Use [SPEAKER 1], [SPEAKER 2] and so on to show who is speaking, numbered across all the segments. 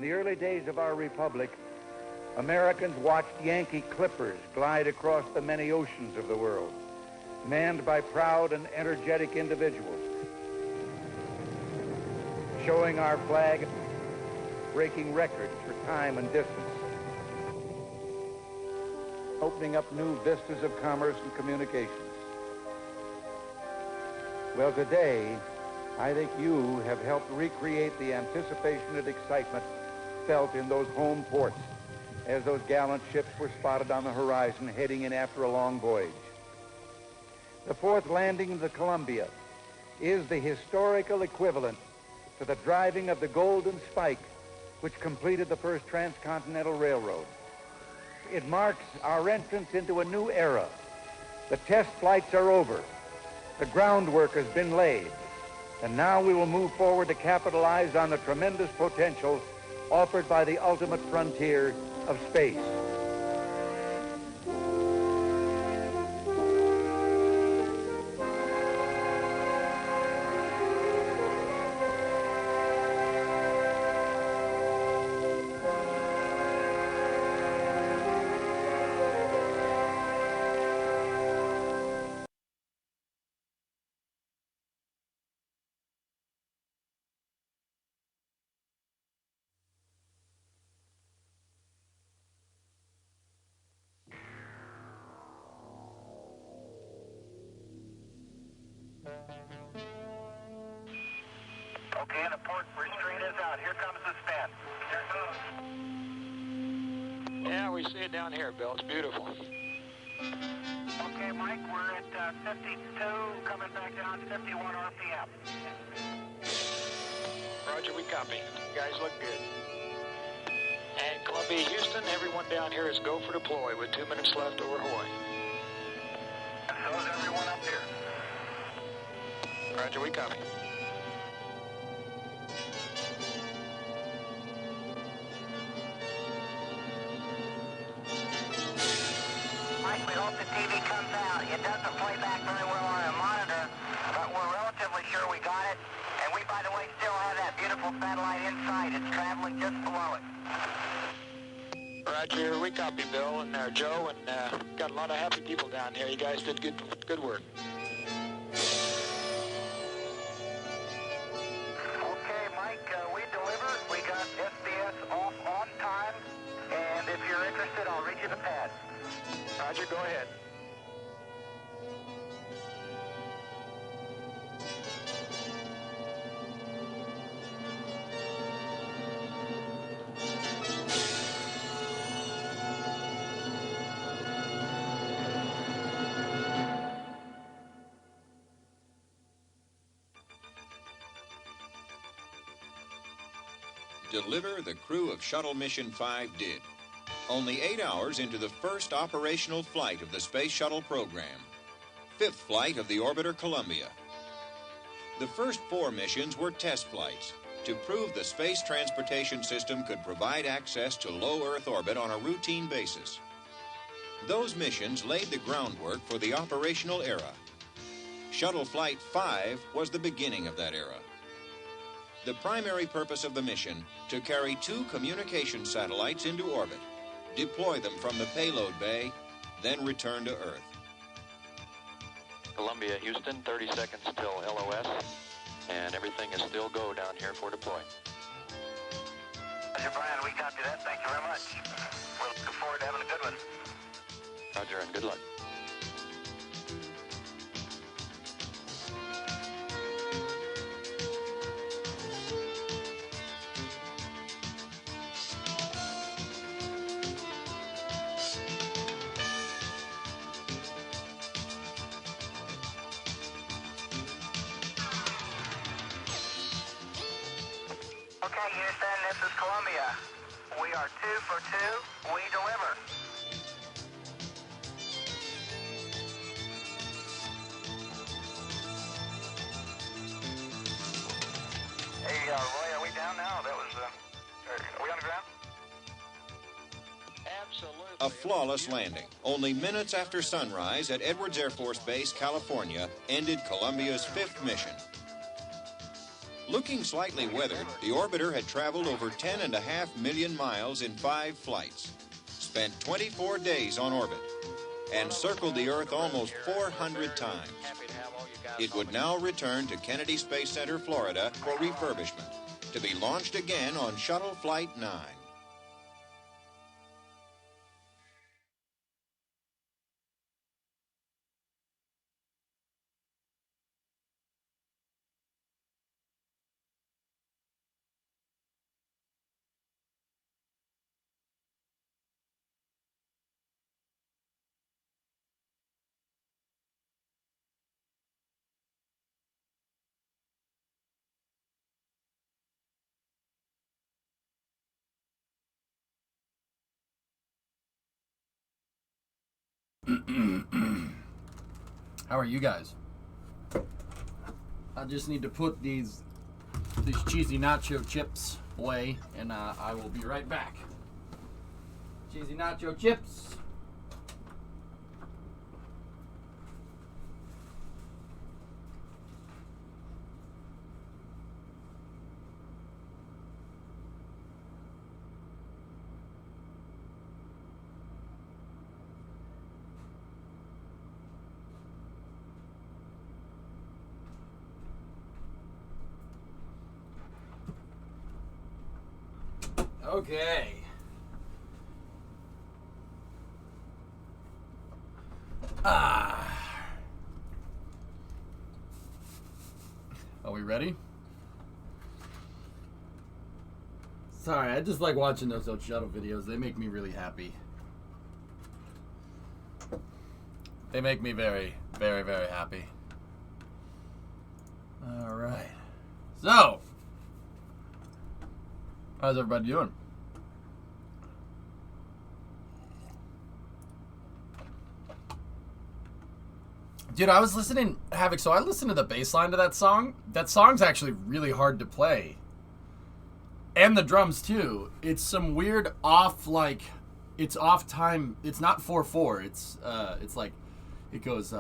[SPEAKER 1] In the early days of our republic, Americans watched Yankee clippers glide across the many oceans of the world, manned by proud and energetic individuals, showing our flag, breaking records for time and distance, opening up new vistas of commerce and communications. Well, today, I think you have helped recreate the anticipation and excitement felt in those home ports as those gallant ships were spotted on the horizon heading in after a long voyage. The fourth landing of the Columbia is the historical equivalent to the driving of the Golden Spike, which completed the first transcontinental railroad. It marks our entrance into a new era. The test flights are over. The groundwork has been laid. And now we will move forward to capitalize on the tremendous potential offered by the ultimate frontier of space.
[SPEAKER 2] Okay, and the port restraint is out. Here comes the spin. Here it goes.
[SPEAKER 3] Yeah, we see it down here, Bill. It's beautiful.
[SPEAKER 2] Okay, Mike, we're at 52, coming back down 51 RPM.
[SPEAKER 3] Roger, we copy. You guys look good. And Columbia, Houston, everyone down here is go for deploy with 2 minutes left over Hawaii.
[SPEAKER 2] And so is everyone up here.
[SPEAKER 3] Roger, we copy.
[SPEAKER 2] Mike, we hope the TV comes out. It doesn't play back very well on a monitor, but we're relatively sure we got it. And we, by the way, still have that beautiful satellite inside. It's traveling just below it.
[SPEAKER 3] Roger, we copy, Bill and Joe, and got a lot of happy people down here. You guys did good work.
[SPEAKER 2] Okay, Mike, we delivered. We got SBS off on time. And if you're interested, I'll read you the pad.
[SPEAKER 3] Roger, go ahead.
[SPEAKER 4] Deliver the crew of Shuttle Mission 5 did. Only 8 hours into the first operational flight of the Space Shuttle program. Fifth flight of the orbiter Columbia. The first 4 missions were test flights to prove the space transportation system could provide access to low Earth orbit on a routine basis. Those missions laid the groundwork for the operational era. Shuttle Flight 5 was the beginning of that era. The primary purpose of the mission, to carry 2 communication satellites into orbit, deploy them from the payload bay, then return to Earth.
[SPEAKER 5] Columbia, Houston, 30 seconds till LOS, and everything is still go down here for deploy.
[SPEAKER 2] Roger, Brian, we copy that. Thank you very much. We're looking forward to having a good one.
[SPEAKER 5] Roger, and good luck.
[SPEAKER 2] Okay, Houston, this is Columbia. We are 2 for 2. We deliver. Hey, Roy, are we down now? That was, are we on the ground?
[SPEAKER 3] Absolutely.
[SPEAKER 4] A flawless landing. Only minutes after sunrise at Edwards Air Force Base, California, ended Columbia's 5th mission. Looking slightly weathered, the orbiter had traveled over 10.5 million miles in 5 flights, spent 24 days on orbit, and circled the Earth almost 400 times. It would now return to Kennedy Space Center, Florida for refurbishment, to be launched again on Shuttle Flight 9.
[SPEAKER 6] How are you guys? I just need to put these cheesy nacho chips away, and I will be right back. Cheesy nacho chips. Okay. Are we ready? Sorry, I just like watching those old shuttle videos. They make me really happy. They make me very, very, very happy. All right. So, how's everybody doing? Dude, I was listening, Havoc, so I listened to the bass line to that song. That song's actually really hard to play. And the drums, too. It's some weird off, like, it's off time. It's not 4/4. It's like, it goes,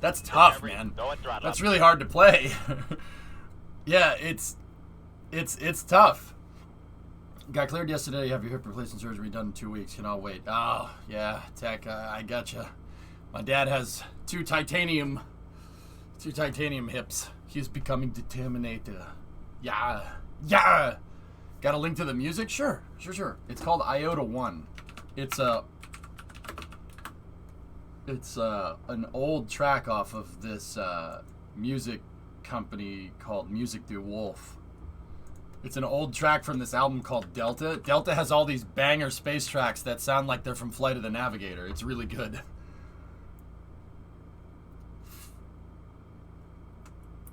[SPEAKER 6] That's tough, man. That's really hard to play. Yeah, it's tough. Got cleared yesterday. Have your hip replacement surgery done in 2 weeks. Cannot wait. Oh, yeah, Tech, I gotcha. My dad has two titanium hips. He's becoming Determinator. Yeah. Got a link to the music? Sure. It's called Iota 1. It's an old track off of this music company called Music the Wolf. It's an old track from this album called Delta. Delta has all these banger space tracks that sound like they're from Flight of the Navigator. It's really good.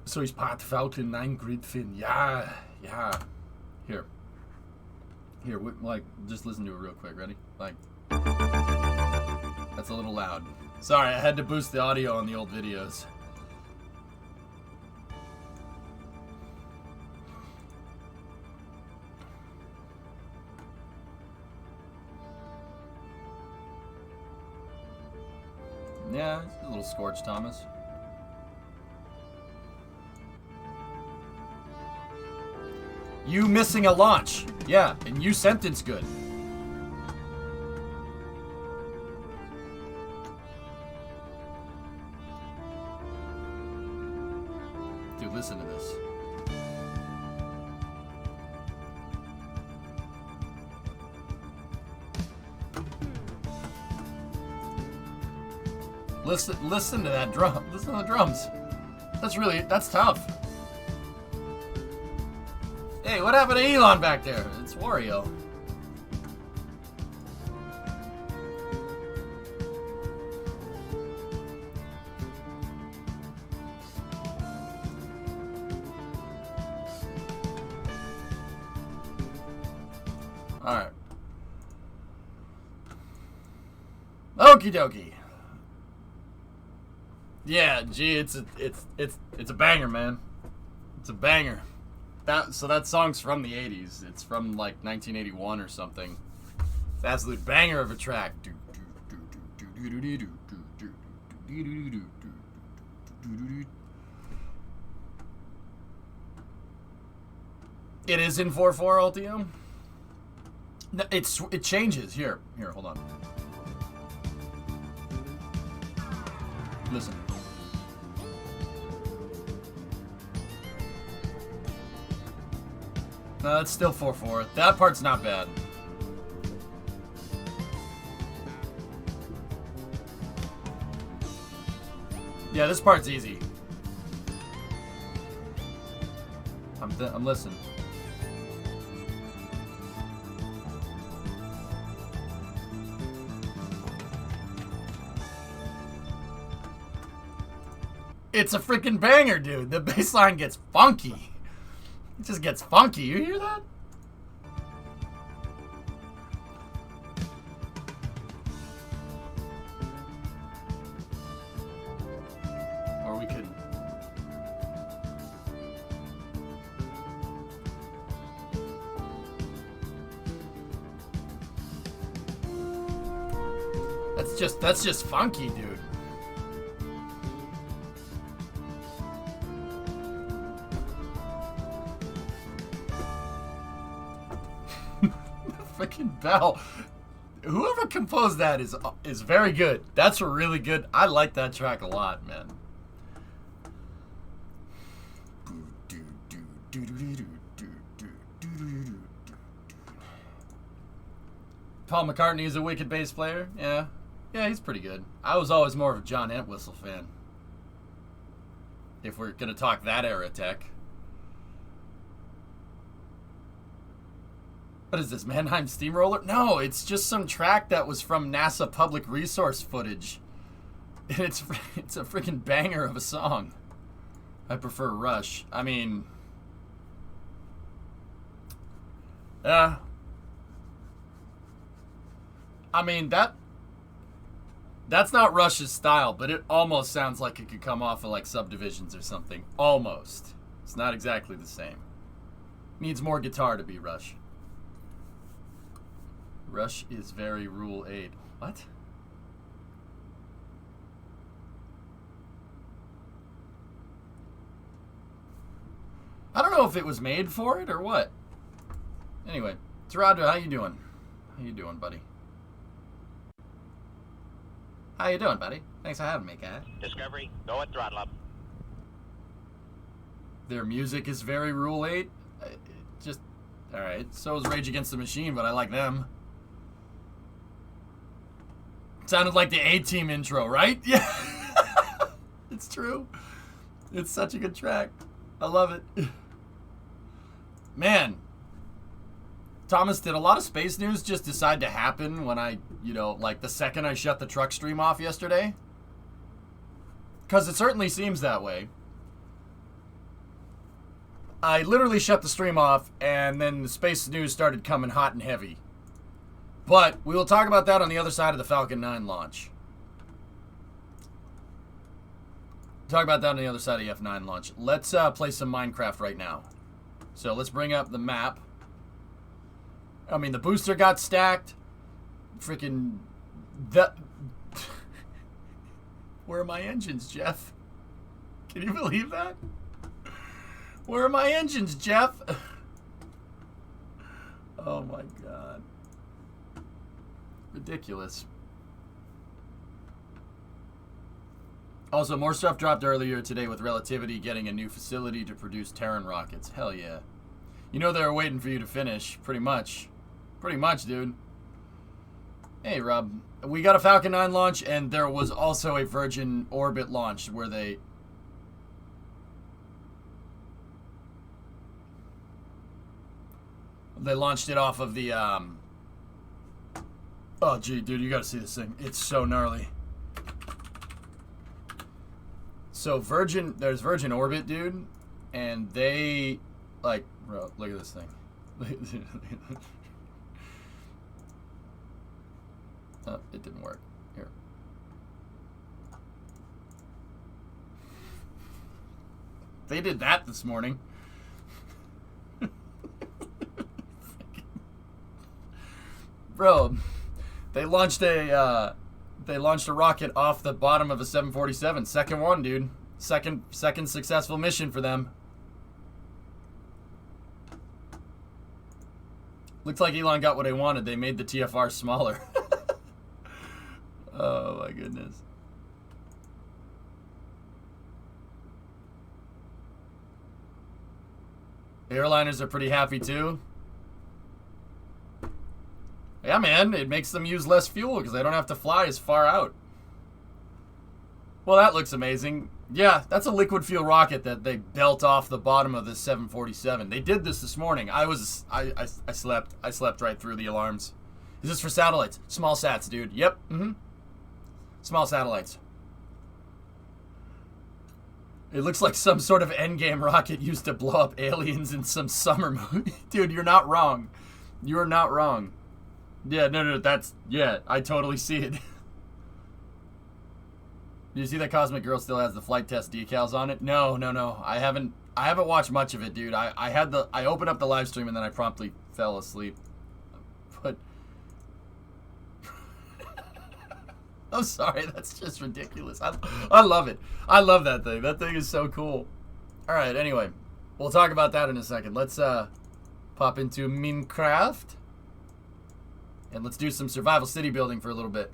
[SPEAKER 6] So he's part Falcon 9 Gridfin. Yeah. Here, like, just listen to it real quick. Ready? Like, that's a little loud. Sorry, I had to boost the audio on the old videos. Yeah, it's a little scorched, Thomas. You missing a launch. Yeah, and you sentence good. Dude, listen to this. Listen to that drum. Listen to the drums. That's tough. Hey, what happened to Elon back there? It's Wario. Alright. Okie dokie. Yeah, gee, it's a banger, man. It's a banger. So that song's from the 80s. It's from like 1981 or something. It's an absolute banger of a track. It is in 4/4 Ultio. No, it changes. Here, hold on. Listen. No, it's still 4/4. That part's not bad. Yeah, this part's easy. I'm listening. It's a freaking banger, dude. The bass line gets funky. It just gets funky. You hear that? Or we could... That's just funky, dude. Freaking bell. Whoever composed that is very good. That's a really good. I like that track a lot, man. Paul McCartney is a wicked bass player. Yeah, he's pretty good. I was always more of a John Entwistle fan. If we're gonna talk that era tech. What is this, Mannheim Steamroller? No, it's just some track that was from NASA public resource footage. And it's a freaking banger of a song. I prefer Rush. I mean... I mean, that's not Rush's style, but it almost sounds like it could come off of like Subdivisions or something. Almost. It's not exactly the same. Needs more guitar to be Rush. Rush is very Rule 8. What? I don't know if it was made for it or what. Anyway, Gerardo, how you doing? How you doing, buddy? How you doing, buddy? Thanks for having me, guy.
[SPEAKER 2] Discovery, go at throttle up.
[SPEAKER 6] Their music is very Rule 8. Alright, so is Rage Against the Machine, but I like them. Sounded like the A-Team intro, right? Yeah. It's true. It's such a good track. I love it. Man. Thomas, did a lot of space news just decide to happen when I, like the second I shut the truck stream off yesterday? Because it certainly seems that way. I literally shut the stream off, and then the space news started coming hot and heavy. But we will talk about that on the other side of the Falcon 9 launch. Talk about that on the other side of the F9 launch. Let's play some Minecraft right now. So let's bring up the map. I mean, the booster got stacked. Freaking... Where are my engines, Jeff? Can you believe that? Where are my engines, Jeff? Oh my god. Ridiculous. Also, more stuff dropped earlier today with Relativity getting a new facility to produce Terran rockets. Hell yeah. You know they were waiting for you to finish. Pretty much. Pretty much, dude. Hey, Rob. We got a Falcon 9 launch, and there was also a Virgin Orbit launch where they... They launched it off of the, Oh, gee, dude, you gotta see this thing. It's so gnarly. So, there's Virgin Orbit, dude, and they, like, bro, look at this thing. Oh, it didn't work. Here. They did that this morning. Bro, they launched a rocket off the bottom of a 747. Second one, dude. Second successful mission for them. Looks like Elon got what he wanted. They made the TFR smaller. Oh my goodness. The airliners are pretty happy too. Yeah, man, it makes them use less fuel because they don't have to fly as far out. Well, that looks amazing. Yeah, that's a liquid fuel rocket that they built off the bottom of this 747. They did this morning. I slept right through the alarms. Is this for satellites? Small sats, dude. Yep. Small satellites. It looks like some sort of endgame rocket used to blow up aliens in some summer movie. Dude, you're not wrong. You're not wrong. Yeah, no, yeah, I totally see it. Do you see that Cosmic Girl still has the flight test decals on it? No. I haven't watched much of it, dude. I opened up the live stream and then I promptly fell asleep. But I'm sorry, that's just ridiculous. I love it. I love that thing. That thing is so cool. All right, anyway, we'll talk about that in a second. Let's pop into Minecraft. And let's do some survival city building for a little bit.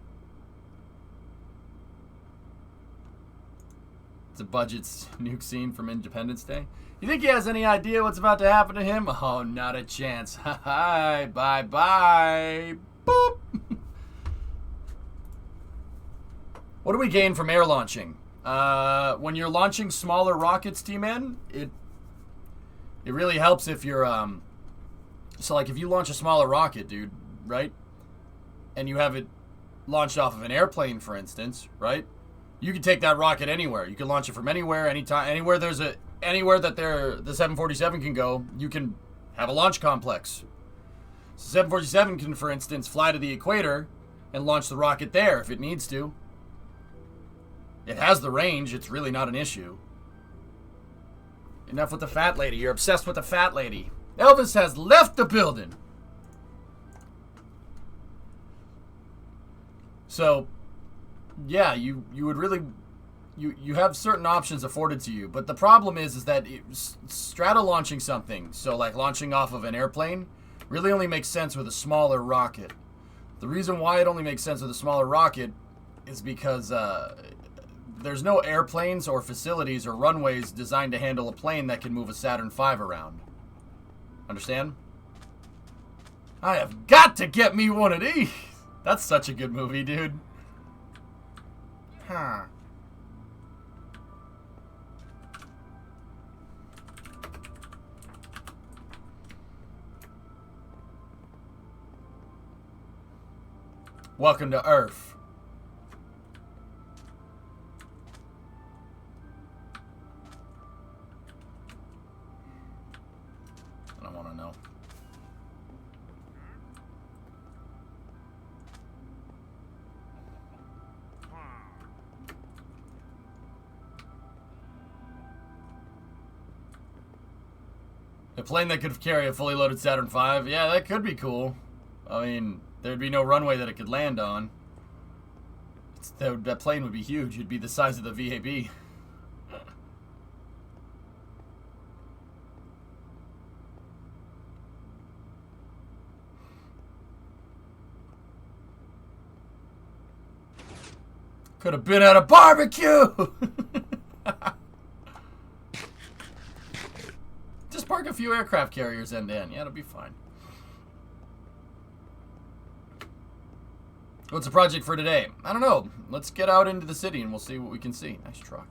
[SPEAKER 6] It's a budget nuke scene from Independence Day. You think he has any idea what's about to happen to him? Oh, not a chance. Hi, bye-bye. Boop. What do we gain from air launching? When you're launching smaller rockets, T-Man, it really helps if you're, so like if you launch a smaller rocket, dude, right? And you have it launched off of an airplane, for instance, right? You can take that rocket anywhere. You can launch it from anywhere, anytime, anywhere that the 747 can go, you can have a launch complex. So 747 can, for instance, fly to the equator and launch the rocket there if it needs to. It has the range. It's really not an issue. Enough with the fat lady. You're obsessed with the fat lady. Elvis has left the building. So, yeah, you would really, you have certain options afforded to you, but the problem is that strata launching something, so like launching off of an airplane, really only makes sense with a smaller rocket. The reason why it only makes sense with a smaller rocket is because there's no airplanes or facilities or runways designed to handle a plane that can move a Saturn V around. Understand? I have got to get me one of these. That's such a good movie, dude. Huh. Welcome to Earth. I don't want to know. A plane that could carry a fully loaded Saturn V? Yeah, that could be cool. I mean, there'd be no runway that it could land on. That plane would be huge. It'd be the size of the VAB. Could have been at a barbecue! Just park a few aircraft carriers end to end. Yeah, it'll be fine. What's the project for today? I don't know. Let's get out into the city and we'll see what we can see. Nice truck.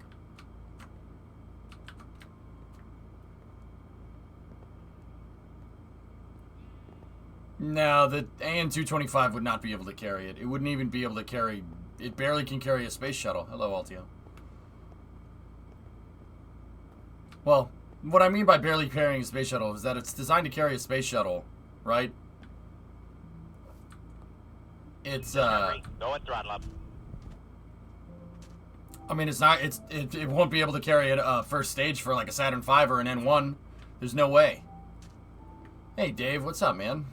[SPEAKER 6] No, the AN-225 would not be able to carry it. It wouldn't even be able to carry... It barely can carry a space shuttle. Hello, Altio. Well, what I mean by barely carrying a space shuttle is that it's designed to carry a space shuttle, right? It's,
[SPEAKER 2] Go and throttle up.
[SPEAKER 6] I mean, it's not, it won't be able to carry a first stage for like a Saturn V or an N1. There's no way. Hey, Dave, what's up, man?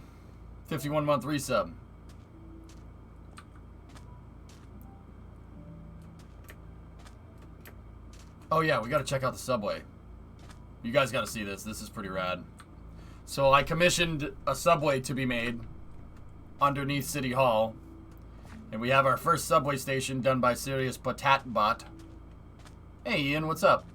[SPEAKER 6] 51-month resub. Oh yeah, we gotta check out the subway. You guys gotta see this. This is pretty rad. So I commissioned a subway to be made underneath City Hall. And we have our first subway station done by Serious Potatbot. Hey Ian, what's up?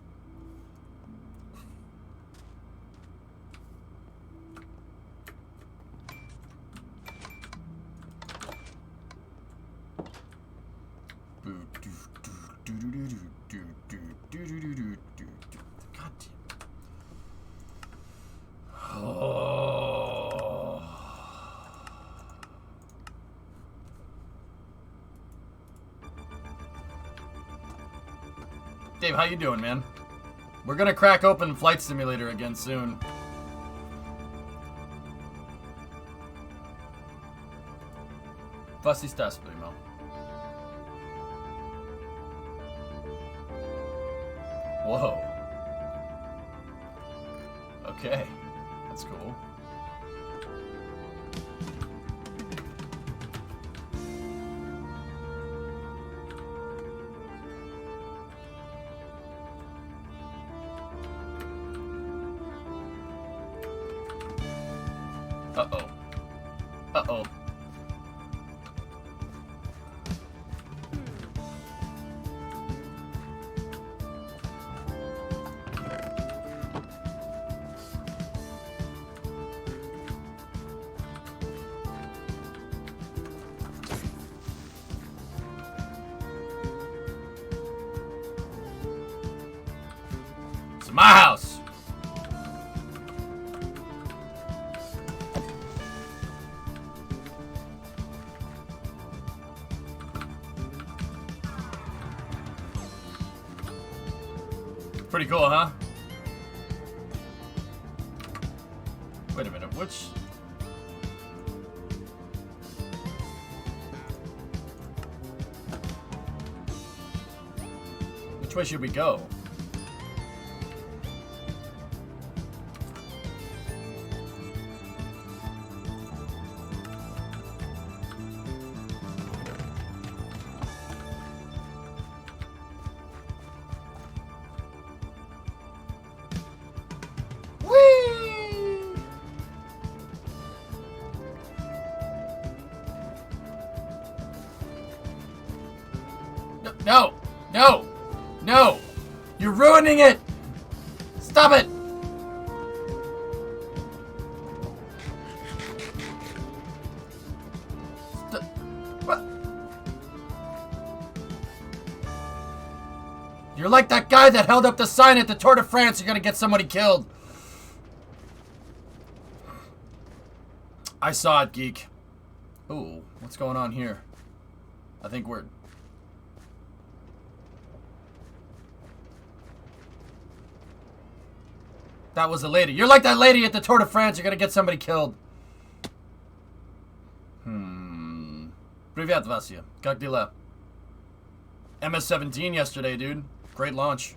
[SPEAKER 6] God damn. Oh. Dave, how you doing, man? We're gonna crack open Flight Simulator again soon. Was ist das, primo? Whoa. Okay. That's cool. Uh-oh. Uh-oh. It's my house. Pretty cool, huh? Wait a minute, which way should we go? No! No! No! You're ruining it! Stop it! What? You're like that guy that held up the sign at the Tour de France. You're gonna get somebody killed. I saw it, geek. Ooh, what's going on here? I think we're... That was a lady. You're like that lady at the Tour de France. You're gonna get somebody killed. Привет, Vasya. Как дела? MS-17 yesterday, dude. Great launch.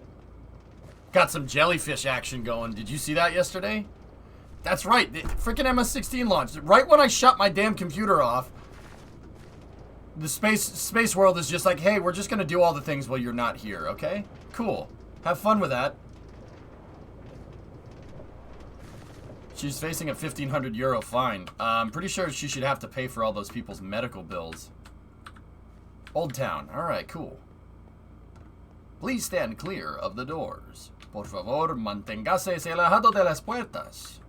[SPEAKER 6] Got some jellyfish action going. Did you see that yesterday? That's right. The freaking MS-16 launched. Right when I shut my damn computer off, the space world is just like, hey, we're just gonna do all the things while you're not here, okay? Cool. Have fun with that. She's facing a 1,500 euro fine. I'm pretty sure she should have to pay for all those people's medical bills. Old Town. Alright, cool. Please stand clear of the doors. Por favor, manténgase alejado de las puertas.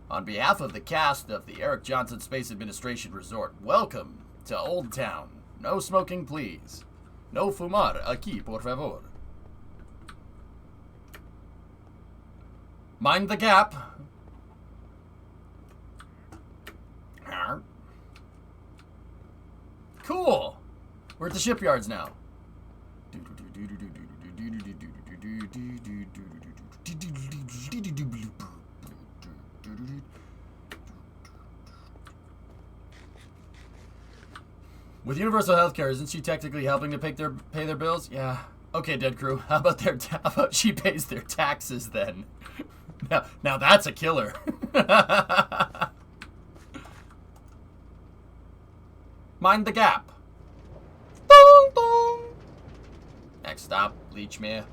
[SPEAKER 6] On behalf of the cast of the Eric Johnson Space Administration Resort, welcome to Old Town. No smoking, please. No fumar aquí, por favor. Mind the gap. Cool. We're at the shipyards now. With universal healthcare, isn't she technically helping to pay their bills? Yeah. Okay, Dead Crew. How about she pays their taxes then? Now that's a killer. Mind the gap. Dong, dong. Stop, Leechmere.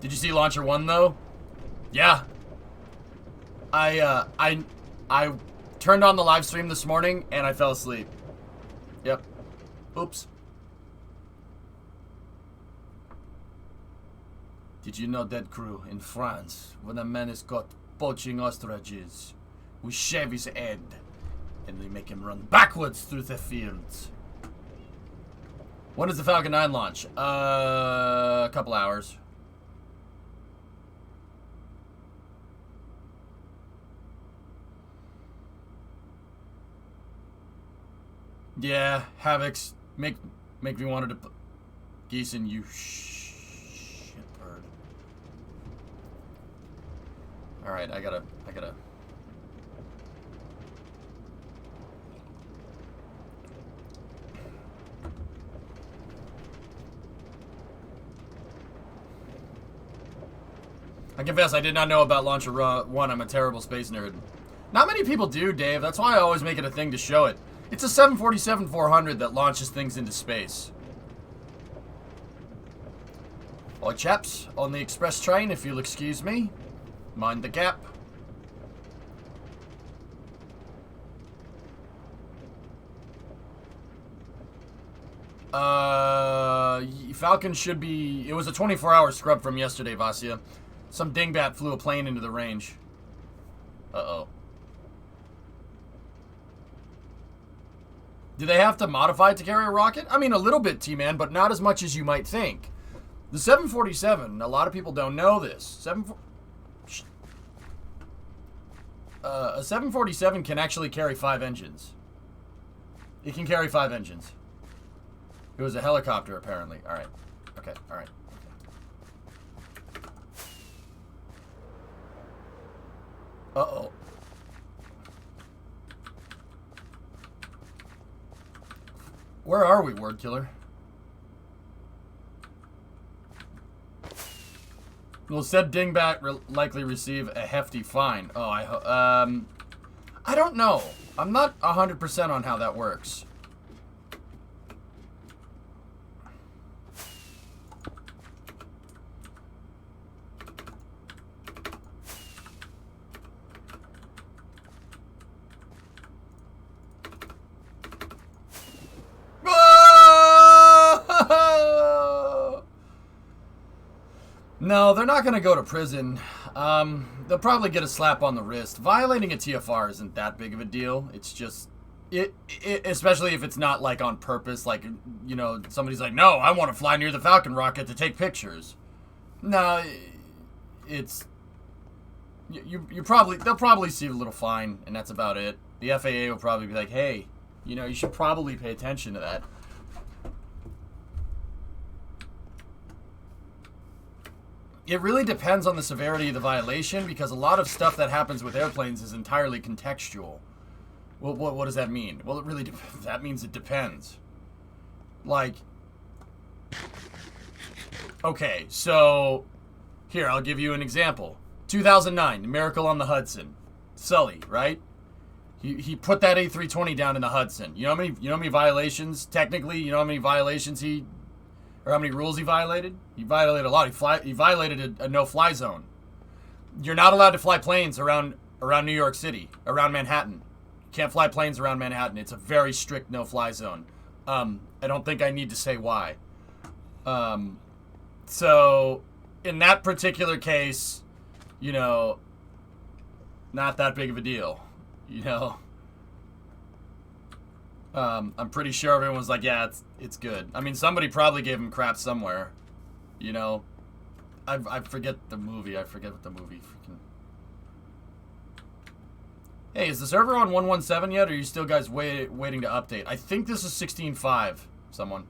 [SPEAKER 6] Did you see Launcher 1, though? Yeah. I turned on the live stream this morning, and I fell asleep. Yep. Oops. Did you know that, crew? In France, when a man is caught poaching ostriches, we shave his head, and we make him run backwards through the fields. When does the Falcon 9 launch? A couple hours. Yeah, Havocs make me wanted to Geeson, you shitbird. Alright, I gotta I confess I did not know about Launcher 1. I'm a terrible space nerd. Not many people do, Dave. That's why I always make it a thing to show it. It's a 747-400 that launches things into space. Oi, chaps. On the express train, if you'll excuse me. Mind the gap. Falcon should be... It was a 24-hour scrub from yesterday, Vasya. Some dingbat flew a plane into the range. Uh-oh. Do they have to modify it to carry a rocket? I mean, a little bit, T-Man, but not as much as you might think. The 747, a lot of people don't know this. A 747 can actually carry 5 engines. It can carry 5 engines. It was a helicopter, apparently. All right. Okay, all right. Uh-oh. Where are we, Word Killer? Will said dingbat likely receive a hefty fine? Oh, I don't know. I'm not 100% on how that works. No, they're not going to go to prison. They'll probably get a slap on the wrist. Violating a TFR isn't that big of a deal. It's just, especially if it's not like on purpose. Like, you know, somebody's like, no, I want to fly near the Falcon rocket to take pictures. No, it's, they'll probably see a little fine, and that's about it. The FAA will probably be like, hey, you know, you should probably pay attention to that. It really depends on the severity of the violation, because a lot of stuff that happens with airplanes is entirely contextual. Well, what does that mean? Well, it really that means it depends. Like, okay, so here, I'll give you an example. 2009, Miracle on the Hudson. Sully, right? He put that A320 down in the Hudson. You know how many violations, technically, you know how many violations or how many rules he violated? He violated a lot. He violated a no-fly zone. You're not allowed to fly planes around New York City, around Manhattan. You can't fly planes around Manhattan. It's a very strict no-fly zone. I don't think I need to say why. So, in that particular case, you know, not that big of a deal, you know. I'm pretty sure everyone was like, yeah, it's good. I mean, somebody probably gave him crap somewhere, you know. I forget the movie. I forget what the movie freaking... Hey, is the server on 117 yet, or are you still guys waiting to update? I think this is 16.5, someone.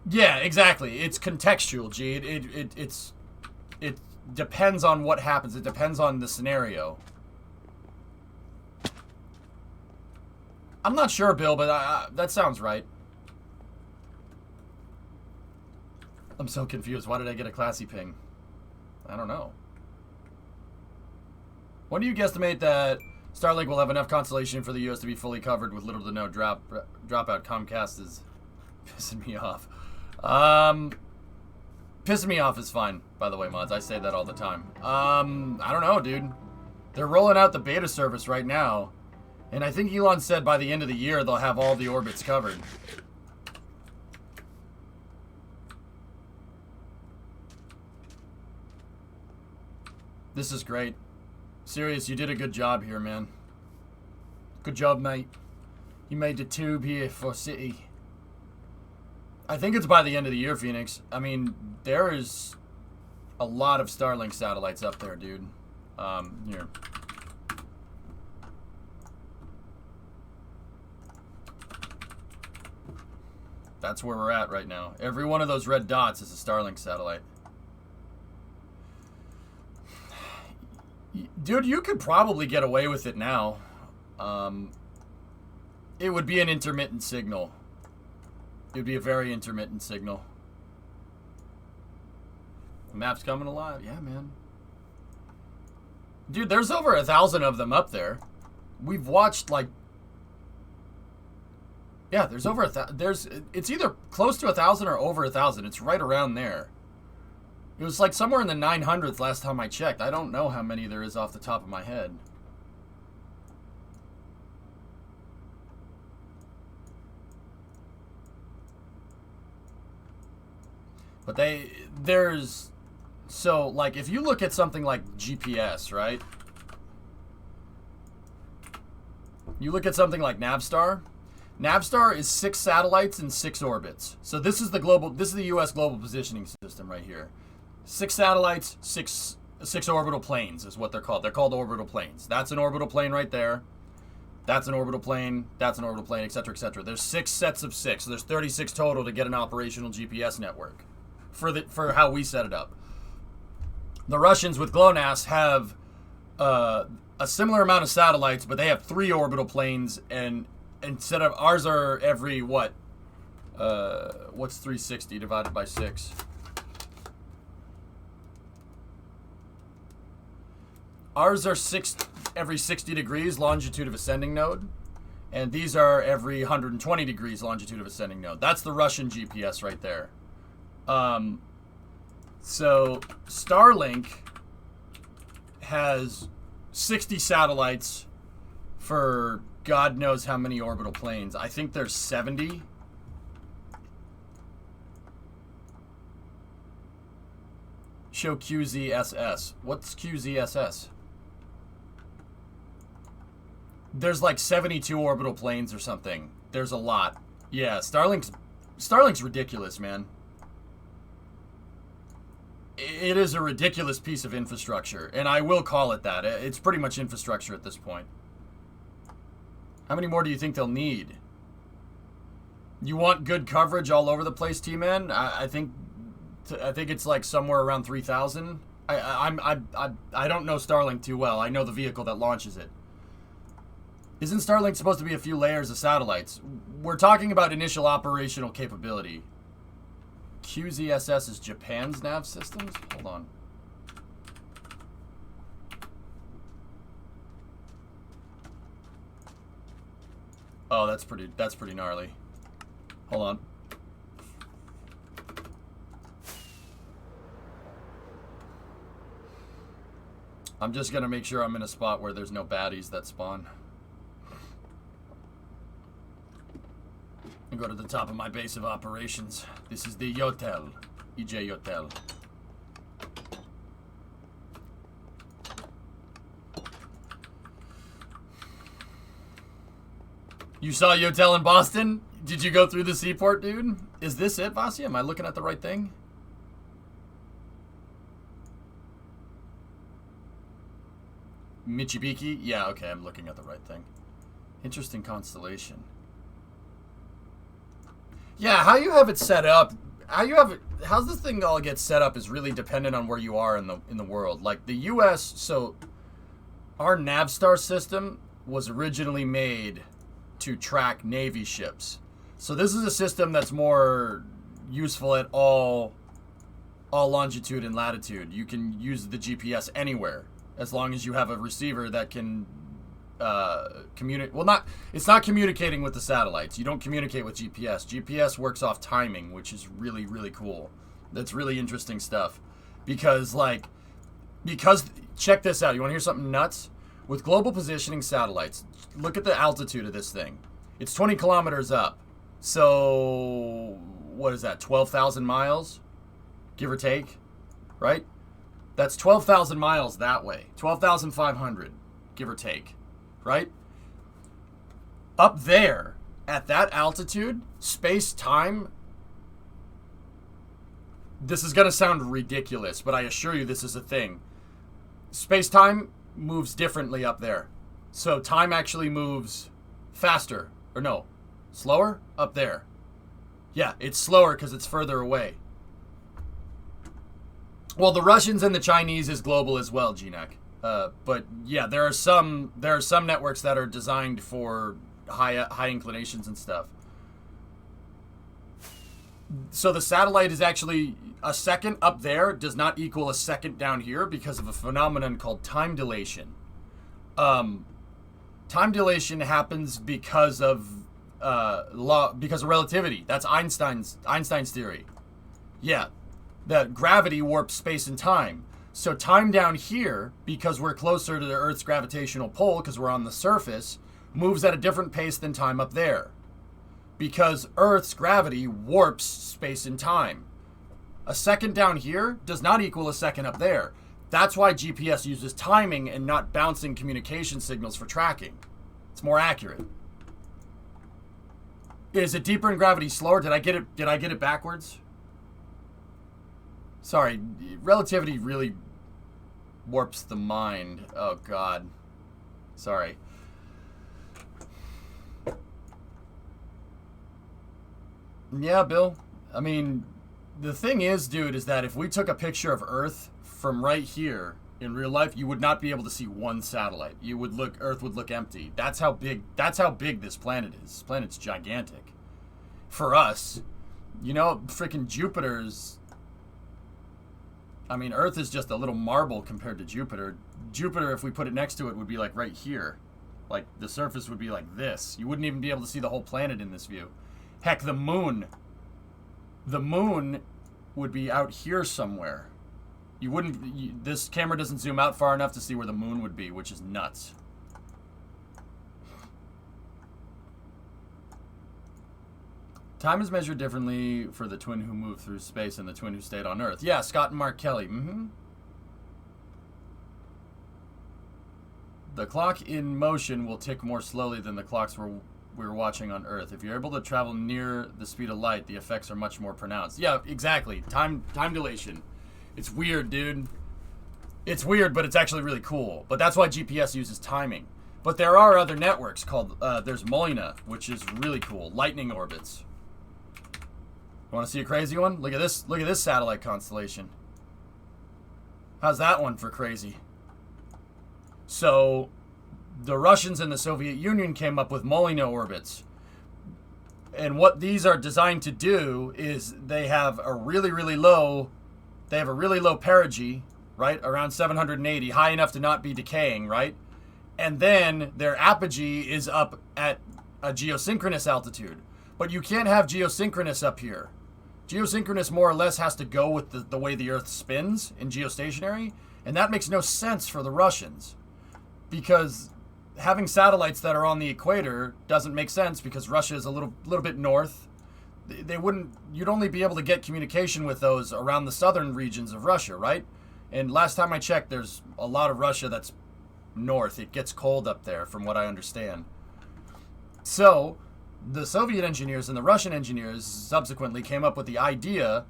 [SPEAKER 6] Yeah, exactly. It's contextual, G. It depends on what happens. It depends on the scenario. I'm not sure, Bill, but that sounds right. I'm so confused. Why did I get a classy ping? I don't know. When do you guesstimate that Starlink will have enough constellation for the U.S. to be fully covered with little to no dropout. Comcast is pissing me off. Pissing me off is fine, by the way, mods. I say that all the time. I don't know, dude. They're rolling out the beta service right now. And I think Elon said by the end of the year they'll have all the orbits covered. This is great. Sirius, you did a good job here, man. Good job, mate. You made the tube here for City. I think it's by the end of the year, Phoenix. I mean, there is a lot of Starlink satellites up there, dude. Here. That's where we're at right now. Every one of those red dots is a Starlink satellite. Dude, you could probably get away with it now. It would be an intermittent signal. It would be a very intermittent signal. The map's coming alive. Yeah, man. Dude, there's over 1,000 of them up there. We've watched, like... Yeah, there's over 1,000. It's either close to 1,000 or over 1,000. It's right around there. It was like somewhere in the 900s last time I checked. I don't know how many there is off the top of my head. But there's, so like if you look at something like GPS, right? You look at something like Navstar. Navstar is 6 satellites and 6 orbits. So this is the US global positioning system right here. 6 satellites, 6 orbital planes is what they're called. They're called orbital planes. That's an orbital plane right there. That's an orbital plane. That's an orbital plane, etc., etc. There's 6 sets of 6. So there's 36 total to get an operational GPS network for how we set it up. The Russians with GLONASS have a similar amount of satellites, but they have 3 orbital planes, and instead of ours are every what? What's 360 divided by 6? Ours are every 60 degrees longitude of ascending node, and these are every 120 degrees longitude of ascending node. That's the Russian GPS right there. So Starlink has 60 satellites for God knows how many orbital planes. I think there's 70. Show QZSS. What's QZSS? There's like 72 orbital planes or something. There's a lot. Yeah, Starlink's ridiculous, man. It is a ridiculous piece of infrastructure, and I will call it that. It's pretty much infrastructure at this point. How many more do you think they'll need? You want good coverage all over the place, T-Man? I think it's like somewhere around 3,000. I don't know Starlink too well. I know the vehicle that launches it. Isn't Starlink supposed to be a few layers of satellites? We're talking about initial operational capability. QZSS is Japan's nav systems? Hold on. Oh, that's pretty gnarly. Hold on. I'm just gonna make sure I'm in a spot where there's no baddies that spawn. And go to the top of my base of operations. This is the Yotel. EJ Yotel. You saw Yotel in Boston? Did you go through the seaport, dude? Is this it, Vasia? Am I looking at the right thing? Michibiki? Yeah, okay, I'm looking at the right thing. Interesting constellation. Yeah, how you have it set up, how's this thing all get set up is really dependent on where you are in the world. Like the US, so our Navstar system was originally made to track Navy ships. So this is a system that's more useful at all longitude and latitude. You can use the GPS anywhere as long as you have a receiver that can it's not communicating with the satellites. You don't communicate with GPS. GPS works off timing, which is really, really cool. That's really interesting stuff. Because check this out. You want to hear something nuts? With global positioning satellites, look at the altitude of this thing. It's 20 kilometers up. So, what is that, 12,000 miles? Give or take, right? That's 12,000 miles that way. 12,500, give or take, right? Up there, at that altitude, space-time, this is going to sound ridiculous, but I assure you this is a thing. Space-time moves differently up there. So time actually moves faster, or no, slower up there. Yeah, it's slower because it's further away. Well, the Russians and the Chinese is global as well, GNAC. But yeah, there are some networks that are designed for high inclinations and stuff. So the satellite is actually a second up there does not equal a second down here because of a phenomenon called time dilation. Time dilation happens because of relativity. That's Einstein's theory. Yeah, that gravity warps space and time. So time down here, because we're closer to the Earth's gravitational pull, because we're on the surface, moves at a different pace than time up there. Because Earth's gravity warps space and time. A second down here does not equal a second up there. That's why GPS uses timing and not bouncing communication signals for tracking. It's more accurate. Is it deeper in gravity, slower? Did I get it backwards? Sorry, relativity really warps the mind. Oh God. Sorry. Yeah, Bill. I mean, the thing is, dude, is that if we took a picture of Earth from right here in real life, you would not be able to see one satellite. Earth would look empty. That's how big this planet is. This planet's gigantic. For us, freaking Jupiter's, I mean, Earth is just a little marble compared to Jupiter. Jupiter, if we put it next to it, would be like right here. Like the surface would be like this. You wouldn't even be able to see the whole planet in this view. Heck, the moon would be out here somewhere. This camera doesn't zoom out far enough to see where the moon would be, which is nuts. Time is measured differently for the twin who moved through space and the twin who stayed on Earth. Yeah, Scott and Mark Kelly. The clock in motion will tick more slowly than the clocks we're watching on Earth. If you're able to travel near the speed of light, the effects are much more pronounced. Yeah, exactly. Time dilation. It's weird, dude. It's weird, but it's actually really cool. But that's why GPS uses timing. But there are other networks called, there's Molina, which is really cool. Lightning orbits. You want to see a crazy one? Look at this satellite constellation. How's that one for crazy? So, the Russians and the Soviet Union came up with Molina orbits. And what these are designed to do is they have a really, really low perigee, right? Around 780, high enough to not be decaying, right? And then their apogee is up at a geosynchronous altitude. But you can't have geosynchronous up here. Geosynchronous more or less has to go with the way the Earth spins in geostationary, and that makes no sense for the Russians. Because having satellites that are on the equator doesn't make sense because Russia is a little bit north. You'd only be able to get communication with those around the southern regions of Russia, right? And last time I checked, there's a lot of Russia that's north. It gets cold up there, from what I understand. So, the Soviet engineers and the Russian engineers subsequently came up with the idea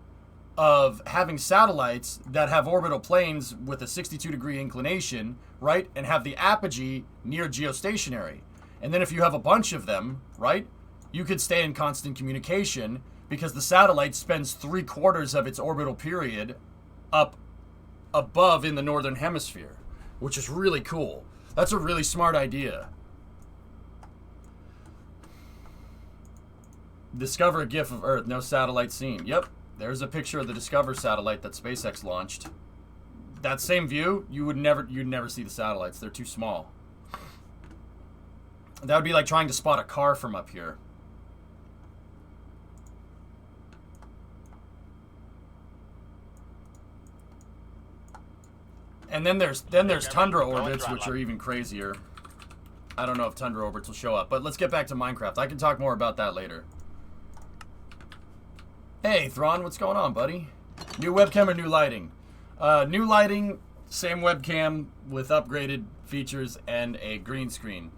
[SPEAKER 6] of having satellites that have orbital planes with a 62-degree inclination, right? And have the apogee near geostationary. And then if you have a bunch of them, right? You could stay in constant communication because the satellite spends 3/4 of its orbital period up above in the northern hemisphere, which is really cool. That's a really smart idea. Discover a GIF of Earth, no satellite seen. Yep, there's a picture of the Discover satellite that SpaceX launched. That same view, you'd never see the satellites. They're too small. That would be like trying to spot a car from up here. And then there's tundra orbits, which are even crazier. I don't know if tundra orbits will show up, but let's get back to Minecraft. I can talk more about that later. Hey, Thrawn, what's going on, buddy? New webcam or new lighting? New lighting, same webcam with upgraded features and a green screen.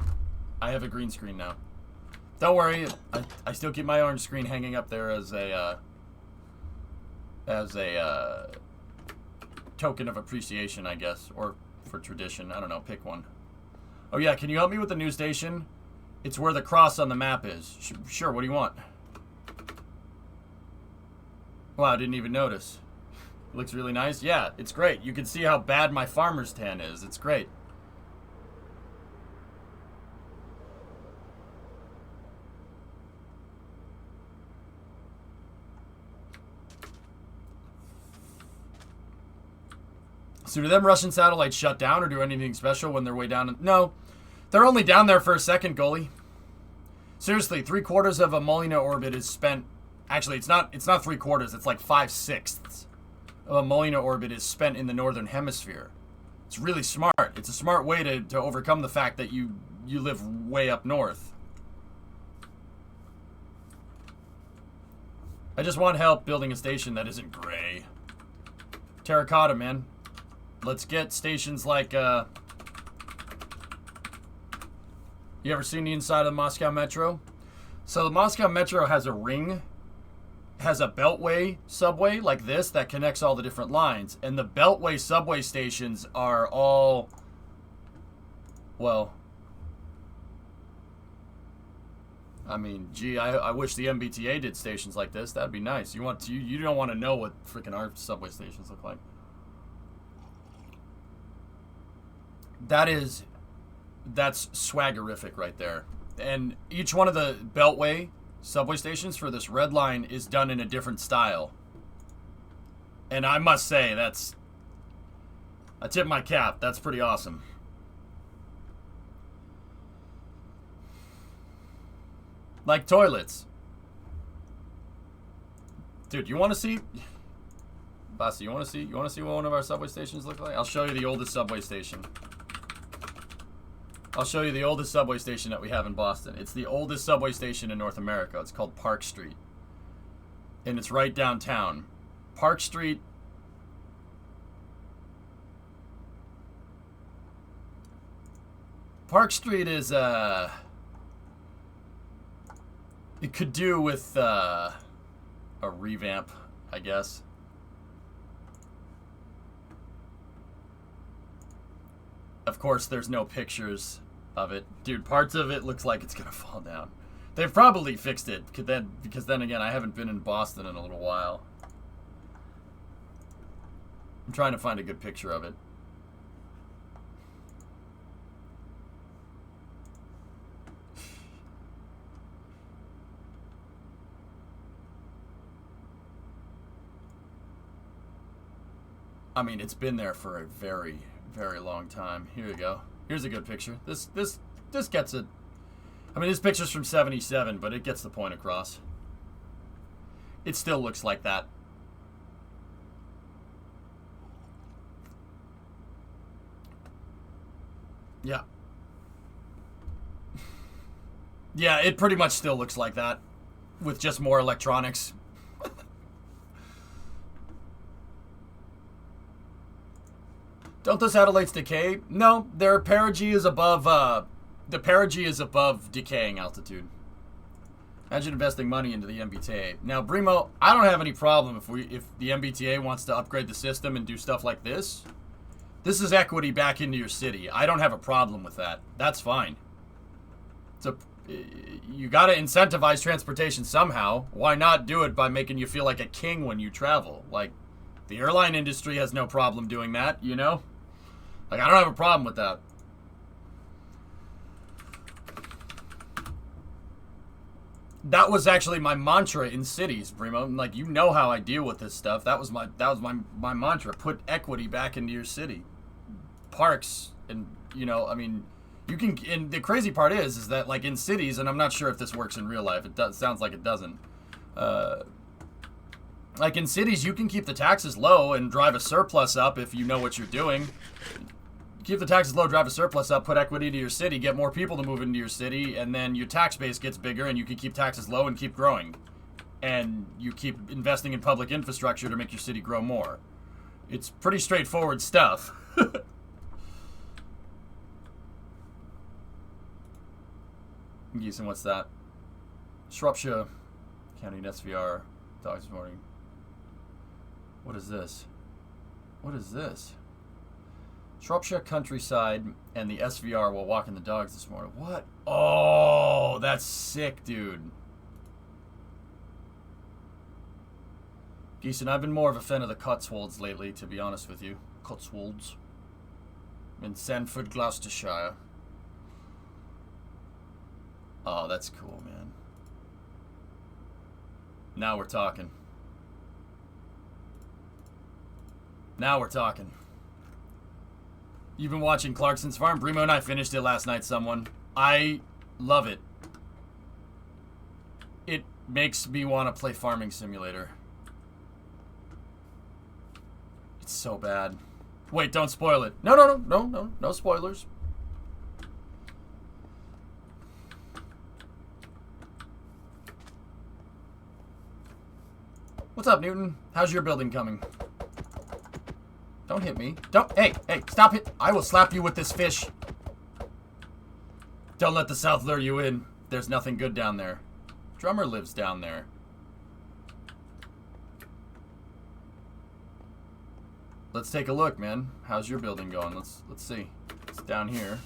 [SPEAKER 6] I have a green screen now. Don't worry, I still keep my orange screen hanging up there as a token of appreciation, I guess, or for tradition. I don't know, pick one. Oh yeah, can you help me with the new station? It's where the cross on the map is. Sure, what do you want? Wow, I didn't even notice. It looks really nice. Yeah, it's great. You can see how bad my farmer's tan is. It's great. So do them Russian satellites shut down or do anything special when they're way down? No, they're only down there for a second, goalie. Seriously, 3/4 of a Molina orbit is spent. Actually, it's not 3/4. It's like 5/6 of a Molina orbit is spent in the northern hemisphere. It's really smart. It's a smart way to overcome the fact that you live way up north. I just want help building a station that isn't gray. Terracotta, man. Let's get stations like, you ever seen the inside of the Moscow Metro? So the Moscow Metro has a ring, has a beltway subway like this that connects all the different lines. And the beltway subway stations are all, well, I mean, gee, I wish the MBTA did stations like this. That'd be nice. You don't want to know what freaking our subway stations look like. That's swaggerific right there. And each one of the beltway subway stations for this red line is done in a different style. And I must say, I tip my cap. That's pretty awesome. Like toilets. Dude, you want to see? Bossy, you want to see what one of our subway stations look like? I'll show you the oldest subway station. I'll show you the oldest subway station that we have in Boston. It's the oldest subway station in North America. It's called Park Street. And it's right downtown. Park Street. Park Street is, it could do with, a revamp, I guess. Of course, there's no pictures of it. Dude, parts of it looks like it's going to fall down. They've probably fixed it, because then again, I haven't been in Boston in a little while. I'm trying to find a good picture of it. I mean, it's been there for a very, very long time. Here you go. Here's a good picture. This gets it. I mean, this picture's from '77, but it gets the point across. It still looks like that. Yeah. Yeah, it pretty much still looks like that, with just more electronics. Don't the satellites decay? No, their perigee is above, the perigee is above decaying altitude. Imagine investing money into the MBTA. Now, Brimo, I don't have any problem if the MBTA wants to upgrade the system and do stuff like this. This is equity back into your city. I don't have a problem with that. That's fine. You got to incentivize transportation somehow. Why not do it by making you feel like a king when you travel? Like, the airline industry has no problem doing that, you know? Like, I don't have a problem with that. That was actually my mantra in cities, Primo. Like, you know how I deal with this stuff. That was my mantra. Put equity back into your city. Parks, and, you know, I mean, You can, and the crazy part is that like in cities, and I'm not sure if this works in real life. It does, sounds like it doesn't. Like in cities, you can keep the taxes low and drive a surplus up if you know what you're doing. Keep the taxes low, drive a surplus up, put equity to your city, get more people to move into your city, and then your tax base gets bigger, and you can keep taxes low and keep growing. And you keep investing in public infrastructure to make your city grow more. It's pretty straightforward stuff. Geeson, what's that? Shropshire County SVR. Dogs this morning. What is this? What is this? Shropshire Countryside and the SVR while walking the dogs this morning. What? Oh, that's sick, dude. Geeson, I've been more of a fan of the Cotswolds lately, to be honest with you. Cotswolds. In Sandford, Gloucestershire. Oh, that's cool, man. Now we're talking. Now we're talking. You've been watching Clarkson's Farm? Brimo and I finished it last night, someone. I love it. It makes me want to play Farming Simulator. It's so bad. Wait, don't spoil it. No spoilers. What's up, Newton? How's your building coming? Don't hit me. Hey, stop it. I will slap you with this fish. Don't let the South lure you in. There's nothing good down there. Drummer lives down there. Let's take a look, man. How's your building going? Let's see. It's down here.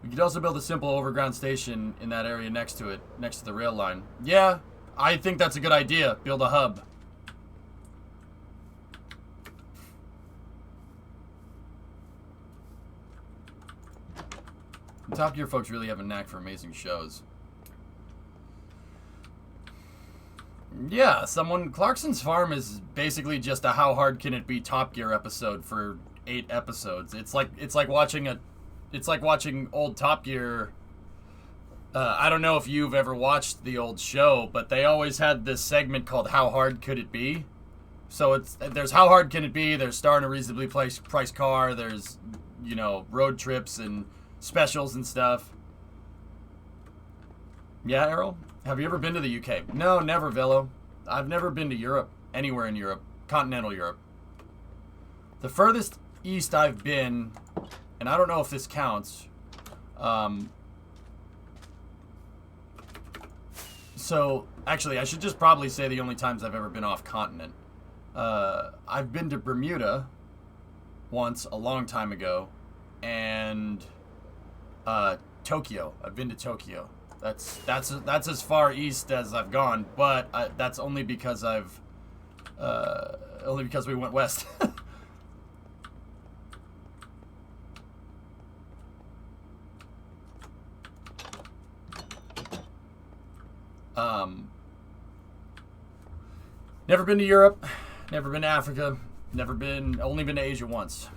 [SPEAKER 6] We could also build a simple overground station in that area next to it, next to the rail line. Yeah, I think that's a good idea. Build a hub. The Top Gear folks really have a knack for amazing shows. Yeah, Clarkson's Farm is basically just a how hard can it be Top Gear episode for 8 episodes. It's like watching old Top Gear. I don't know if you've ever watched the old show, but they always had this segment called How Hard Could It Be? So there's How Hard Can It Be? There's Star in a Reasonably Priced Car. There's, road trips and specials and stuff. Yeah, Errol? Have you ever been to the UK? No, never, Velo. I've never been to Europe. Anywhere in Europe. Continental Europe. The furthest east I've been, and I don't know if this counts. So, actually, I should just probably say the only times I've ever been off continent. I've been to Bermuda once, a long time ago, and Tokyo. I've been to Tokyo. That's as far east as I've gone, but that's only because we went west. Never been to Europe, never been to Africa, only been to Asia once.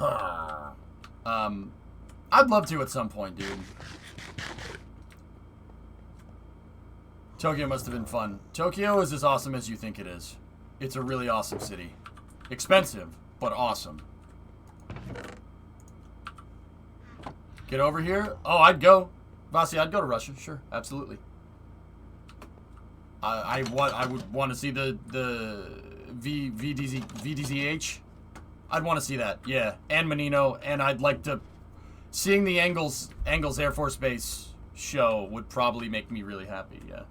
[SPEAKER 6] I'd love to at some point, dude. Tokyo must have been fun. Tokyo is as awesome as you think it is. It's a really awesome city. Expensive, but awesome. Get over here? Oh, I'd go. Vasi, I'd go to Russia. Sure, absolutely. I would want to see the VDZH. I'd want to see that, yeah. And Menino, and I'd like to... Seeing the Engels Air Force Base show would probably make me really happy, yeah.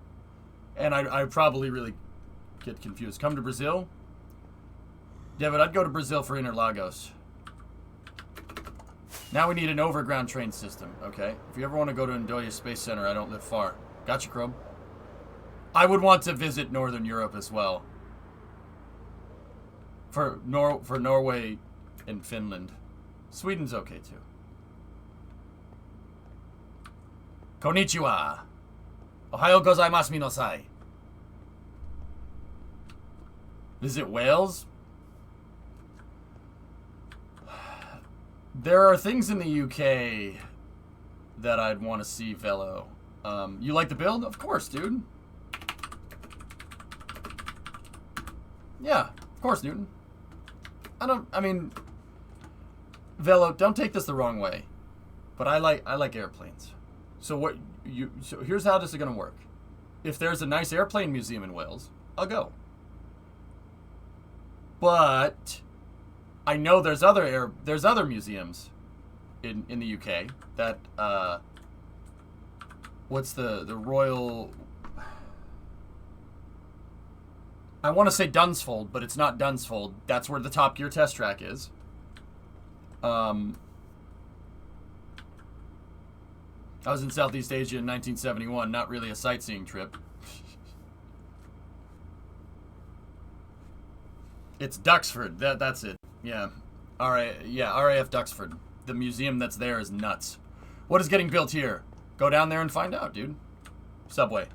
[SPEAKER 6] And I'd probably really get confused. Come to Brazil? David, I'd go to Brazil for Interlagos. Now we need an overground train system, okay? If you ever want to go to Ndoya Space Center, I don't live far. Gotcha, Chrome. I would want to visit Northern Europe as well. For Norway and Finland. Sweden's okay, too. Konnichiwa. Ohayo gozaimasu minasai. Visit Wales? There are things in the UK that I'd want to see, Velo. You like the build? Of course, dude. Yeah, of course, Newton. I mean, Velo, don't take this the wrong way, but I like airplanes. So here's how this is gonna work. If there's a nice airplane museum in Wales, I'll go. But I know there's other museums in the UK that what's the Royal, I want to say Dunsfold, but it's not Dunsfold. That's where the Top Gear test track is. I was in Southeast Asia in 1971, not really a sightseeing trip. It's Duxford. That's it. Yeah. RAF Duxford. The museum that's there is nuts. What is getting built here? Go down there and find out, dude. Subway.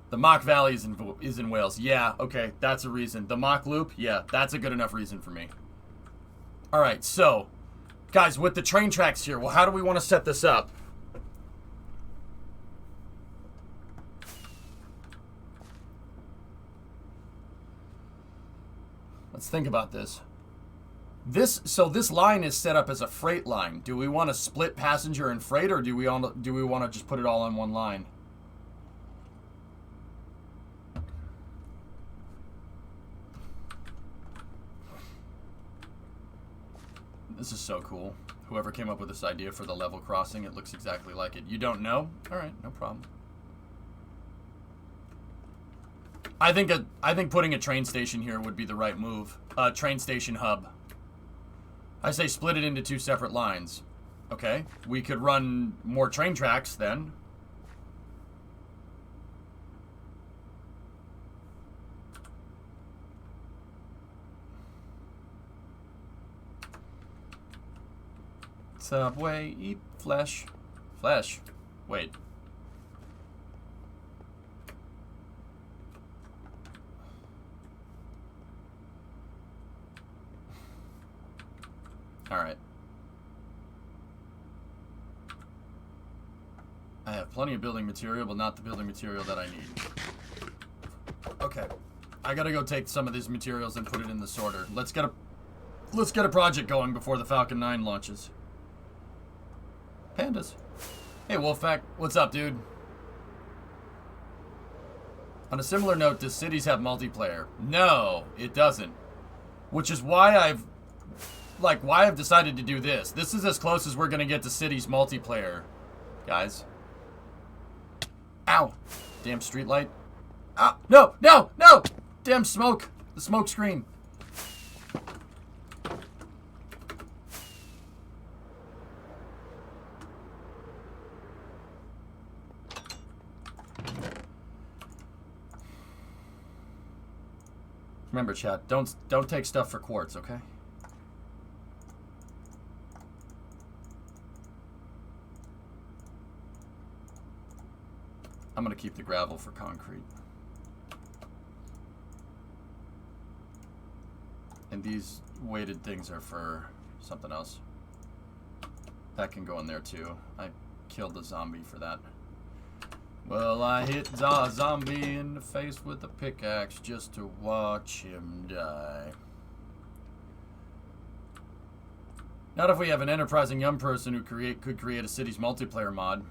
[SPEAKER 6] The Mock Valley is in Wales. Yeah, okay, that's a reason. The Mock Loop, yeah, that's a good enough reason for me. All right, so, guys, with the train tracks here, well, how do we want to set this up? Let's think about this. So this line is set up as a freight line. Do we want to split passenger and freight, or do we want to just put it all on one line? This is so cool. Whoever came up with this idea for the level crossing, it looks exactly like it. You don't know? All right, no problem. I think putting a train station here would be the right move. Train station hub. I say split it into 2 separate lines. Okay, we could run more train tracks then. Subway, eat flesh. Flesh. Wait. Alright. I have plenty of building material, but not the building material that I need. Okay. I gotta go take some of these materials and put it in the sorter. Let's get a project going before the Falcon 9 launches. Pandas. Hey, Wolfpack. What's up, dude? On a similar note, does Cities have multiplayer? No, it doesn't. Which is why I've decided to do this. This is as close as we're gonna get to Cities multiplayer, guys. Ow! Damn streetlight. Ah! No! No! No! Damn smoke! The smoke screen. Remember, chat, don't take stuff for quartz, okay? I'm gonna keep the gravel for concrete. And these weighted things are for something else. That can go in there too. I killed the zombie for that. Well, I hit a zombie in the face with a pickaxe just to watch him die. Not if we have an enterprising young person who could create a Cities multiplayer mod.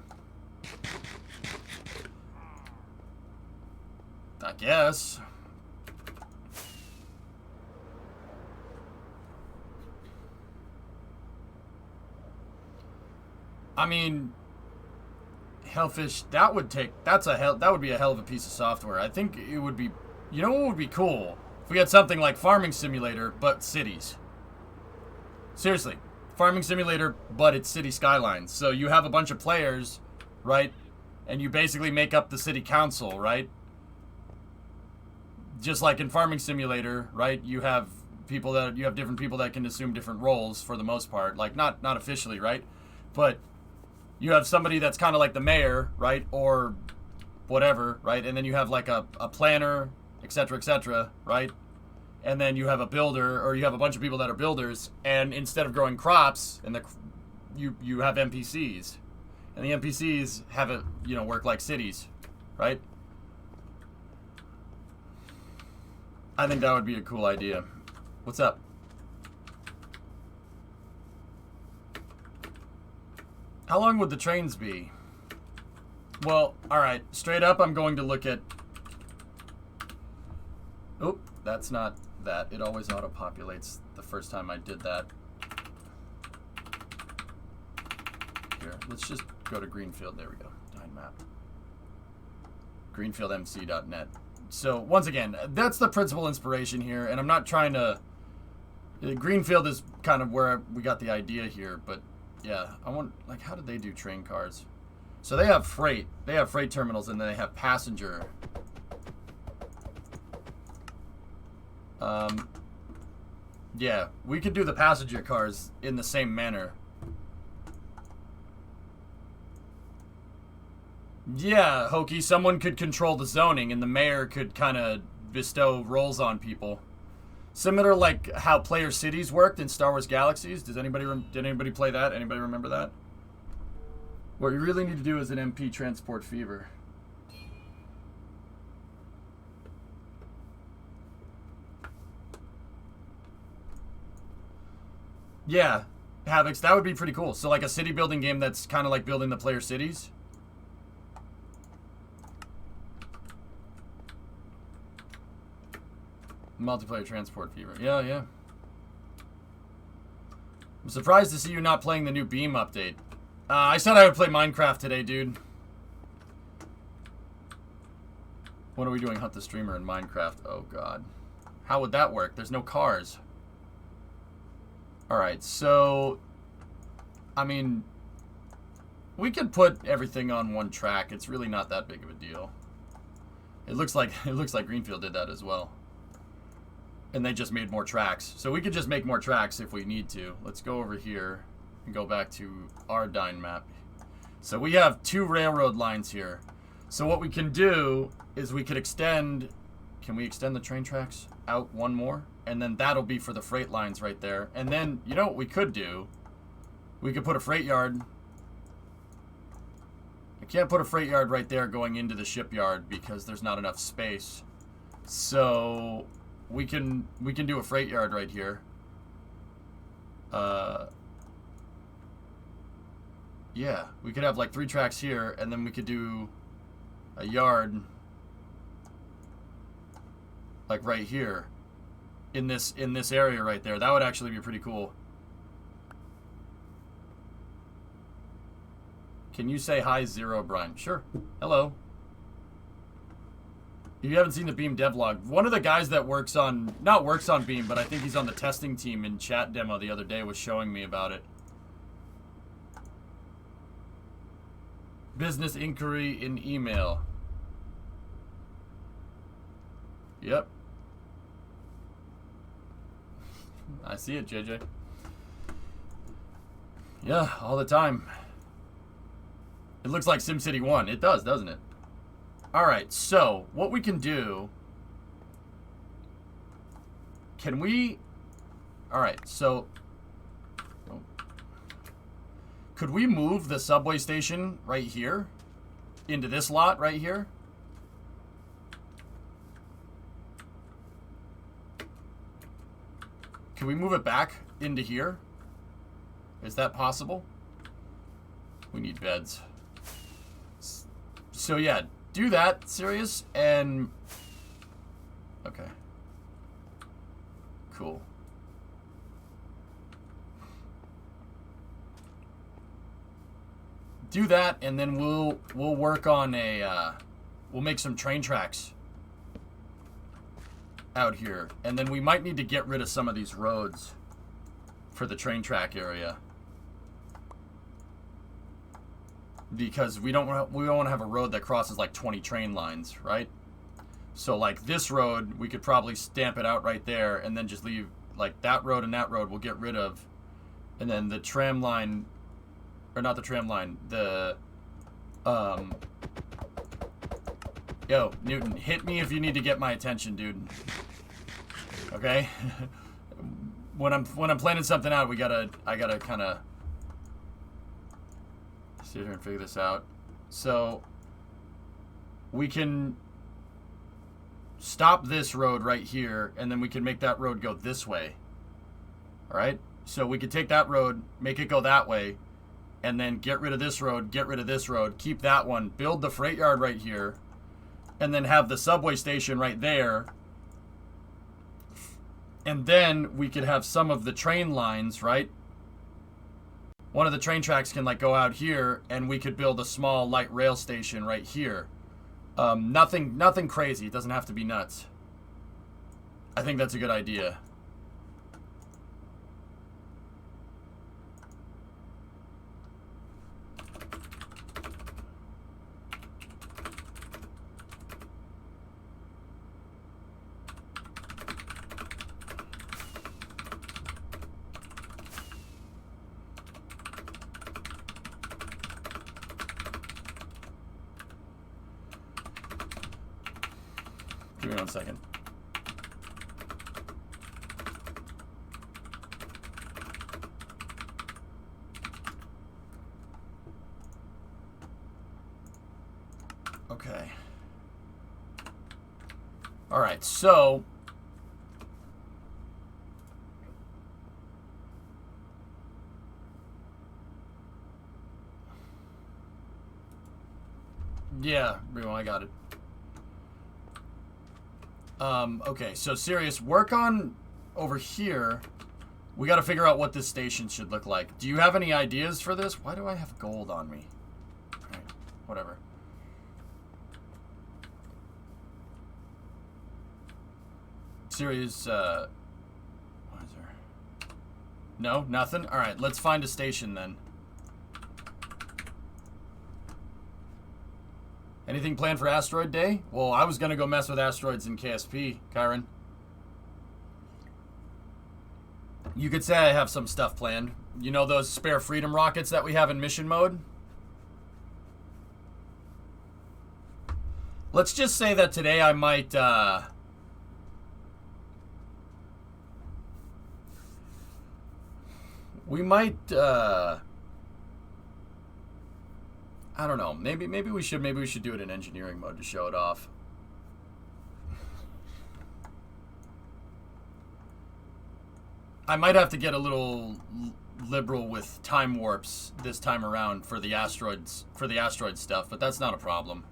[SPEAKER 6] I guess. I mean, Hellfish, that would be a hell of a piece of software. I think it would be, you know what would be cool? If we had something like Farming Simulator, but cities. Seriously, Farming Simulator, but it's city skylines. So you have a bunch of players, right? And you basically make up the city council, right? Just like in Farming Simulator, right? You have different people that can assume different roles for the most part. Like, not officially, right? But you have somebody that's kind of like the mayor, right? Or whatever, right? And then you have like a planner, etc., right? And then you have a builder, or you have a bunch of people that are builders, and instead of growing crops, and you have NPCs, and the NPCs have it, work like cities, right? I think that would be a cool idea. What's up? How long would the trains be? Well, alright. Straight up, I'm going to look at... Oop, that's not that. It always auto-populates the first time I did that. Here, let's just go to Greenfield. There we go. Dine map. GreenfieldMC.net. So, once again, that's the principal inspiration here, and I'm not trying to... Greenfield is kind of where we got the idea here, but yeah, I want, like, how did they do train cars? So they have freight. They have freight terminals, and then they have passenger. Yeah, we could do the passenger cars in the same manner. Yeah, Hokey, someone could control the zoning, and the mayor could kind of bestow roles on people. Similar like how Player Cities worked in Star Wars Galaxies. Did anybody play that? Anybody remember that? What you really need to do is an MP transport fever. Yeah, Havocs, that would be pretty cool. So like a city building game that's kind of like building the Player Cities. Multiplayer transport fever. Yeah, yeah. I'm surprised to see you not playing the new Beam update. I said I would play Minecraft today, dude. What are we doing? Hunt the streamer in Minecraft. Oh, God. How would that work? There's no cars. Alright, so... I mean... we could put everything on one track. It's really not that big of a deal. It looks like Greenfield did that as well. And they just made more tracks. So we could just make more tracks if we need to. Let's go over here and go back to our Dine map. So we have 2 railroad lines here. So what we can do is we could extend... Can we extend the train tracks out one more? And then that'll be for the freight lines right there. And then, you know what we could do? We could put a freight yard. I can't put a freight yard right there going into the shipyard because there's not enough space. So... We can do a freight yard right here. Yeah, we could have like 3 tracks here, and then we could do a yard like right here in this area right there. That would actually be pretty cool. Can you say hi, Zero Brian? Sure. Hello. If you haven't seen the Beam devlog, one of the guys that works on, not works on Beam, but I think he's on the testing team in chat demo the other day was showing me about it. Business inquiry in email. Yep. I see it, JJ. Yeah, all the time. It looks like SimCity 1. It does, doesn't it? Alright, so, what we can do... Can we... Alright, so... Could we move the subway station right here? Into this lot right here? Can we move it back into here? Is that possible? We need beds. So yeah, do that, Sirius, and... Okay. Cool. Do that, and then we'll work on a, we'll make some train tracks out here. And then we might need to get rid of some of these roads for the train track area. Because we don't want to have a road that crosses like 20 train lines, right? So like this road, we could probably stamp it out right there and then just leave like that road and that road we'll get rid of. And then the tram line, or not the tram line, the Yo, Newton, hit me if you need to get my attention, dude. Okay? when I'm planning something out, I gotta kind of sit here and figure this out. So we can stop this road right here, and then we can make that road go this way. All right? So we could take that road, make it go that way, and then get rid of this road, get rid of this road, keep that one, build the freight yard right here, and then have the subway station right there. And then we could have some of the train lines, right? One of the train tracks can like go out here, and we could build a small light rail station right here. Nothing crazy. It doesn't have to be nuts. I think that's a good idea. Give me 1 second. Okay. All right, so yeah, Remo, I got it. Okay, so Sirius, work on over here. We got to figure out what this station should look like. Do you have any ideas for this? Why do I have gold on me? All right, whatever. Sirius, what is there? No, nothing? All right, let's find a station then. Anything planned for Asteroid Day? Well, I was going to go mess with asteroids in KSP, Kyron. You could say I have some stuff planned. You know those spare Freedom rockets that we have in mission mode? Let's just say that today I might, we might, I don't know. Maybe we should do it in engineering mode to show it off. I might have to get a little liberal with time warps this time around for the asteroid stuff, but that's not a problem.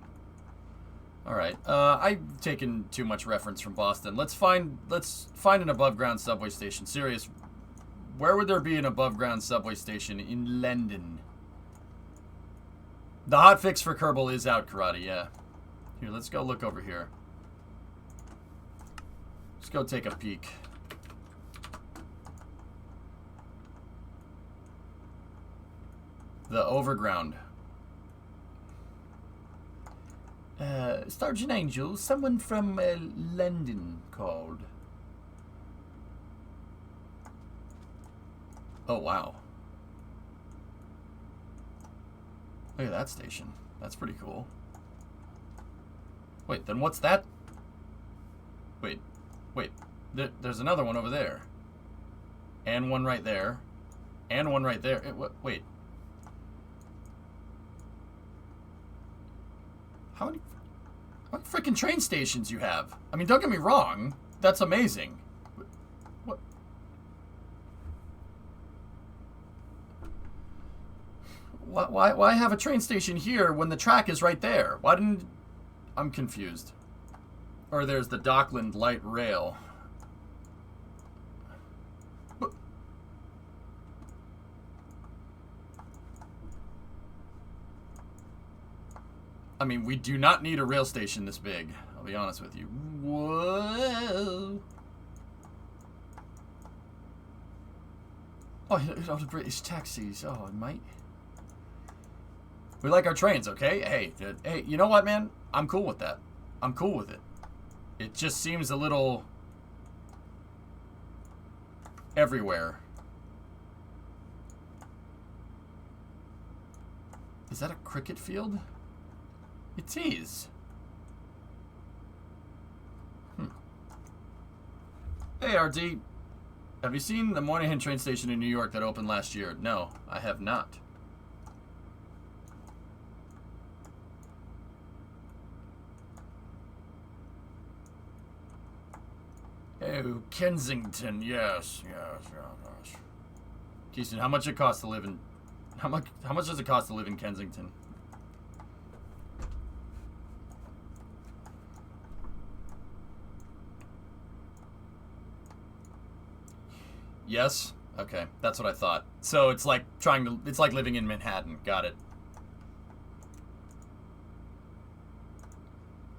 [SPEAKER 6] All right. I've taken too much reference from Boston. Let's find an above ground subway station. Serious. Where would there be an above ground subway station in London? The hot fix for Kerbal is out, Karate, yeah. Here, let's go look over here. Let's go take a peek. The overground. Sergeant Angel, someone from London called. Oh, wow. Look at that station. That's pretty cool. Wait, then what's that? Wait. There's another one over there. And one right there. And one right there. Wait. How many freaking train stations you have? I mean, don't get me wrong. That's amazing. What? Why have a train station here when the track is right there? Why didn't... I'm confused. Or there's the Dockland Light Rail. But... I mean, we do not need a rail station this big. I'll be honest with you. Whoa! Oh, all the British taxis. Oh, mate. We like our trains, okay? Hey, you know what, man? I'm cool with that. I'm cool with it. It just seems a little everywhere. Is that a cricket field? It is. Hey, RD. Have you seen the Moynihan train station in New York that opened last year? No, I have not. Oh, Kensington. Yes. Keystone, how much it costs to live in... How much does it cost to live in Kensington? Yes? Okay, that's what I thought. So it's like it's like living in Manhattan. Got it.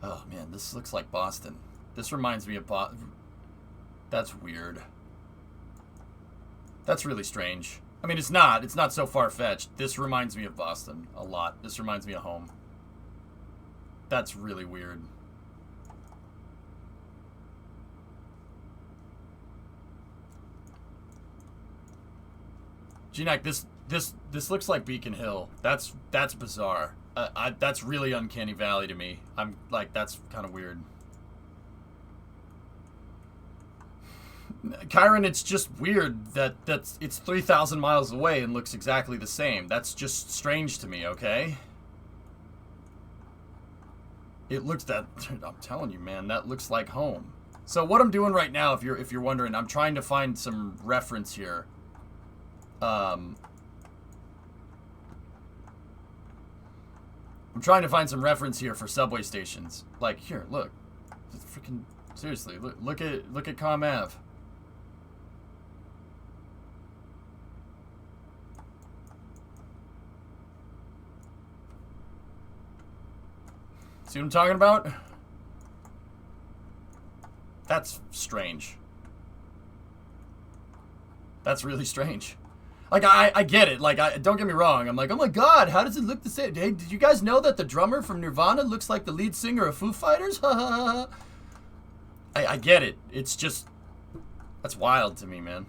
[SPEAKER 6] Oh man, this looks like Boston. This reminds me of Boston. That's weird. That's really strange. I mean, it's not so far-fetched. This reminds me of Boston a lot. This reminds me of home. That's really weird. G-Nac, this looks like Beacon Hill. That's bizarre. That's really Uncanny Valley to me. I'm like, that's kind of weird. Kyron, it's just weird that it's 3,000 miles away and looks exactly the same. That's just strange to me, okay? It looks I'm telling you, man, that looks like home. So what I'm doing right now, if you're wondering, I'm trying to find some reference here. I'm trying to find some reference here for subway stations. Like, here, look. Freaking seriously, look at Com Ave. See what I'm talking about? That's strange. That's really strange. Like, I get it. Like, don't get me wrong. I'm like, oh my god, how does it look the same? Hey, did you guys know that the drummer from Nirvana looks like the lead singer of Foo Fighters? I get it. It's just, that's wild to me, man.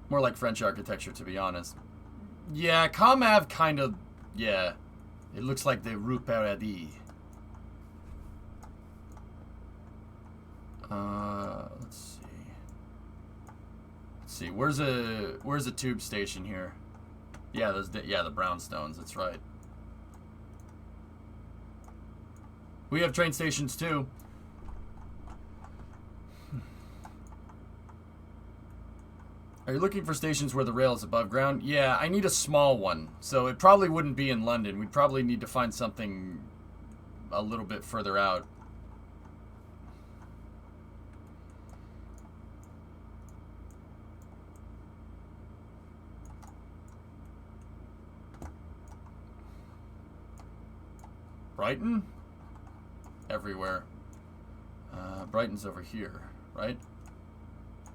[SPEAKER 6] More like French architecture, to be honest. Yeah, Com Ave kind of, yeah. It looks like the Rue Paradis. Let's see. Where's a tube station here? Yeah, the brownstones. That's right. We have train stations too. Are you looking for stations where the rail is above ground? Yeah, I need a small one. So it probably wouldn't be in London. We'd probably need to find something a little bit further out. Brighton? Everywhere. Brighton's over here, right?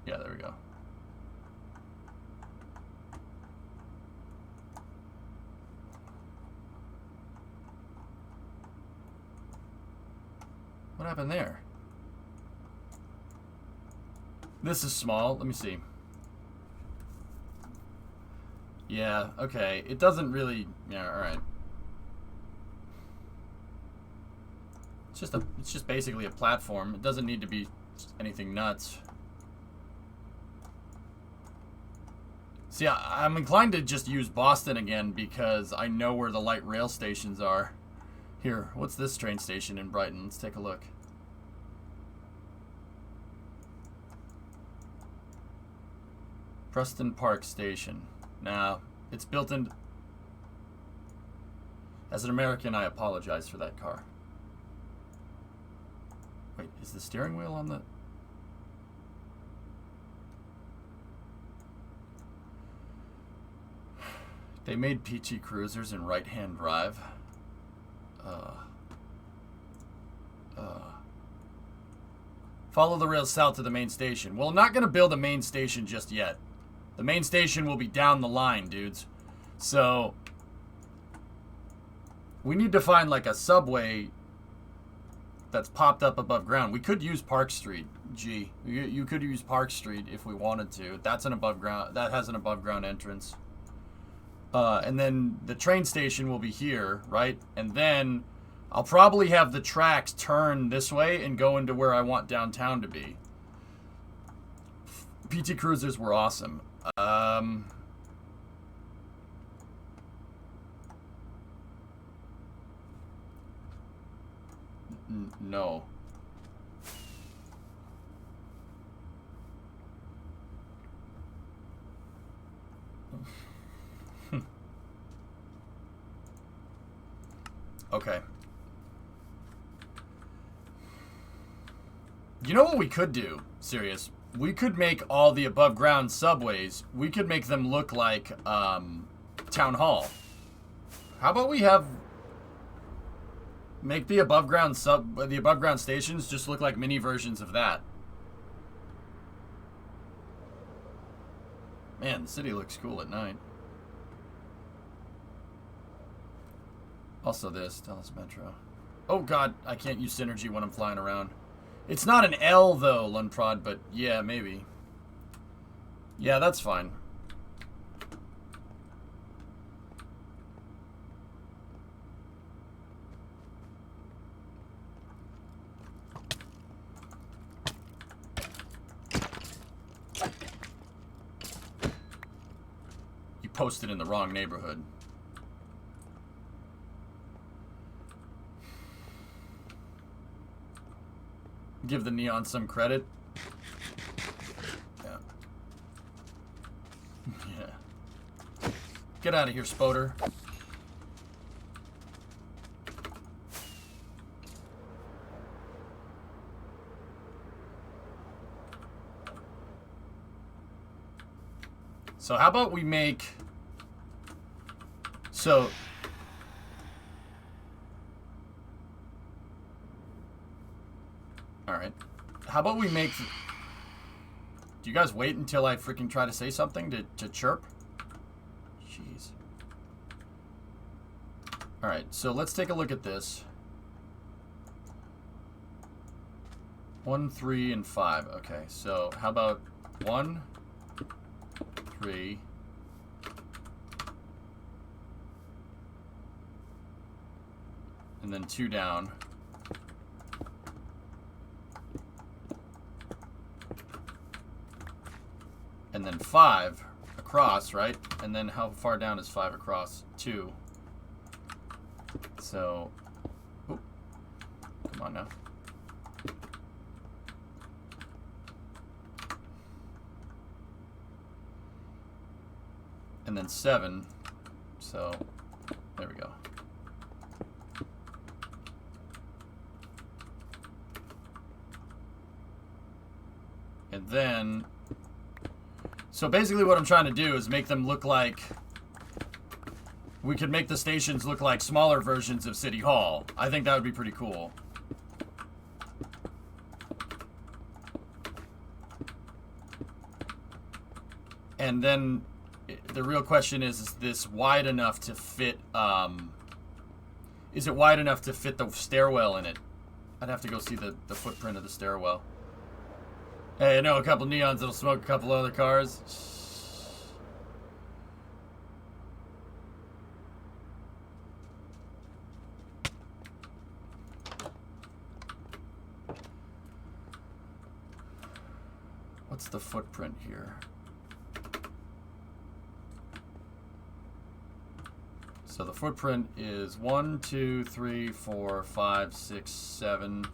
[SPEAKER 6] Yeah, there we go. What happened there? This is small. Let me see. Yeah, okay. It doesn't really... Yeah, alright. It's just basically a platform. It doesn't need to be anything nuts. See, I'm inclined to just use Boston again because I know where the light rail stations are. Here, what's this train station in Brighton? Let's take a look. Preston Park Station. Now, it's built in... As an American, I apologize for that car. Wait, is the steering wheel on the... They made PT Cruisers in right-hand drive. Follow the rails south to the main station. Well, I'm not going to build a main station just yet. The main station will be down the line, dudes. So, we need to find like a subway that's popped up above ground. We could use Park Street. Gee, you could use Park Street if we wanted to. That's an above ground. That has an above ground entrance. And then the train station will be here, right? And then I'll probably have the tracks turn this way and go into where I want downtown to be. PT Cruisers were awesome. No. Okay. You know what we could do? Serious. We could make all the above ground subways, we could make them look like Town Hall. How about we have make the above ground stations just look like mini versions of that? Man, the city looks cool at night. Also this, Dallas Metro. Oh god, I can't use Synergy when I'm flying around. It's not an L though, Lunprod, but yeah, maybe. Yeah, that's fine. You posted in the wrong neighborhood. Give the neon some credit. Yeah. Yeah. Get out of here, Spoder. So how about we make... So... Alright. How about we make... Do you guys wait until I freaking try to say something to chirp? Jeez. Alright, so let's take a look at this. 1, 3, and 5. Okay, so how about 1, 3... and then 2 down. And then 5 across, right? And then how far down is 5 across? 2. So, oh, come on now. And then 7. So, there we go. And then... So basically what I'm trying to do is make them look like... We could make the stations look like smaller versions of City Hall. I think that would be pretty cool. And then the real question is this wide enough to fit... is it wide enough to fit the stairwell in it? I'd have to go see the footprint of the stairwell. Hey, I know a couple neons that'll smoke a couple other cars. What's the footprint here? So the footprint is 1, 2, 3, 4, 5, 6, 7,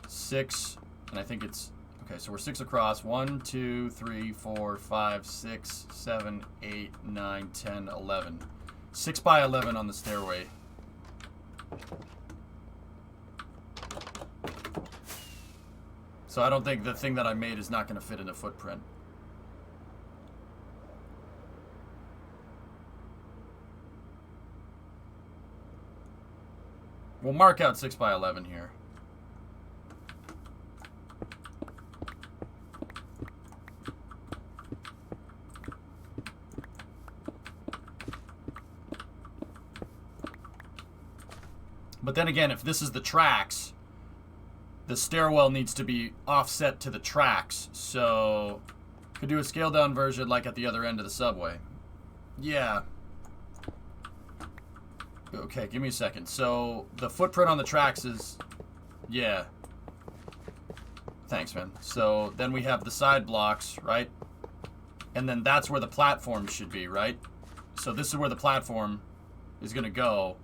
[SPEAKER 6] 6. And I think it's... Okay, so we're 6 across. 1, 2, 3, 4, 5, 6, 7, 8, 9, 10, 11. 6 by 11 on the stairway. So I don't think the thing that I made is not going to fit in the footprint. We'll mark out 6 by 11 here. But then again, if this is the tracks, the stairwell needs to be offset to the tracks. So, could do a scaled down version like at the other end of the subway. Yeah. Okay, give me a second. So the footprint on the tracks is, yeah. Thanks, man. So then we have the side blocks, right? And then that's where the platform should be, right? So this is where the platform is going to go.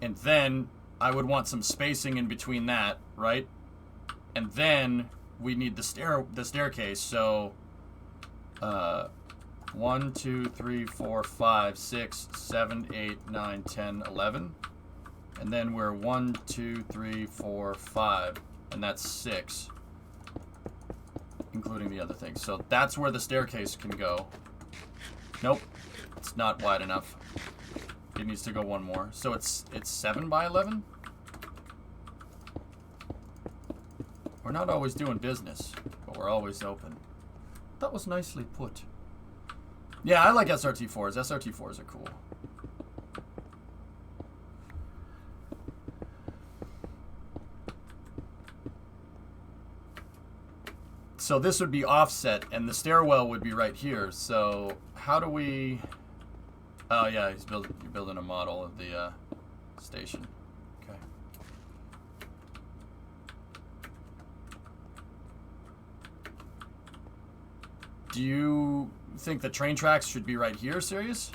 [SPEAKER 6] And then I would want some spacing in between that, right? And then we need the staircase. So 1, 2, 3, 4, 5, 6, 7, 8, 9, 10, 11. And then we're 1, 2, 3, 4, 5. And that's 6. Including the other things. So that's where the staircase can go. Nope. It's not wide enough. It needs to go one more. So it's 7 by 11? We're not always doing business, but we're always open. That was nicely put. Yeah, I like SRT4s. SRT4s are cool. So this would be offset, and the stairwell would be right here. So how do we... Oh, yeah, you're building a model of the station. Okay. Do you think the train tracks should be right here, Sirius?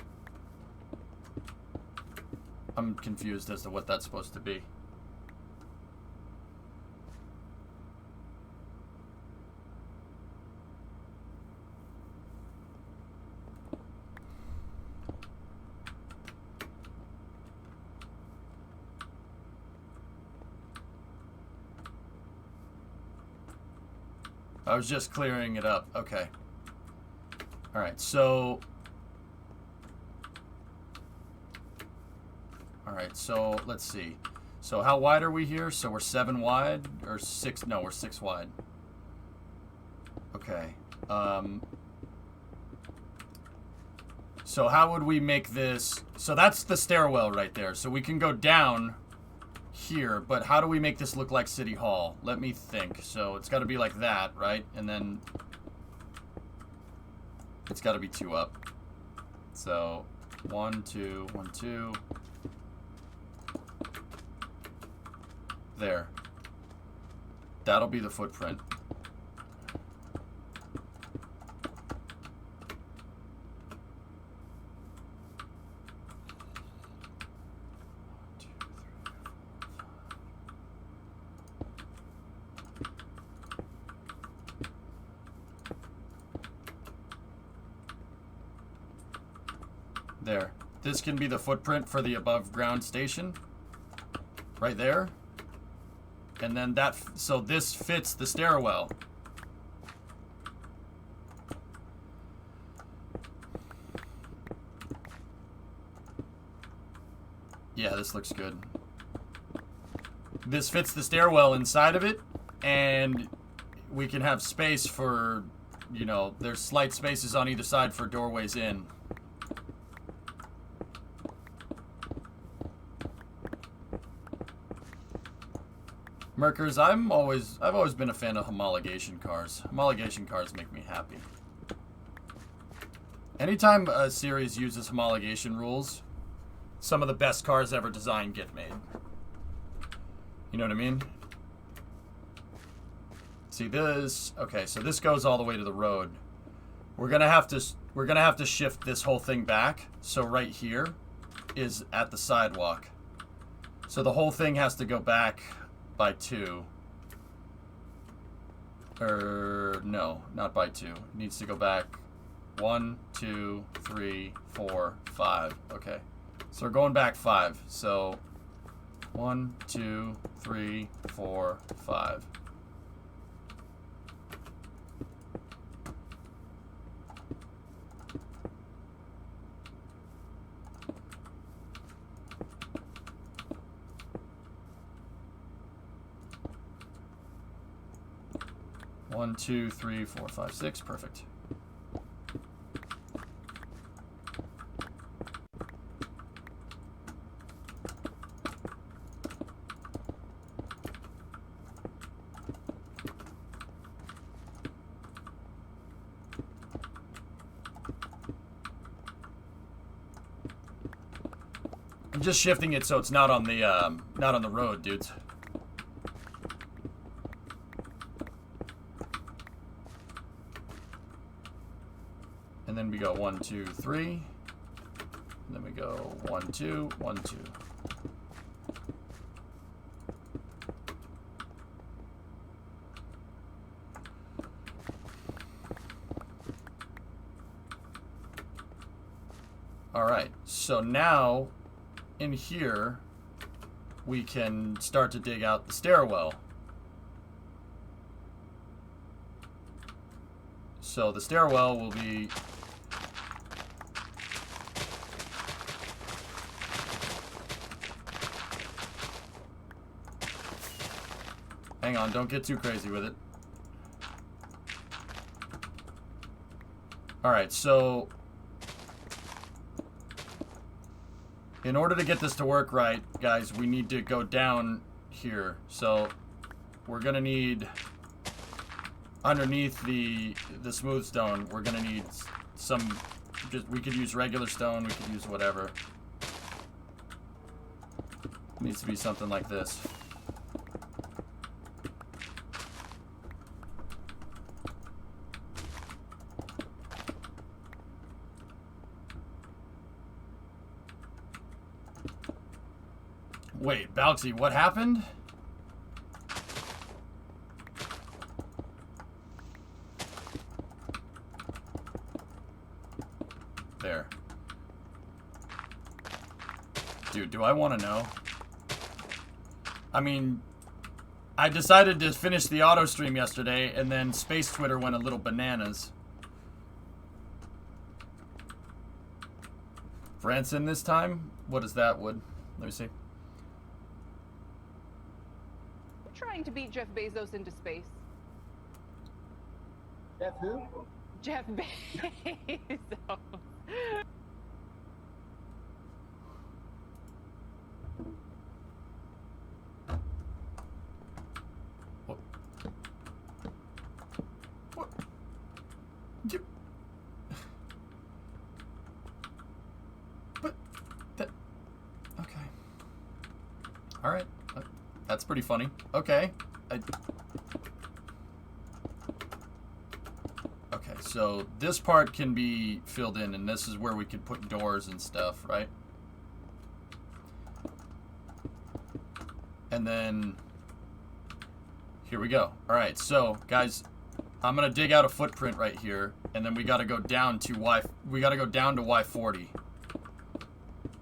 [SPEAKER 6] I'm confused as to what that's supposed to be. I was just clearing it up. Okay. Alright, so... Alright, so let's see. So how wide are we here? So we're 7 wide? Or 6? No, we're 6 wide. Okay. So how would we make this... So that's the stairwell right there. So we can go down here, but how do we make this look like City Hall? Let me think. So it's got to be like that, right? And then it's got to be 2 up. So 1, 2, 1, 2. There. That'll be the footprint. There. This can be the footprint for the above ground station. Right there. And then that, so this fits the stairwell. Yeah, this looks good. This fits the stairwell inside of it, and we can have space for, you know, there's slight spaces on either side for doorways in. Merkers, I've always been a fan of homologation cars. Homologation cars make me happy. Anytime a series uses homologation rules, some of the best cars ever designed get made. You know what I mean? See this? Okay, so this goes all the way to the road. We're gonna have to shift this whole thing back. So right here is at the sidewalk. So the whole thing has to go back by 2. No, not by 2. It needs to go back 1, 2, 3, 4, 5. Okay. So we're going back 5. So 1, 2, 3, 4, 5. One, 2, 3, 4, 5, 6. Perfect. I'm just shifting it so it's not on the road, dudes. And then we go 1, 2, 3. And then we go 1, 2, 1, 2. All right, so now in here we can start to dig out the stairwell. So the stairwell will be hang on, don't get too crazy with it. All right, so in order to get this to work right, guys, we need to go down here. So we're gonna need, underneath the smooth stone, we're gonna need some, we could use regular stone, we could use whatever. It needs to be something like this. Wait, Balxy, what happened? There. Dude, do I want to know? I mean, I decided to finish the auto stream yesterday, and then Space Twitter went a little bananas. Branson this time? What is that, Wood? Let me see.
[SPEAKER 7] Trying to beat Jeff Bezos into space.
[SPEAKER 8] Jeff who?
[SPEAKER 7] Jeff Bezos.
[SPEAKER 6] What? What? You... But that... Okay. All right. That's pretty funny. Okay. Okay, so this part can be filled in, and this is where we could put doors and stuff, right? And then here we go. All right, so guys, I'm gonna dig out a footprint right here, and then we gotta go down to Y40.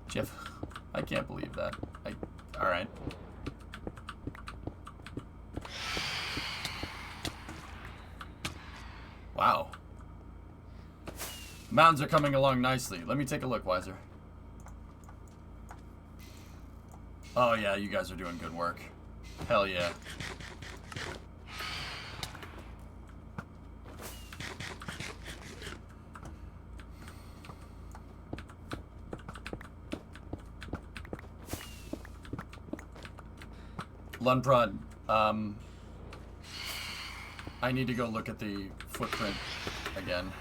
[SPEAKER 6] Jeff, I can't believe that. All right. Wow. Mountains are coming along nicely. Let me take a look, Weiser. Oh yeah, you guys are doing good work. Hell yeah. Lunprod, I need to go look at the footprint again.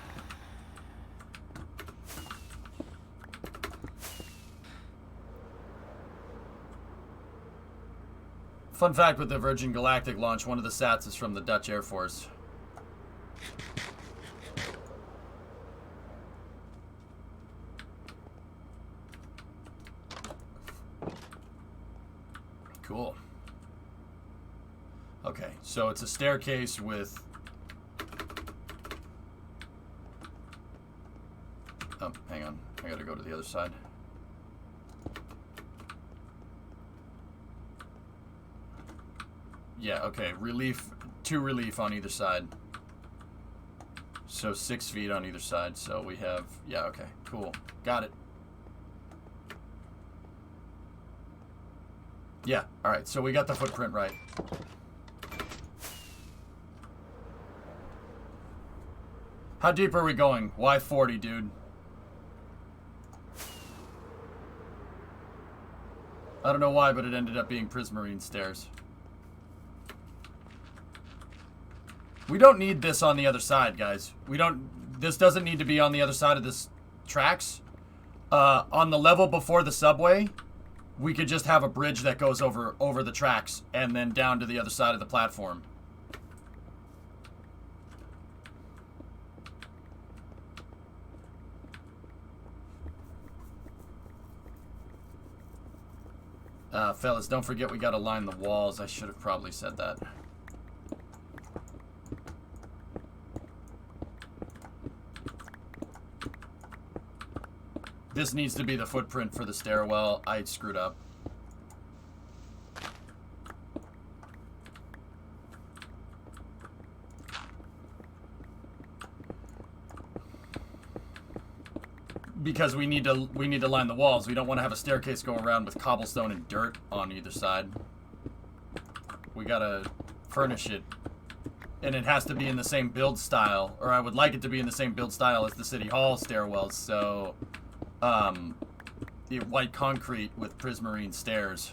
[SPEAKER 6] Fun fact with the Virgin Galactic launch, one of the sats is from the Dutch Air Force. Cool. Okay, so it's a staircase with... Oh, hang on. I gotta go to the other side. Yeah, okay. Relief, 2 relief on either side. So 6 feet on either side. So we have... Yeah, okay. Cool. Got it. Yeah, alright. So we got the footprint right. How deep are we going? Y40, dude. I don't know why, but it ended up being Prismarine stairs. We don't need this on the other side, guys. This doesn't need to be on the other side of this tracks. On the level before the subway, we could just have a bridge that goes over the tracks and then down to the other side of the platform. Fellas, don't forget we gotta line the walls. I should have probably said that. This needs to be the footprint for the stairwell. I screwed up. Because we need to line the walls. We don't want to have a staircase go around with cobblestone and dirt on either side. We gotta furnish it. And it has to be in the same build style, or I would like it to be in the same build style as the City Hall stairwells, so the white concrete with prismarine stairs.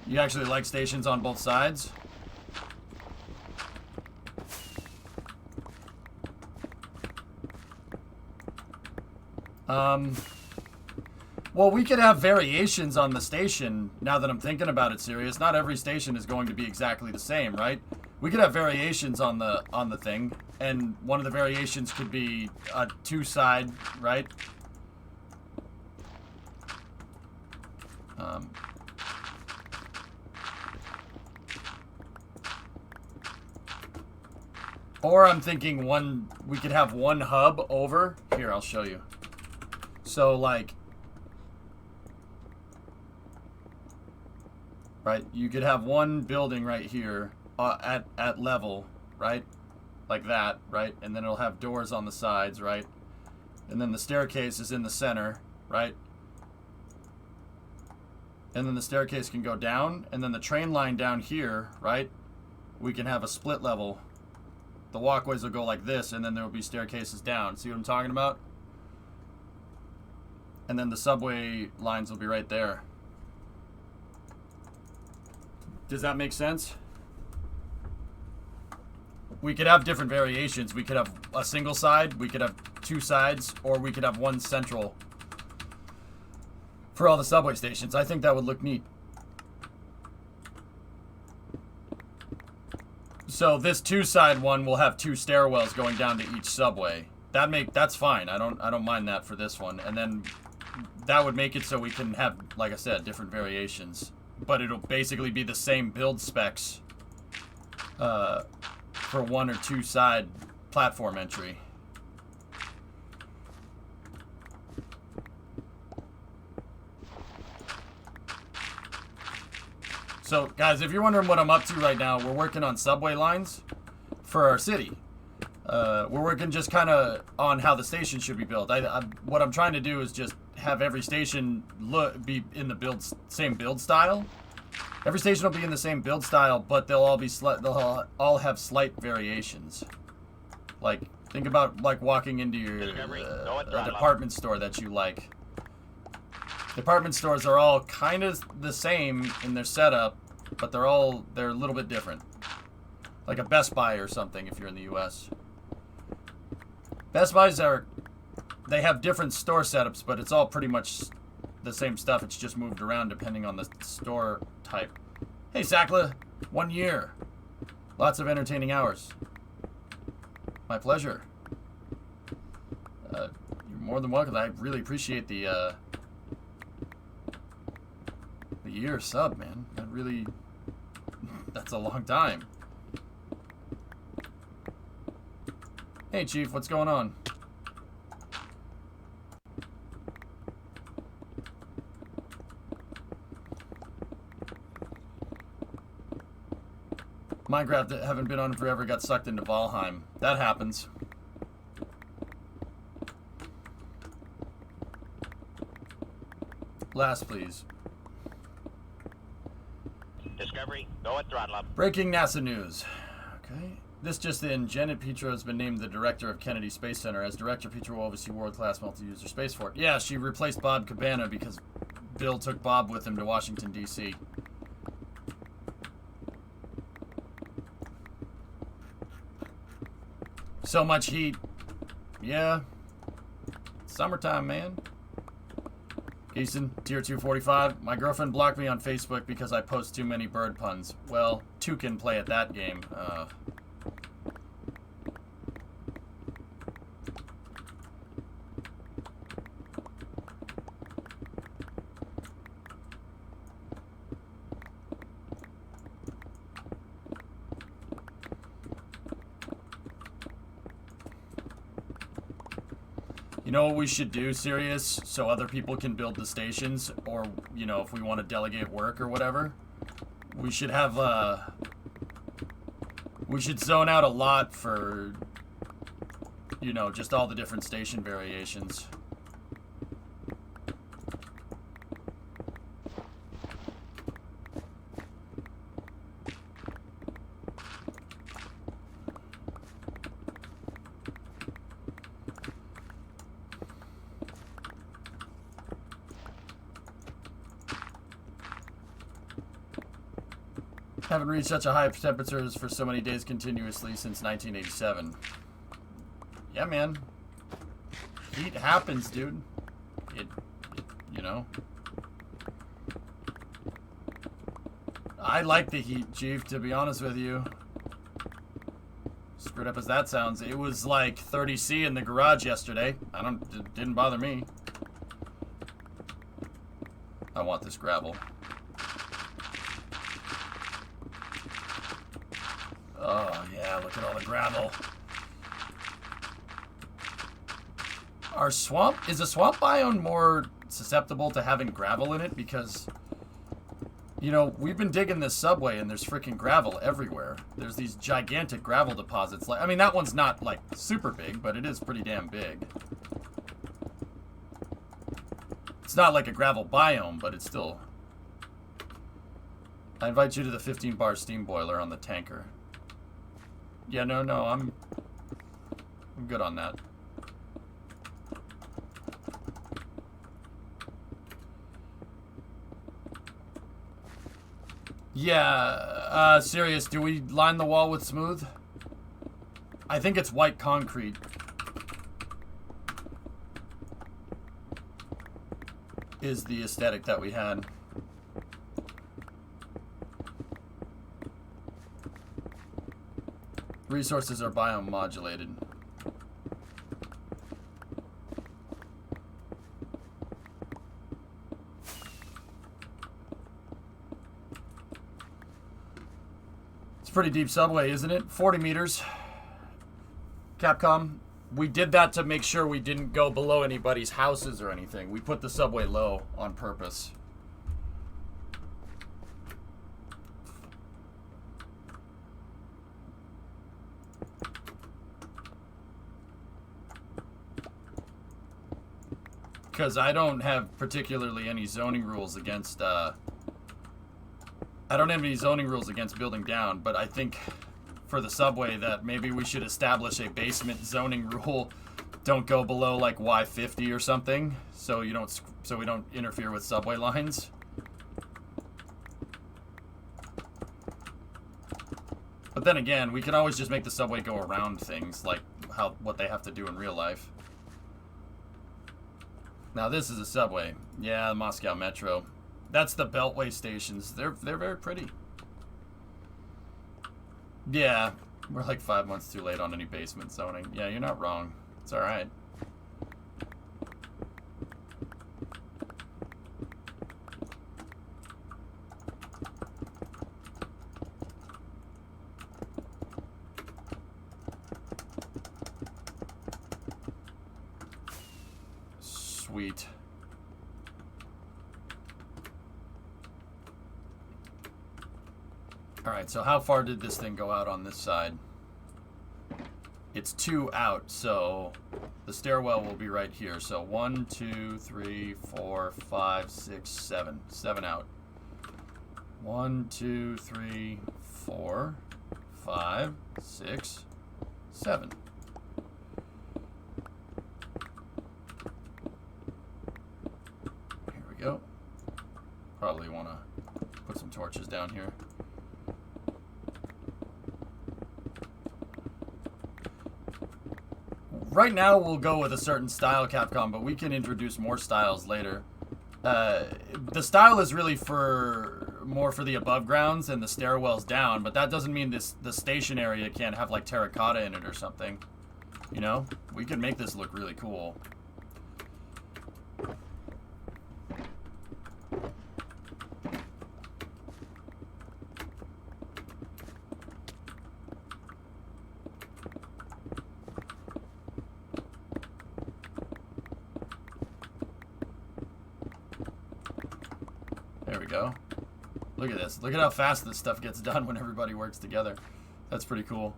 [SPEAKER 6] You actually like stations on both sides? Well, we could have variations on the station, now that I'm thinking about it, Sirius. Not every station is going to be exactly the same, right? We could have variations on the thing, and one of the variations could be a two-side, right? Or I'm thinking we could have one hub over. Here, I'll show you. So, like, right, you could have one building right here at level, right? Like that, right? And then it'll have doors on the sides, right? And then the staircase is in the center, right? And then the staircase can go down, and then the train line down here, right? We can have a split level. The walkways will go like this, and then there will be staircases down. See what I'm talking about? And then the subway lines will be right there. Does that make sense? We could have different variations. We could have a single side, we could have two sides, or we could have one central for all the subway stations. I think that would look neat. So this two-side one will have two stairwells going down to each subway. That's fine. I don't mind that for this one. And then that would make it so we can have, like I said, different variations. But it'll basically be the same build specs for one or two side platform entry. So, guys, if you're wondering what I'm up to right now, we're working on subway lines for our city. We're working just kind of on how the station should be built. What I'm trying to do is just have every station be in the same build style. Every station will be in the same build style, but they'll all have slight variations. Like, think about like walking into your a department store that you like. Department stores are all kind of the same in their setup, but they're a little bit different. Like a Best Buy or something if you're in the US. Best Buys they have different store setups, but it's all pretty much the same stuff. It's just moved around depending on the store type. Hey, Sackla, 1 year. Lots of entertaining hours. My pleasure. You're more than welcome. I really appreciate the year sub, man. That's a long time. Hey, Chief, what's going on? Minecraft that haven't been on forever got sucked into Valheim. That happens. Last, please.
[SPEAKER 2] Discovery, go at throttle up.
[SPEAKER 6] Breaking NASA news. Okay. This just in, Janet Petro has been named the director of Kennedy Space Center. As director, Petro will oversee world-class multi-user spaceport. Yeah, she replaced Bob Cabana because Bill took Bob with him to Washington, D.C. So much heat. Yeah. Summertime, man. Easton, tier 245. My girlfriend blocked me on Facebook because I post too many bird puns. Well, two can play at that game. You know what we should do, Sirius, so other people can build the stations, or, you know, if we want to delegate work or whatever, we should have, we should zone out a lot for, you know, just all the different station variations. Haven't reached such a high temperatures for so many days continuously since 1987. Yeah, man. Heat happens, dude. It you know. I like the heat, Chief, to be honest with you. Screwed up as that sounds. It was like 30°C in the garage yesterday. It didn't bother me. I want this gravel. Oh, yeah, look at all the gravel. Is a swamp biome more susceptible to having gravel in it? Because, you know, we've been digging this subway and there's freaking gravel everywhere. There's these gigantic gravel deposits. Like, I mean, that one's not, like, super big, but it is pretty damn big. It's not like a gravel biome, but it's still... I invite you to the 15-bar steam boiler on the tanker. Yeah, no, I'm good on that. Yeah, Sirius, do we line the wall with smooth? I think it's white concrete. Is the aesthetic that we had. Resources are biome modulated. It's a pretty deep subway, isn't it? 40 meters. Capcom, we did that to make sure we didn't go below anybody's houses or anything. We put the subway low on purpose. Because I don't have particularly any zoning rules against, I don't have any zoning rules against building down, but I think for the subway that maybe we should establish a basement zoning rule. Don't go below like Y50 or something, so we don't interfere with subway lines. But then again, we can always just make the subway go around things, like what they have to do in real life. Now this is a subway. Yeah, the Moscow Metro. That's the Beltway stations. They're very pretty. Yeah, we're like 5 months too late on any basement zoning. Yeah, you're not wrong. It's all right. Sweet. Alright, so how far did this thing go out on this side? It's 2 out, so the stairwell will be right here. So 1, 2, 3, 4, 5, 6, 7. 7 out. 1, 2, 3, 4, 5, 6, 7. Here we go. Probably want to put some torches down here. right now we'll go with a certain style, Capcom, but we can introduce more styles later. The style is really more for the above grounds and the stairwells down, but that doesn't mean the station area can't have like terracotta in it or something. You know, we can make this look really cool. There we go. Look at this. Look at how fast this stuff gets done when everybody works together. That's pretty cool.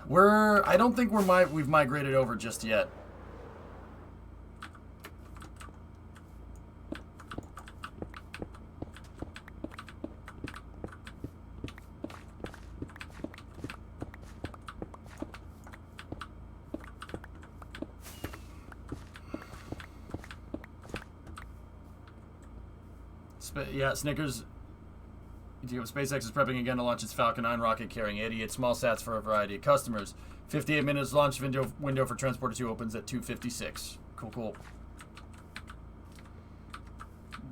[SPEAKER 6] I don't think we've migrated over just yet. Yeah, Snickers. SpaceX is prepping again to launch its Falcon 9 rocket carrying 88 small sats for a variety of customers. 58 minutes launch window for Transporter 2 opens at 2:56. Cool, cool.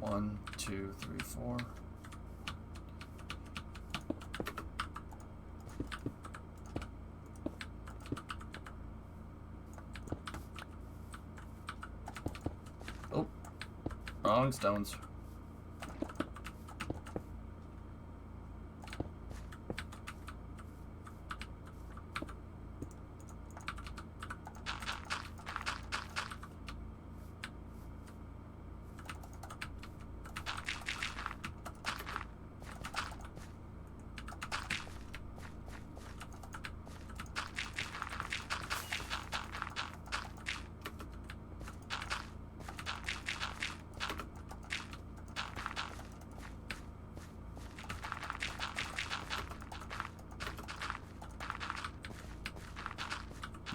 [SPEAKER 6] 1, 2, 3, 4. Oh, wrong stones.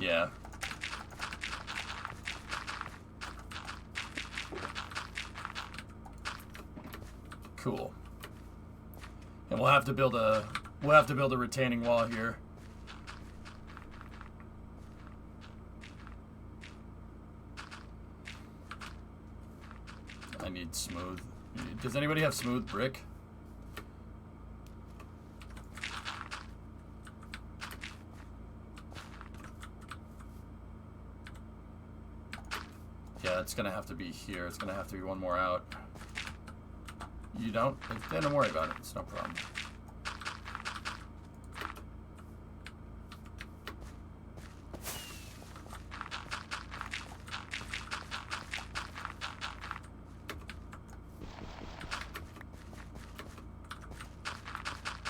[SPEAKER 6] Yeah. Cool. And we'll have to build a retaining wall here. I need smooth. Does anybody have smooth brick? Yeah, it's gonna have to be here. It's gonna have to be one more out. You don't? Then don't worry about it. It's no problem.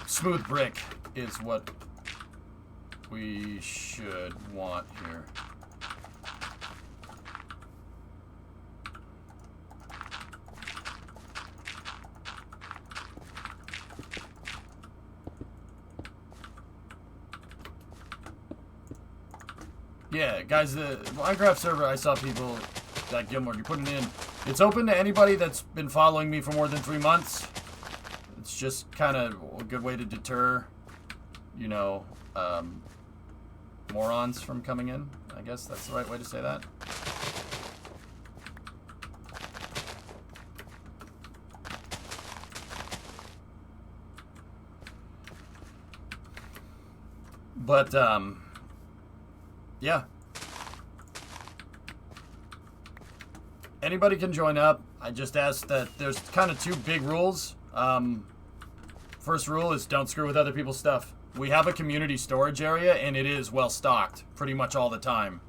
[SPEAKER 6] Smooth brick is what we should want here. Yeah, guys, the Minecraft server, I saw people, like Gilmore, you putting in. It's open to anybody that's been following me for more than 3 months. It's just kind of a good way to deter, you know, morons from coming in. I guess that's the right way to say that. But, yeah. Anybody can join up. I just ask that there's kind of 2 big rules. First rule is don't screw with other people's stuff. We have a community storage area, and it is well stocked pretty much all the time.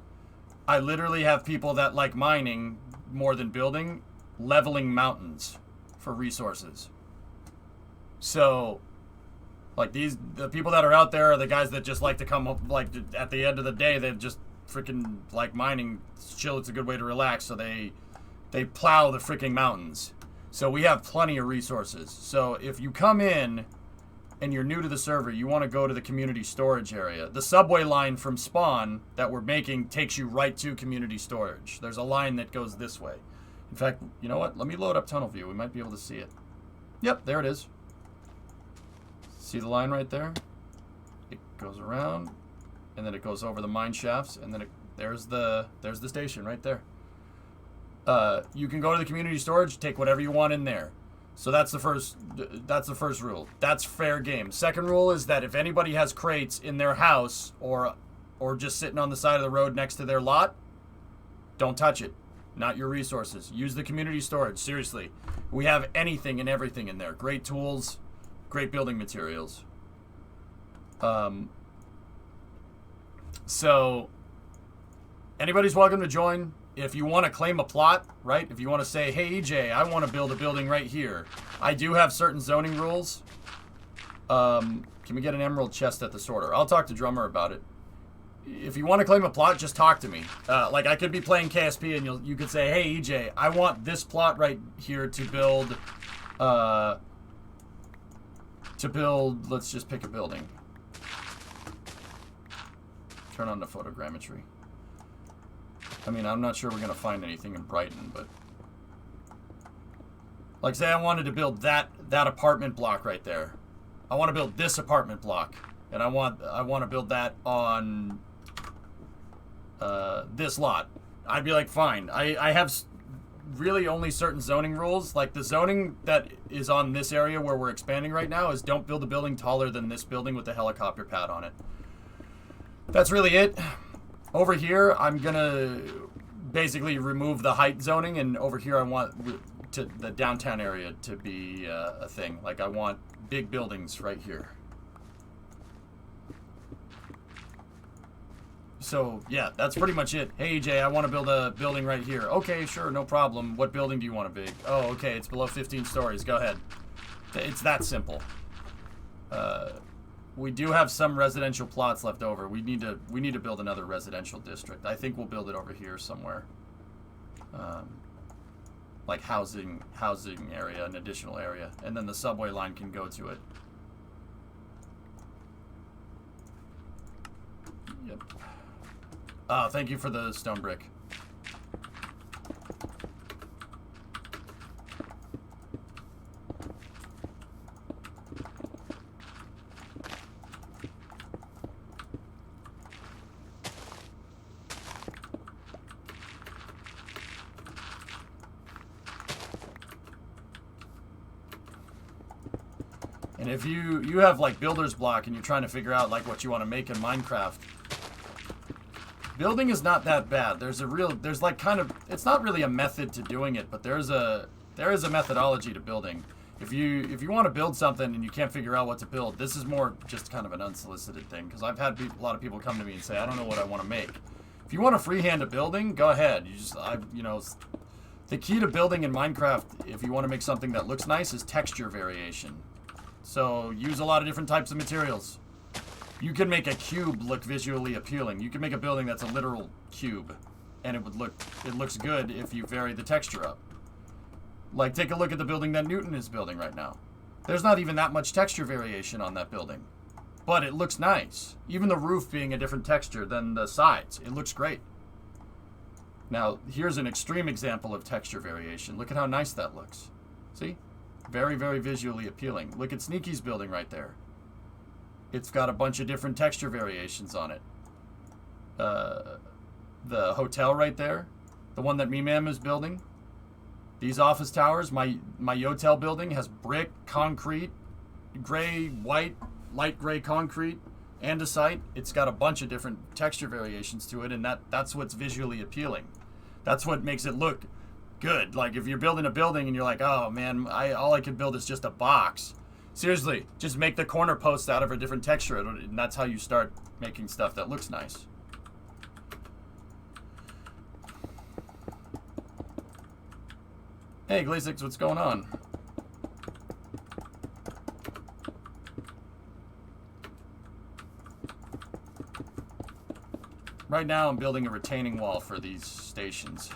[SPEAKER 6] I literally have people that like mining more than building, leveling mountains for resources. So, like the people that are out there are the guys that just like to come up, like at the end of the day, they just freaking like mining. It's chill. It's a good way to relax. So they plow the freaking mountains. So we have plenty of resources. So if you come in and you're new to the server, you want to go to the community storage area. The subway line from spawn that we're making takes you right to community storage. There's a line that goes this way. In fact, you know what? Let me load up tunnel view. We might be able to see it. Yep, there it is. See the line right there? It goes around, and then it goes over the mine shafts, and then there's the station right there. You can go to the community storage, take whatever you want in there. So that's the first rule. That's fair game. Second rule is that if anybody has crates in their house or just sitting on the side of the road next to their lot, don't touch it. Not your resources. Use the community storage. Seriously. We have anything and everything in there. Great tools, great building materials. So anybody's welcome to join. If you want to claim a plot, right? If you want to say, hey, EJ, I want to build a building right here. I do have certain zoning rules. Can we get an emerald chest at the sorter? I'll talk to Drummer about it. If you want to claim a plot, just talk to me. Like, I could be playing KSP, and you could say, hey, EJ, I want this plot right here to build, let's just pick a building. Turn on the photogrammetry. I mean, I'm not sure we're going to find anything in Brighton, but... Like, say I wanted to build that apartment block right there. I want to build this apartment block. And I want to build that on this lot. I'd be like, fine. I have really only certain zoning rules. Like, the zoning that is on this area where we're expanding right now is don't build a building taller than this building with a helicopter pad on it. That's really it. Over here, I'm going to basically remove the height zoning, and over here I want the downtown area to be a thing. Like, I want big buildings right here. So, yeah, that's pretty much it. Hey, EJ, I want to build a building right here. Okay, sure, no problem. What building do you want to big? Oh, okay, it's below 15 stories. Go ahead. It's that simple. We do have some residential plots left over. We need to build another residential district. I think we'll build it over here somewhere. Like housing area, an additional area. And then the subway line can go to it. Yep. Oh, thank you for the stone brick. And if you have like builder's block and you're trying to figure out like what you want to make in Minecraft, building is not that bad. There's like kind of, it's not really a method to doing it, but there is a methodology to building. If you want to build something and you can't figure out what to build, this is more just kind of an unsolicited thing, because I've had a lot of people come to me and say, I don't know what I want to make. If you want to freehand a building, go ahead. The key to building in Minecraft, if you want to make something that looks nice, is texture variation. So use a lot of different types of materials. You can make a cube look visually appealing. You can make a building that's a literal cube, and it looks good if you vary the texture up. Like, take a look at the building that Newton is building right now. There's not even that much texture variation on that building, but it looks nice. Even the roof being a different texture than the sides, it looks great. Now, here's an extreme example of texture variation. Look at how nice that looks. See? Very, very visually appealing. Look at Sneaky's building right there. It's got a bunch of different texture variations on it. The hotel right there, the one that Mimam is building. These office towers, my Yotel building has brick, concrete, gray, white, light gray concrete, andesite. It's got a bunch of different texture variations to it, and that's what's visually appealing. That's what makes it look good. Like, if you're building a building and you're like, oh man, all I could build is just a box. Seriously, just make the corner posts out of a different texture, and that's how you start making stuff that looks nice. Hey, Glazix, what's going on? Right now, I'm building a retaining wall for these stations.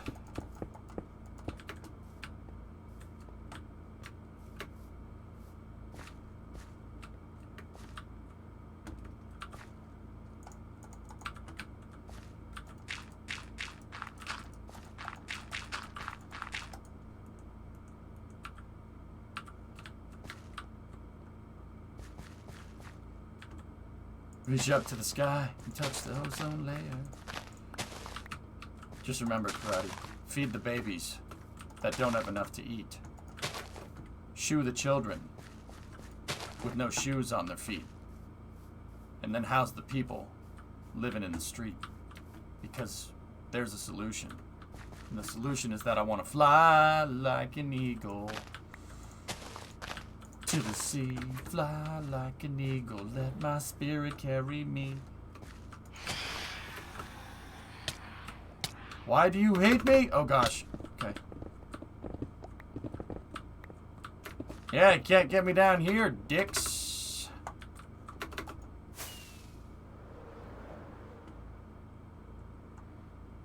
[SPEAKER 6] Reach up to the sky and touch the ozone layer. Just remember, Karate. Feed the babies that don't have enough to eat. Shoe the children with no shoes on their feet. And then house the people living in the street. Because there's a solution. And the solution is that I want to fly like an eagle. To the sea, fly like an eagle. Let my spirit carry me. Why do you hate me? Oh gosh. Okay. Yeah, you can't get me down here, dicks.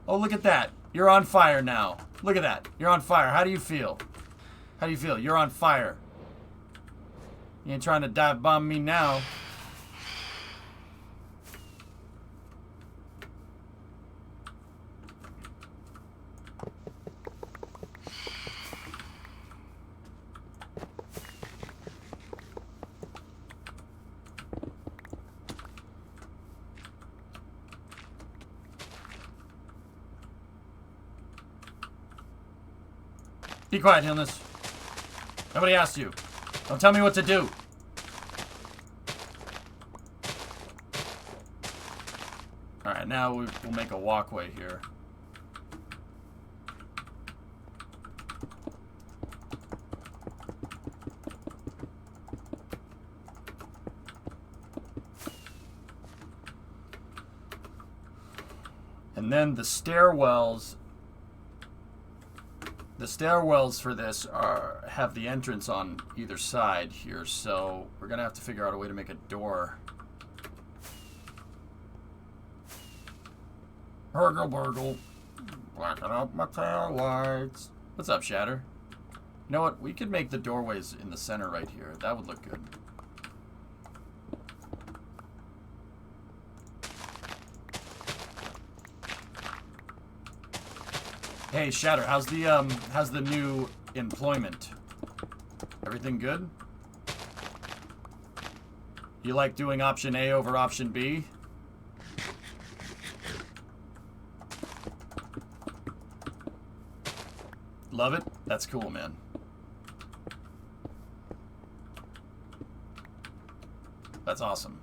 [SPEAKER 6] Oh, look at that. You're on fire now. Look at that. You're on fire. How do you feel? How do you feel? You're on fire. You ain't trying to dive bomb me now. Be quiet, Hilness. Nobody asked you. Don't tell me what to do. Alright, now we'll make a walkway here. And then the stairwells for this have the entrance on either side here, so we're gonna have to figure out a way to make a door. Burgle burgle, blacking out my tail lights. What's up, Shatter? You know what? We could make the doorways in the center right here. That would look good. Hey, Shatter, how's the new employment? Everything good? You like doing option A over option B? Love it? That's cool, man. That's awesome.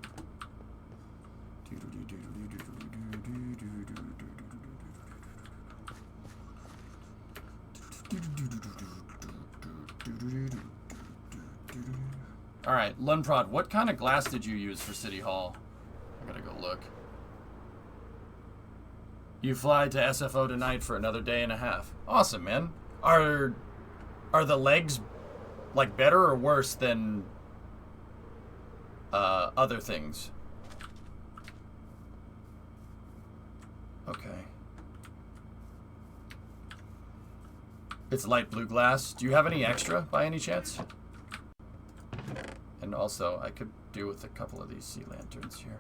[SPEAKER 6] Alright, Lunprod, what kind of glass did you use for City Hall? I gotta go look. You fly to SFO tonight for another day and a half. Awesome, man. Are the legs, like, better or worse than other things? Okay. It's light blue glass. Do you have any extra, by any chance? And also, I could do with a couple of these sea lanterns here.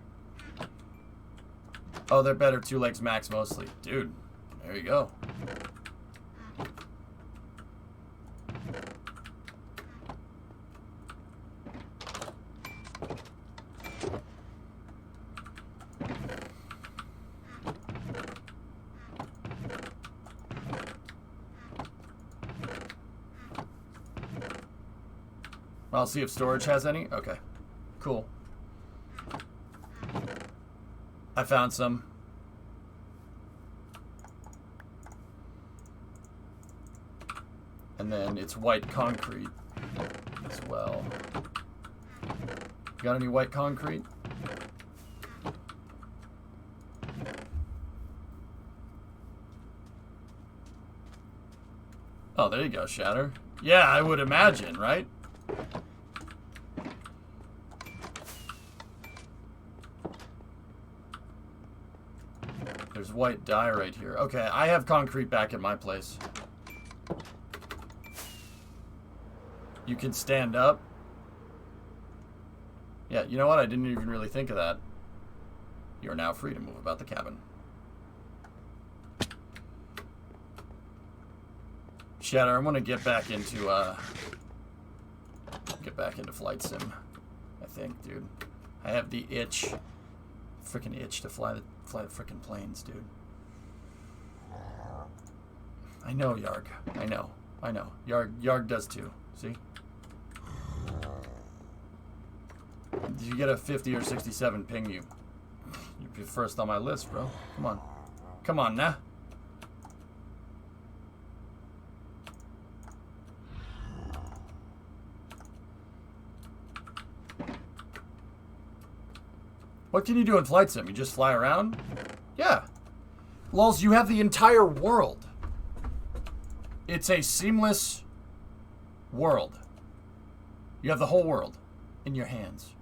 [SPEAKER 6] Oh, they're better 2 legs max mostly. Dude, there you go. I'll see if storage has any. Okay, cool. I found some. And then it's white concrete as well. Got any white concrete? Oh, there you go, Shatter. Yeah, I would imagine, right? There's white dye right here. Okay, I have concrete back at my place. You can stand up. Yeah, you know what? I didn't even really think of that. You are now free to move about the cabin. Shatter, I'm gonna get back into Flight Sim. I think, dude. I have the itch freaking itch to fly the freaking planes, dude. I know, Yarg. I know. Yarg does too. See? Did you get a 50 or 67 ping? You'd be first on my list, bro. Come on. Come on, now. What can you do in Flight Sim? You just fly around? Yeah. Lols, you have the entire world. It's a seamless world. You have the whole world in your hands.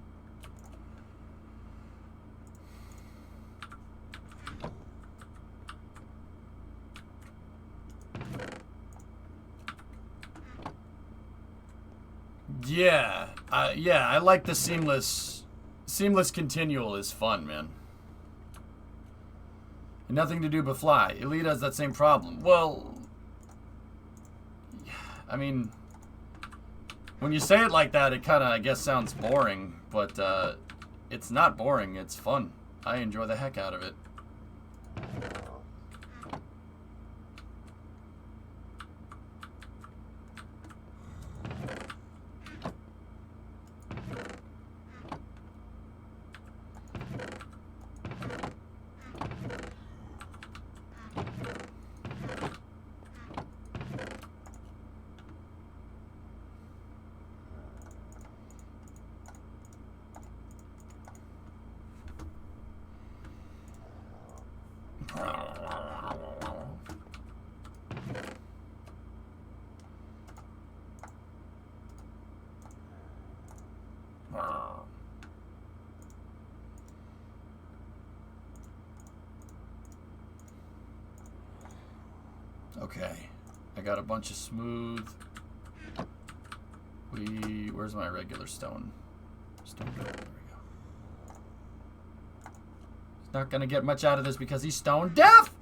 [SPEAKER 6] Yeah, I like the seamless continual is fun, man. And nothing to do but fly. Elite has that same problem. Well, I mean, when you say it like that, it kind of, I guess, sounds boring, but it's not boring. It's fun. I enjoy the heck out of it. Okay, I got a bunch of smooth. Where's my regular stone? Stone. There we go. He's not gonna get much out of this because he's stone deaf.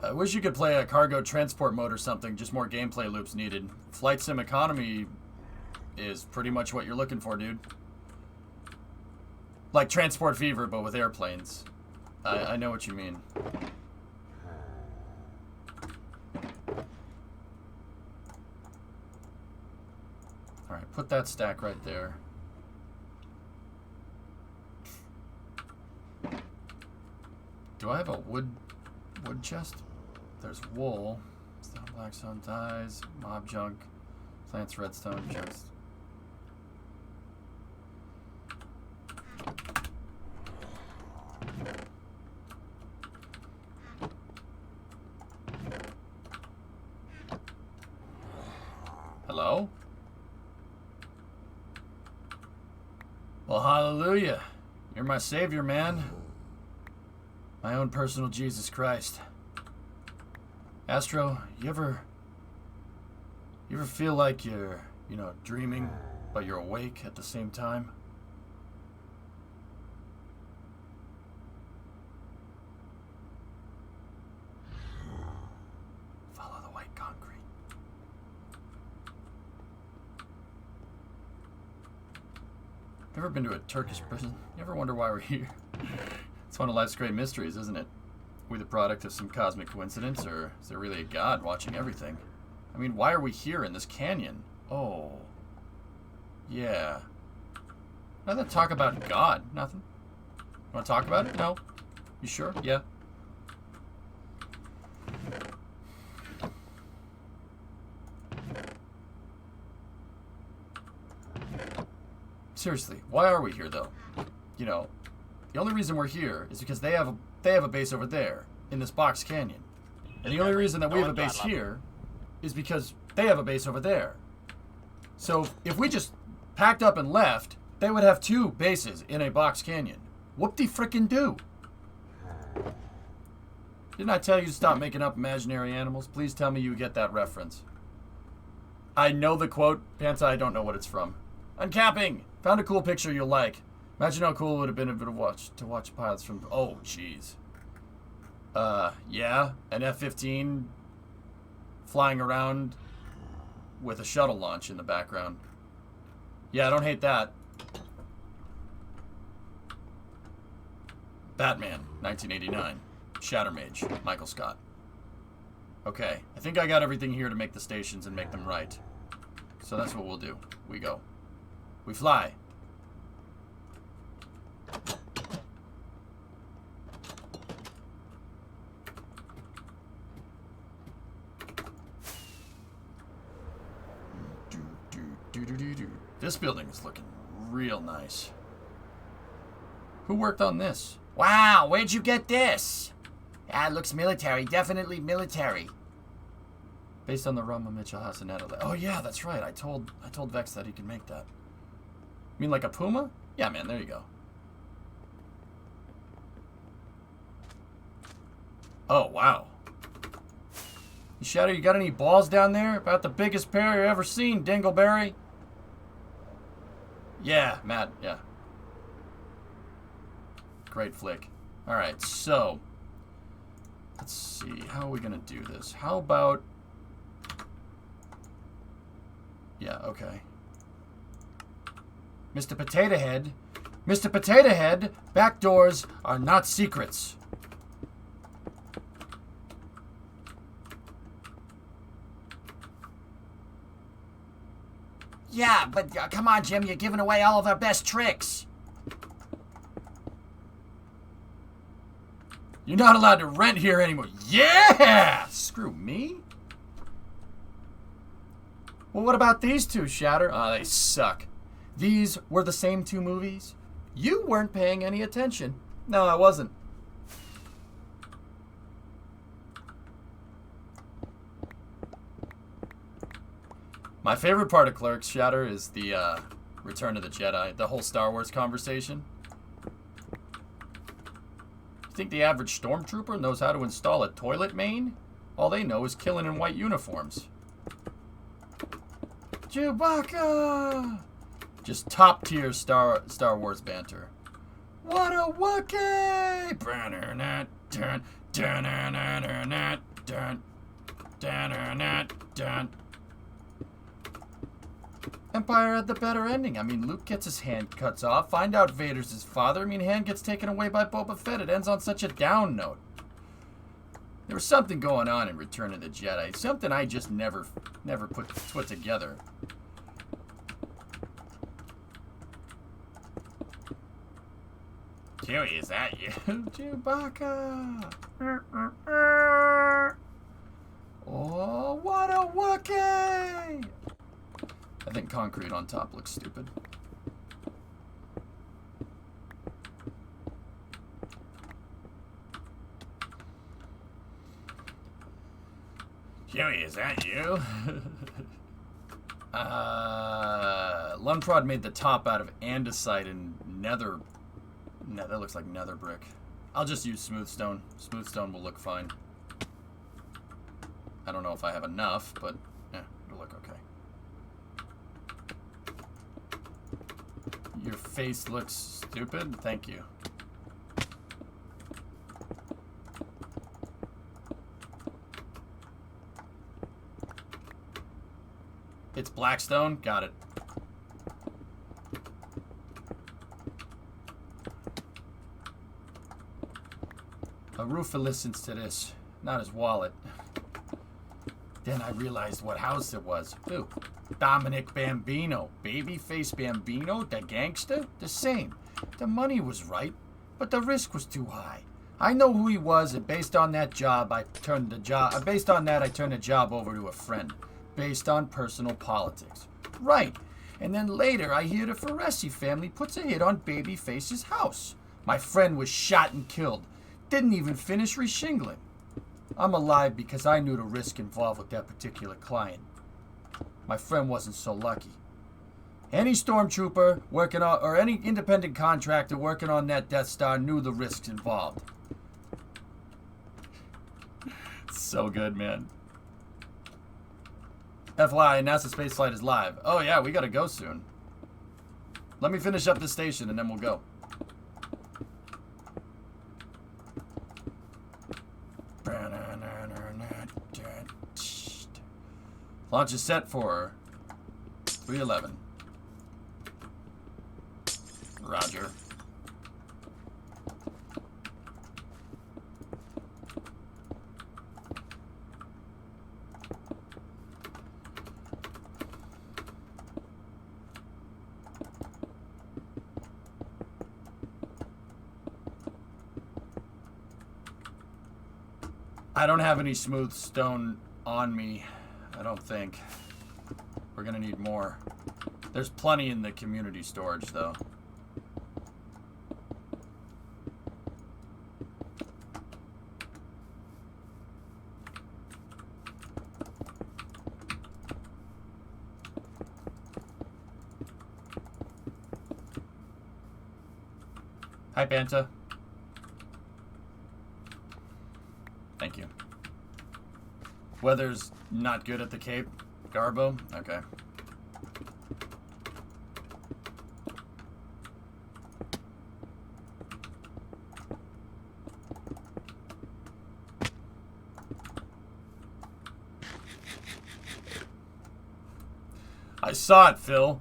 [SPEAKER 6] I wish you could play a cargo transport mode or something. Just more gameplay loops needed. Flight Sim Economy is pretty much what you're looking for, dude. Like Transport Fever, but with airplanes. I know what you mean. Alright, put that stack right there. Do I have a wood chest? There's wool. Stone, blackstone, dyes, mob junk, plants, redstone, chest. Hello? Well, hallelujah. You're my savior, man. My own personal Jesus Christ. Astro, you ever feel like you're, dreaming, but you're awake at the same time? Follow the white concrete. Never been to a Turkish prison? You ever wonder why we're here? It's one of life's great mysteries, isn't it? We the product of some cosmic coincidence, or is there really a God watching everything? I mean, why are we here in this canyon? Oh. Yeah. Nothing to talk about God. Nothing? You want to talk about it? No? You sure? Yeah. Seriously, why are we here, though? The only reason we're here is because they have a base over there in this box canyon. And the only reason that we have a base here is because they have a base over there. So if we just packed up and left, they would have two bases in a box canyon. Whoop-de-frickin-do. Didn't I tell you to stop making up imaginary animals? Please tell me you get that reference. I know the quote. Panta, I don't know what it's from. Uncapping! Found a cool picture you'll like. Imagine how cool it would have been to watch pilots from... Oh, jeez. Yeah, an F-15 flying around with a shuttle launch in the background. Yeah, I don't hate that. Batman, 1989. Shattermage, Michael Scott. Okay, I think I got everything here to make the stations and make them right. So that's what we'll do. We go. We fly. This building is looking real nice. Who worked on this?
[SPEAKER 8] Wow, where'd you get this? Ah, it looks military. Definitely military.
[SPEAKER 6] Based on the Rama Mitchell House in Adelaide. Oh yeah, that's right. I told Vex that he could make that. You mean like a Puma? Yeah, man, there you go. Oh, wow. Shadow, you got any balls down there? About the biggest pair you ever seen, Dingleberry. Yeah, Matt, yeah. Great flick. Alright, so let's see. How are we gonna do this? How about... Yeah, okay. Mr. Potato Head. Mr. Potato Head, back doors are not secrets.
[SPEAKER 8] Yeah, but come on, Jim. You're giving away all of our best tricks.
[SPEAKER 6] You're not allowed to rent here anymore. Yeah! Screw me. Well, what about these two, Shatter? Oh, they suck. These were the same two movies? You weren't paying any attention. No, I wasn't. My favorite part of Clerks, Shatter, is the Return of the Jedi, the whole Star Wars conversation. You think the average stormtrooper knows how to install a toilet main? All they know is killing in white uniforms. Chewbacca! Just top tier Star Wars banter. What a Wookiee! Empire had the better ending. I mean, Luke gets his hand cuts off. Find out Vader's his father. I mean, hand gets taken away by Boba Fett. It ends on such a down note. There was something going on in Return of the Jedi. Something I just never put together. Chewie, is that you? Chewbacca! Oh, what a Wookiee! I think concrete on top looks stupid. Huey, is that you? Lunprod made the top out of andesite and nether. No, that looks like nether brick. I'll just use smooth stone. Smooth stone will look fine. I don't know if I have enough, but it'll look okay. Your face looks stupid. Thank you. It's Blackstone. Got it. A roofer listens to this, not his wallet. Then I realized what house it was. Who? Dominic Bambino. Babyface Bambino, the gangster? The same. The money was right, but the risk was too high. I know who he was, and based on that, I turned the job over to a friend. Based on personal politics. Right. And then later I hear the Ferresi family puts a hit on Babyface's house. My friend was shot and killed. Didn't even finish reshingling. I'm alive because I knew the risk involved with that particular client. My friend wasn't so lucky. Any stormtrooper working on, or any independent contractor working on that Death Star knew the risks involved. So good, man. FYI, NASA spaceflight is live. Oh yeah, we gotta go soon. Let me finish up this station and then we'll go. Launch is set for 3:11. Roger. I don't have any smooth stone on me, I don't think. We're gonna need more. There's plenty in the community storage, though. Hi, Banta. Thank you. Weather's not good at the Cape, Garbo? Okay. I saw it, Phil.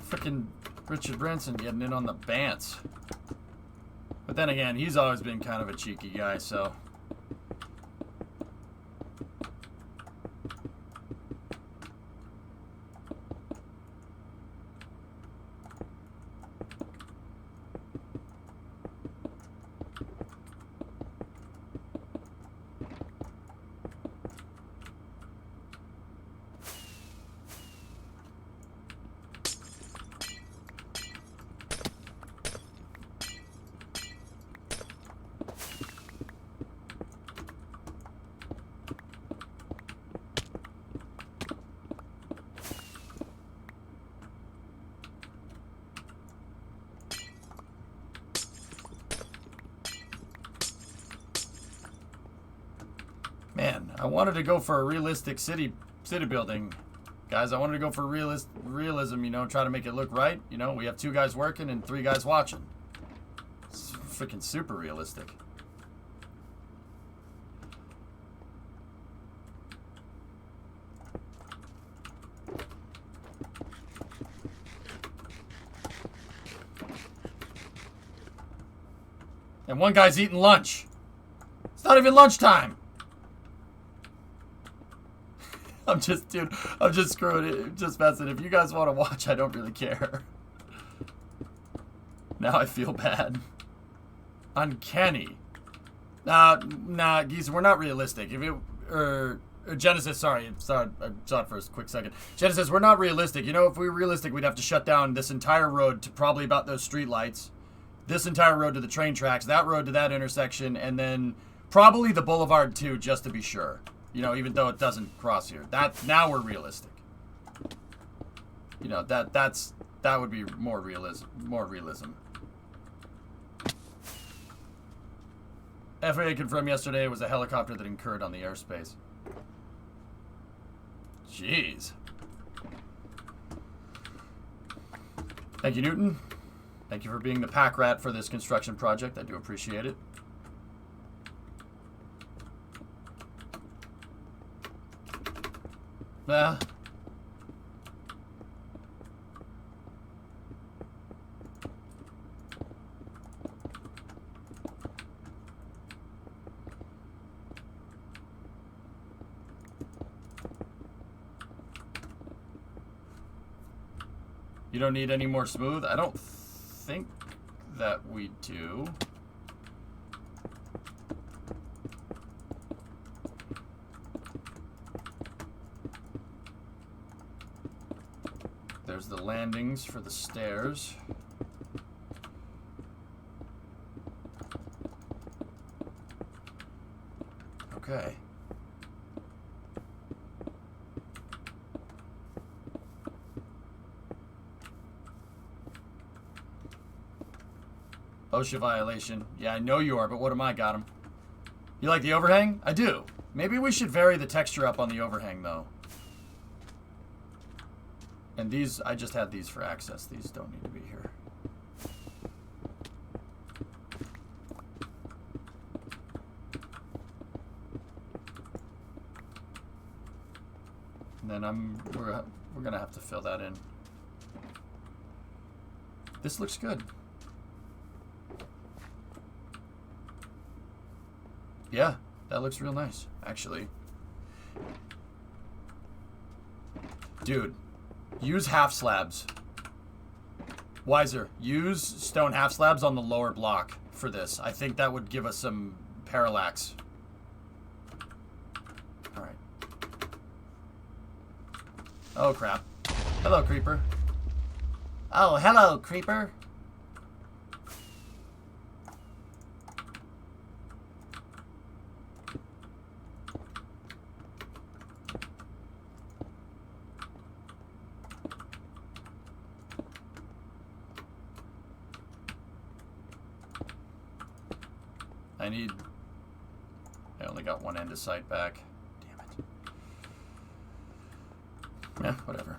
[SPEAKER 6] Frickin' Richard Branson getting in on the bants. But then again, he's always been kind of a cheeky guy, so... Man, I wanted to go for a realistic city building. Guys, I wanted to go for realism, you know, try to make it look right. You know, we have 2 guys working and 3 guys watching. It's freaking super realistic. And 1 guy's eating lunch. It's not even lunchtime. I'm just screwing it. Just messing. If you guys want to watch, I don't really care. Now I feel bad. Uncanny. Nah, geese, we're not realistic. If it, Genesis, sorry, I saw it for a quick second. Genesis, we're not realistic. You know, if we were realistic, we'd have to shut down this entire road to probably about those street lights, this entire road to the train tracks, that road to that intersection, and then probably the boulevard too, just to be sure. You know, even though it doesn't cross here. Now we're realistic. You know, that would be more realism. FAA confirmed yesterday it was a helicopter that incurred on the airspace. Jeez. Thank you, Newton. Thank you for being the pack rat for this construction project. I do appreciate it. You don't need any more smooth? I don't think that we do. There's the landings for the stairs. Okay. OSHA violation. Yeah, I know you are, but what am I? Got him. You like the overhang? I do. Maybe we should vary the texture up on the overhang, though. And these, I just had these for access. These don't need to be here. And then we're gonna have to fill that in. This looks good. Yeah, that looks real nice, actually. Dude, use half slabs. Wiser, use stone half slabs on the lower block for this. I think that would give us some parallax. Alright. Oh, crap. Hello, creeper.
[SPEAKER 8] Oh, hello, creeper.
[SPEAKER 6] I only got one end of sight back. Damn it. Yeah, whatever.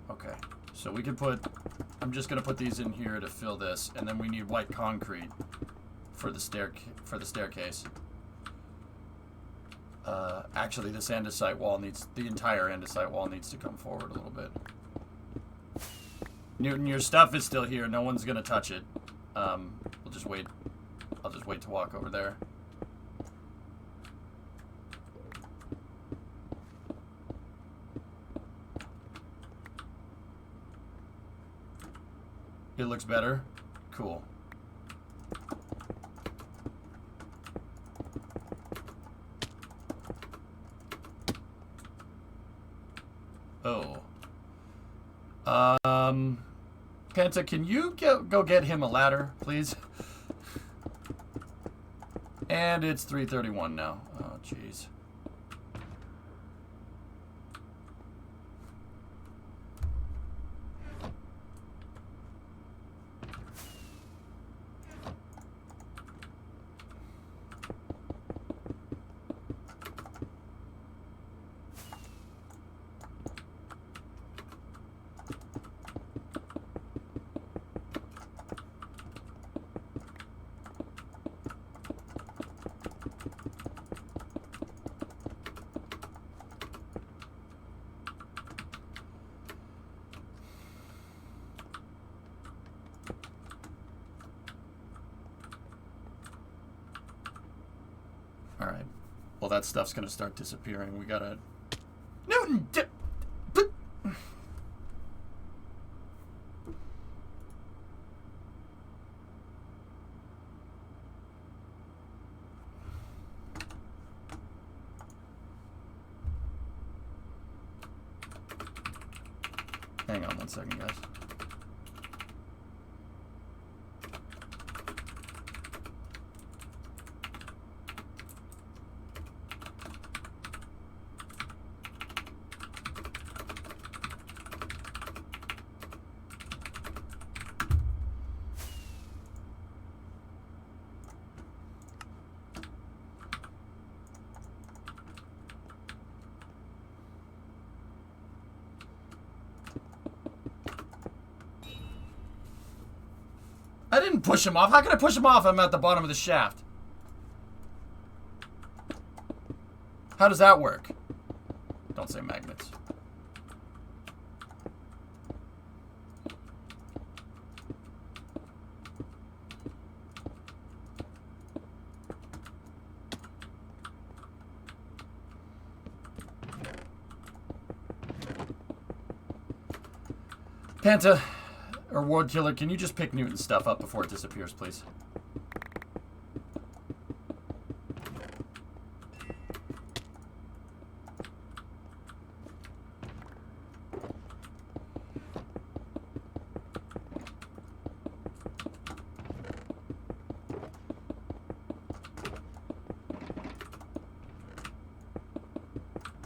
[SPEAKER 6] Okay, so we could put, I'm just gonna put these in here to fill this, and then we need white concrete for the staircase. Actually, this andesite wall needs, the entire andesite wall needs to come forward a little bit. Newton, your stuff is still here. No one's gonna touch it. We'll just wait. I'll just wait to walk over there. It looks better? Cool. Oh. Penta, can you go get him a ladder, please? And it's 3:31 now. Oh, jeez. Alright. Well, that stuff's gonna start disappearing. We gotta... Newton! Hang on one second, guys. I didn't push him off. How can I push him off? I'm at the bottom of the shaft. How does that work? Don't say magnets. Panta, or Ward Killer, can you just pick Newton's stuff up before it disappears, please?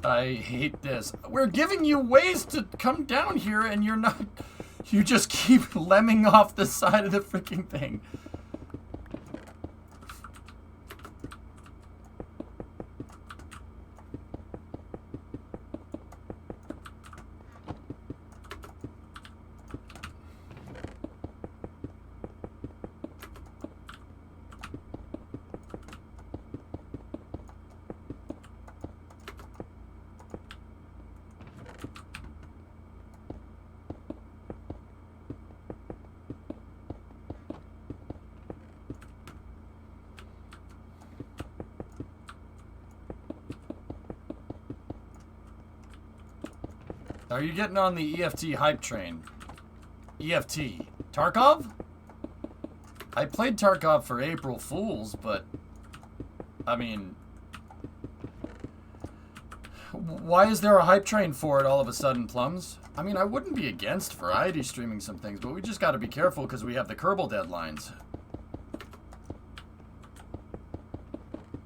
[SPEAKER 6] I hate this. We're giving you ways to come down here and you're not... You just keep lemming off the side of the freaking thing. Are you getting on the EFT hype train? EFT. Tarkov? I played Tarkov for April Fools, but... I mean... Why is there a hype train for it all of a sudden, Plums? I mean, I wouldn't be against variety streaming some things, but we just gotta be careful because we have the Kerbal deadlines.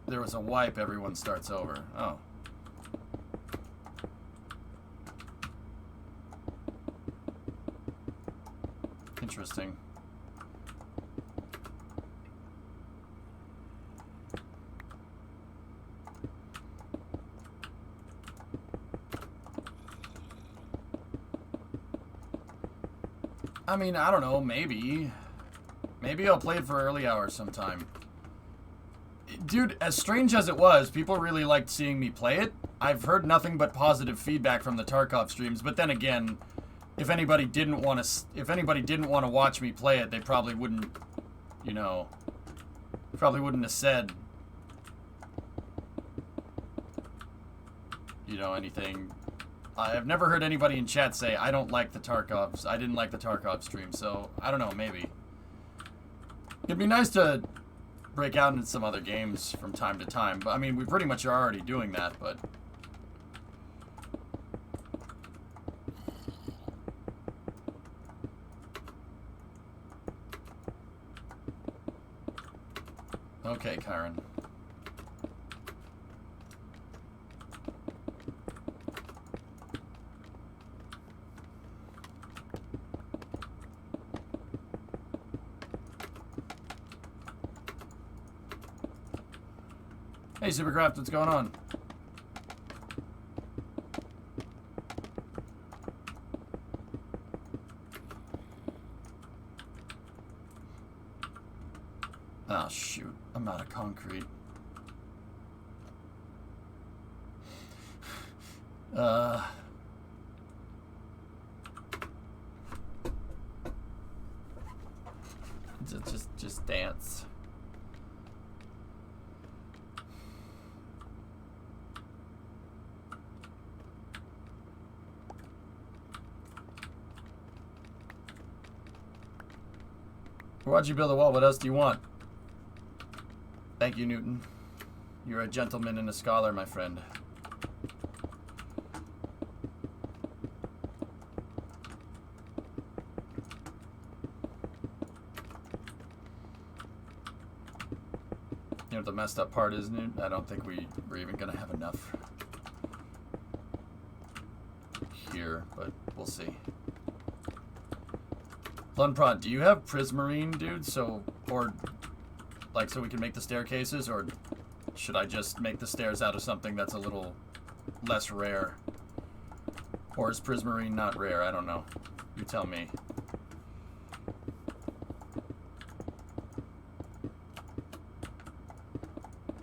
[SPEAKER 6] There was a wipe, everyone starts over. Oh. Interesting. I mean, I don't know, maybe. Maybe I'll play it for early hours sometime. Dude, as strange as it was, people really liked seeing me play it. I've heard nothing but positive feedback from the Tarkov streams, but then again, if anybody didn't want to watch me play it, they probably wouldn't, you know, probably wouldn't have said, you know, anything. I've never heard anybody in chat say, I didn't like the Tarkov stream, so I don't know, maybe. It'd be nice to break out into some other games from time to time, but I mean, we pretty much are already doing that, but... Okay, Kyron. Hey, Supercraft, what's going on? Oh, shoot. I'm out of concrete. Just dance. Why'd you build a wall? What else do you want? Thank you, Newton. You're a gentleman and a scholar, my friend. You know what the messed up part is, Newton? I don't think we're even gonna have enough here, but we'll see. Lunprod, do you have Prismarine, dude? So we can make the staircases, or should I just make the stairs out of something that's a little less rare? Or is Prismarine not rare? I don't know. You tell me.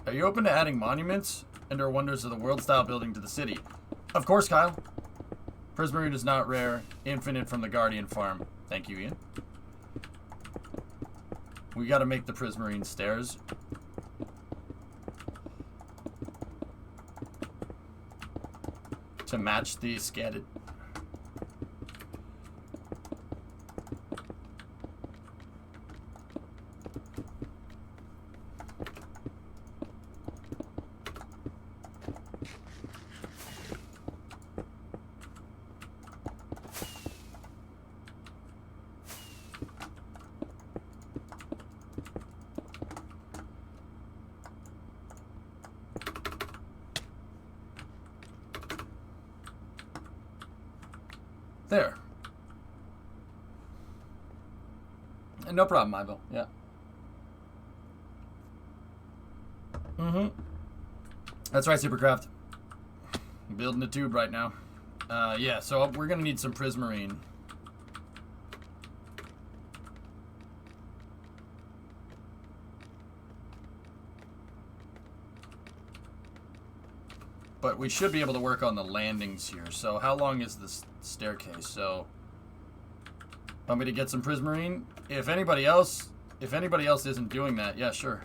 [SPEAKER 6] Are you open to adding monuments and/or wonders of the world style building to the city? Of course, Kyle. Prismarine is not rare. Infinite from the Guardian farm. Thank you, Ian. We gotta make the Prismarine stairs. To match the scattered. There. No problem, Ivo. Yeah. Mm-hmm. That's right, Supercraft. I'm building a tube right now. Yeah, so we're going to need some prismarine. But we should be able to work on the landings here. So how long is this staircase? So, want me to get some prismarine? If anybody else isn't doing that, yeah, sure.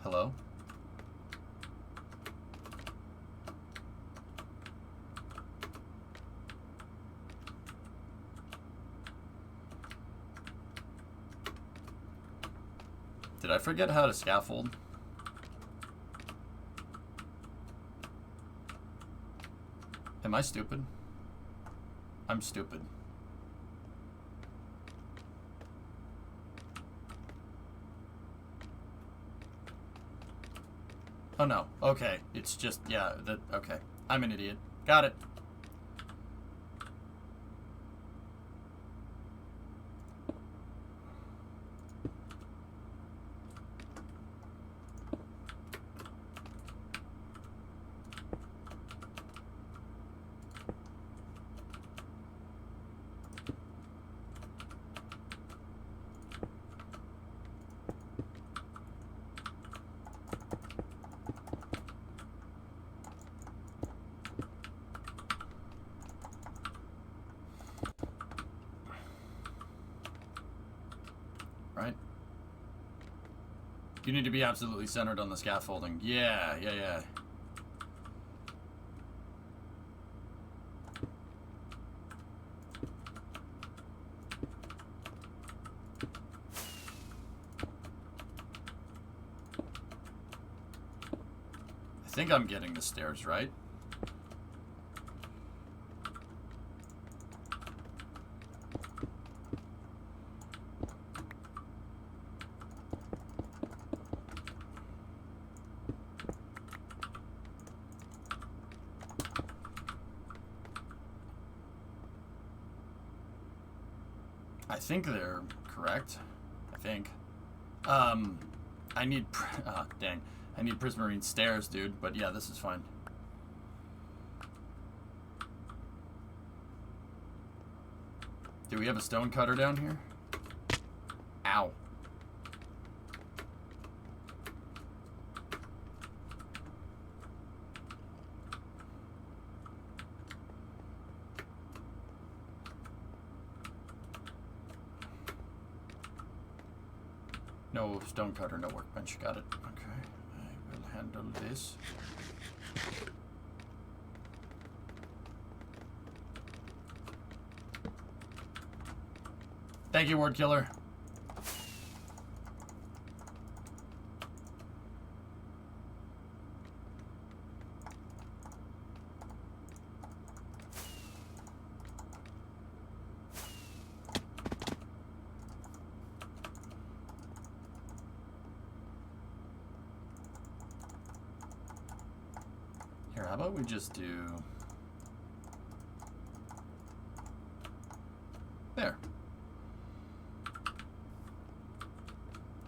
[SPEAKER 6] Hello? Did I forget how to scaffold? Am I stupid? I'm stupid. Oh no. Okay. It's just, yeah, okay. I'm an idiot. Got it. Right? You need to be absolutely centered on the scaffolding. Yeah. I think I'm getting the stairs right. I think they're correct. I think. I need... dang. I need prismarine stairs, dude. But yeah, this is fine. Do we have a stone cutter down here? Ow. No stone cutter, no workbench. Got it. Okay. I will handle this. Thank you, Word Killer. Here, how about we just do... There.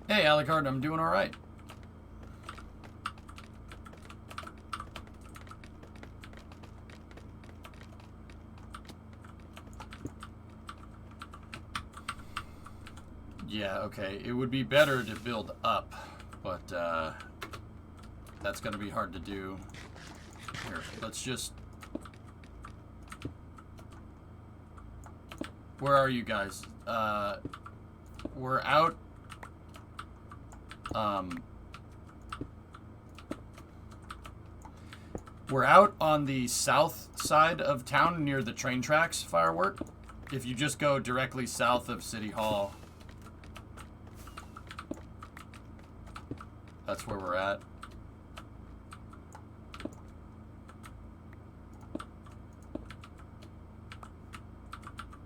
[SPEAKER 6] Hey, Alucard, I'm doing all right. Yeah, okay. It would be better to build up, but that's going to be hard to do. Here, let's just... Where are you guys? We're out... We're out on the south side of town near the train tracks, Firework. If you just go directly south of City Hall, that's where we're at.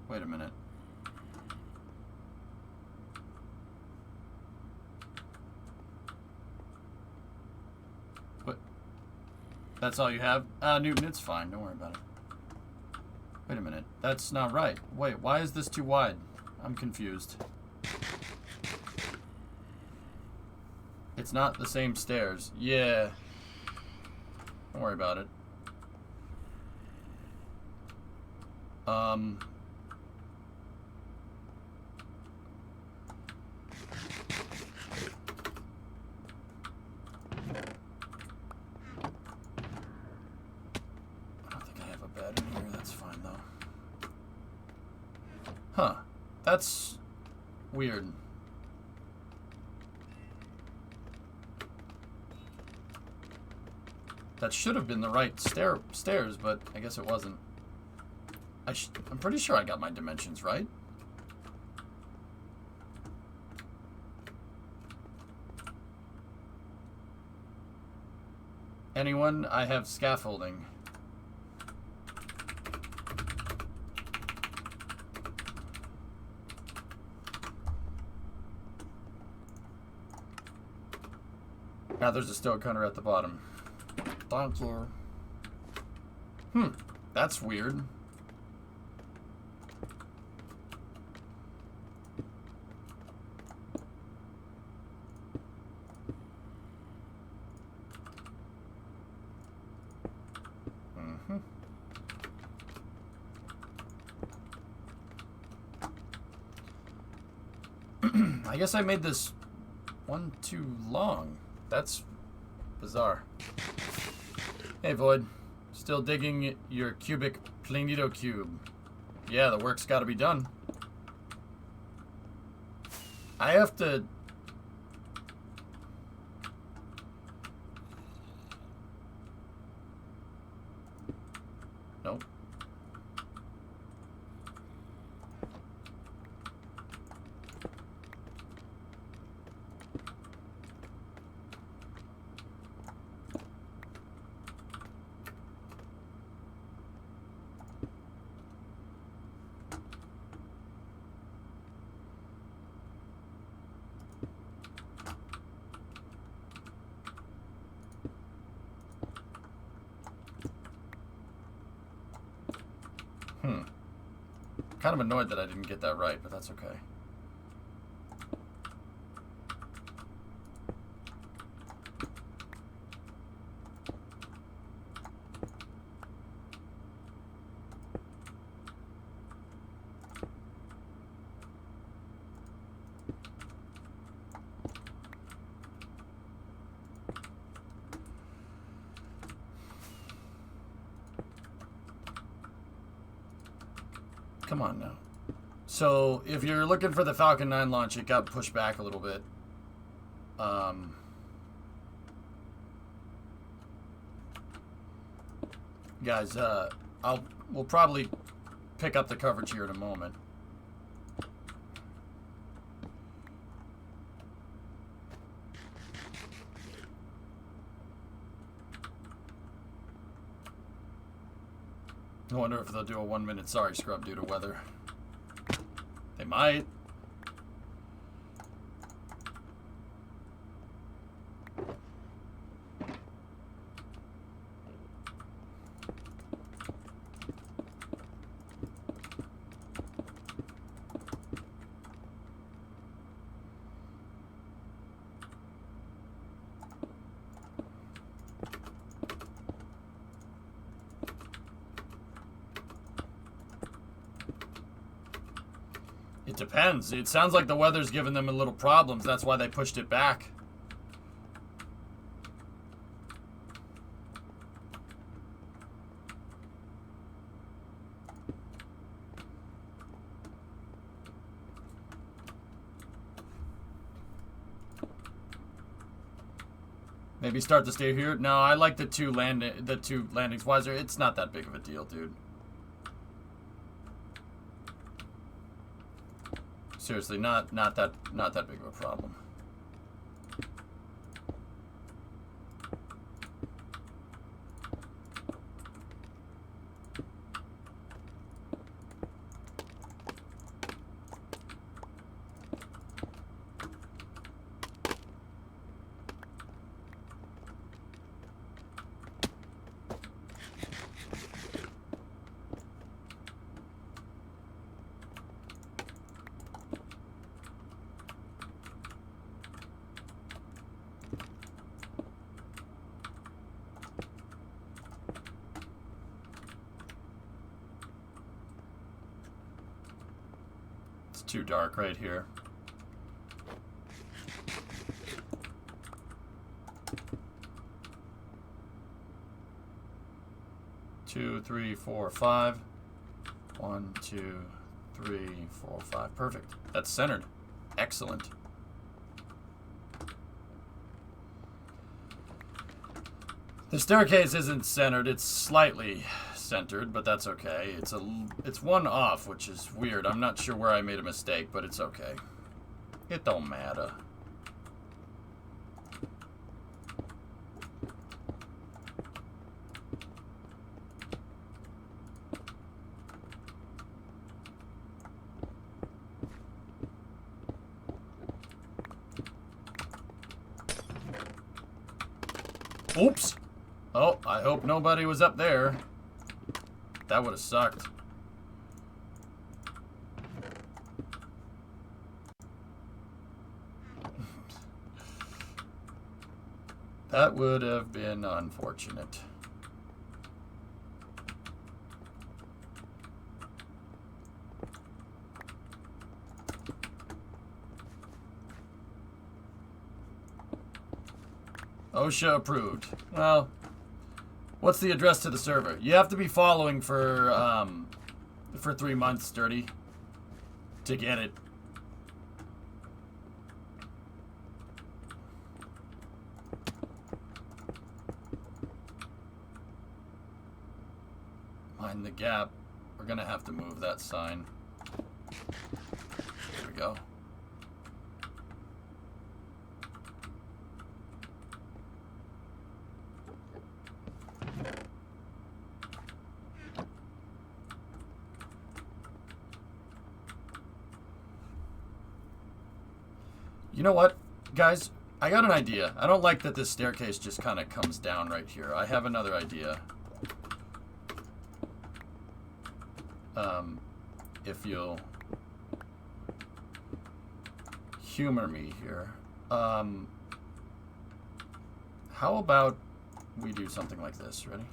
[SPEAKER 6] Wait a minute. What? That's all you have? Newton, it's fine. Don't worry about it. Wait a minute. That's not right. Wait, why is this too wide? I'm confused. It's not the same stairs. Yeah. Don't worry about it. Huh. That's weird. That should have been the right stairs, but I guess it wasn't. I'm pretty sure I got my dimensions right. Anyone? I have scaffolding. Now there's a stone cutter at the bottom. Thank you. That's weird. I guess I made this one too long. That's bizarre. Hey, Void. Still digging your cubic planito cube. Yeah, the work's gotta be done. I have to... Nope. Kind of annoyed that I didn't get that right, but that's okay. Come on now. So, if you're looking for the Falcon 9 launch, it got pushed back a little bit. Guys, we'll probably pick up the coverage here in a moment. I wonder if they'll do a 1-minute sorry scrub due to weather. They might. It depends. It sounds like the weather's giving them a little problems. That's why they pushed it back. Maybe start to stay here. No, I like the two landings wiser. It's not that big of a deal, dude. Seriously, not that big of a problem. too dark right here. Two, three, four, five. 1, 2, 3, 4, 5. Perfect. That's centered. Excellent. The staircase isn't centered. It's slightly centered, but that's okay. It's one off, which is weird. I'm not sure where I made a mistake, but it's okay. It don't matter. Oops. Oh, I hope nobody was up there. That would have sucked. That would have been unfortunate. OSHA approved. Well, what's the address to the server? You have to be following for 3 months, Dirty, to get it. Mind the gap. We're gonna have to move that sign. There we go. You know what, guys? I got an idea. I don't like that this staircase just kind of comes down right here. I have another idea. If you'll humor me here. How about we do something like this? Ready?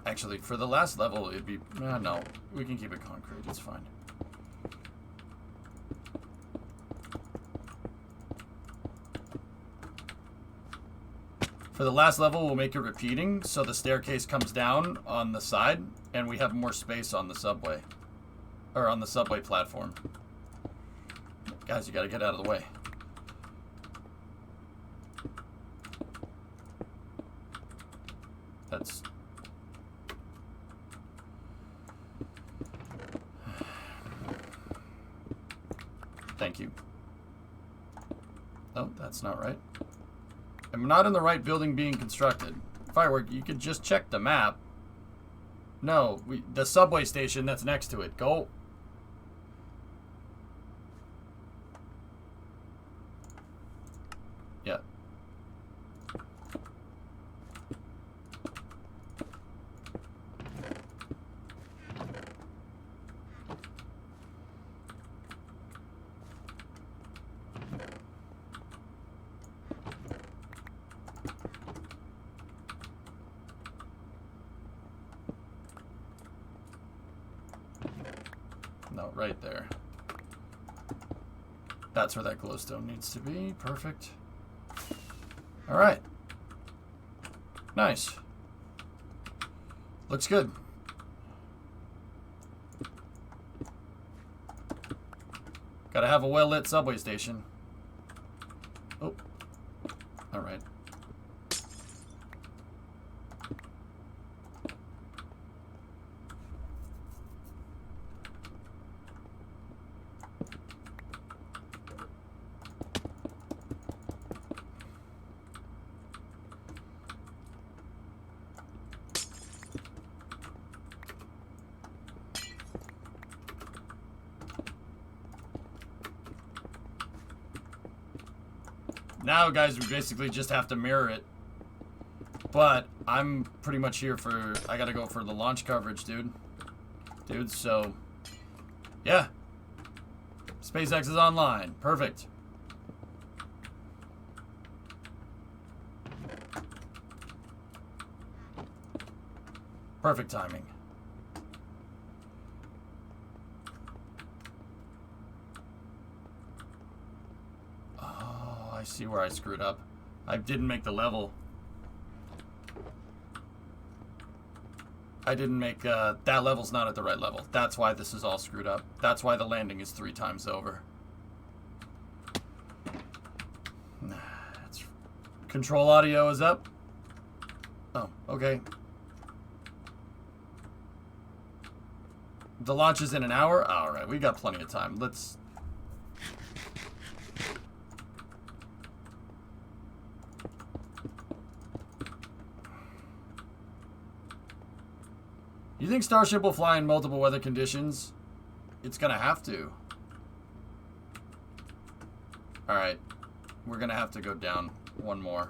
[SPEAKER 6] Actually, for the last level, it'd be... no, we can keep it concrete. It's fine. For the last level, we'll make it repeating, so the staircase comes down on the side, and we have more space on the subway. Or on the subway platform. Guys, you gotta get out of the way. That's... Thank you. Oh, that's not right. I'm not in the right building being constructed. Firework, you could just check the map. No, the subway station that's next to it. Go. Yeah. No, right there. That's where that glowstone needs to be. Perfect. All right. Nice. Looks good. Gotta have a well-lit subway station. Oh. All right. Now, guys, we basically just have to mirror it. But I'm pretty much here for... I gotta go for the launch coverage, dude. So... yeah. SpaceX is online. Perfect. Perfect timing. Oh, I see where I screwed up. I didn't make the level. I didn't make, that level's not at the right level. That's why this is all screwed up. That's why the landing is 3 times over. Control audio is up. Oh, okay. The launch is in an hour? Alright, we got plenty of time. Let's... You think Starship will fly in multiple weather conditions? It's gonna have to. Alright. We're gonna have to go down one more.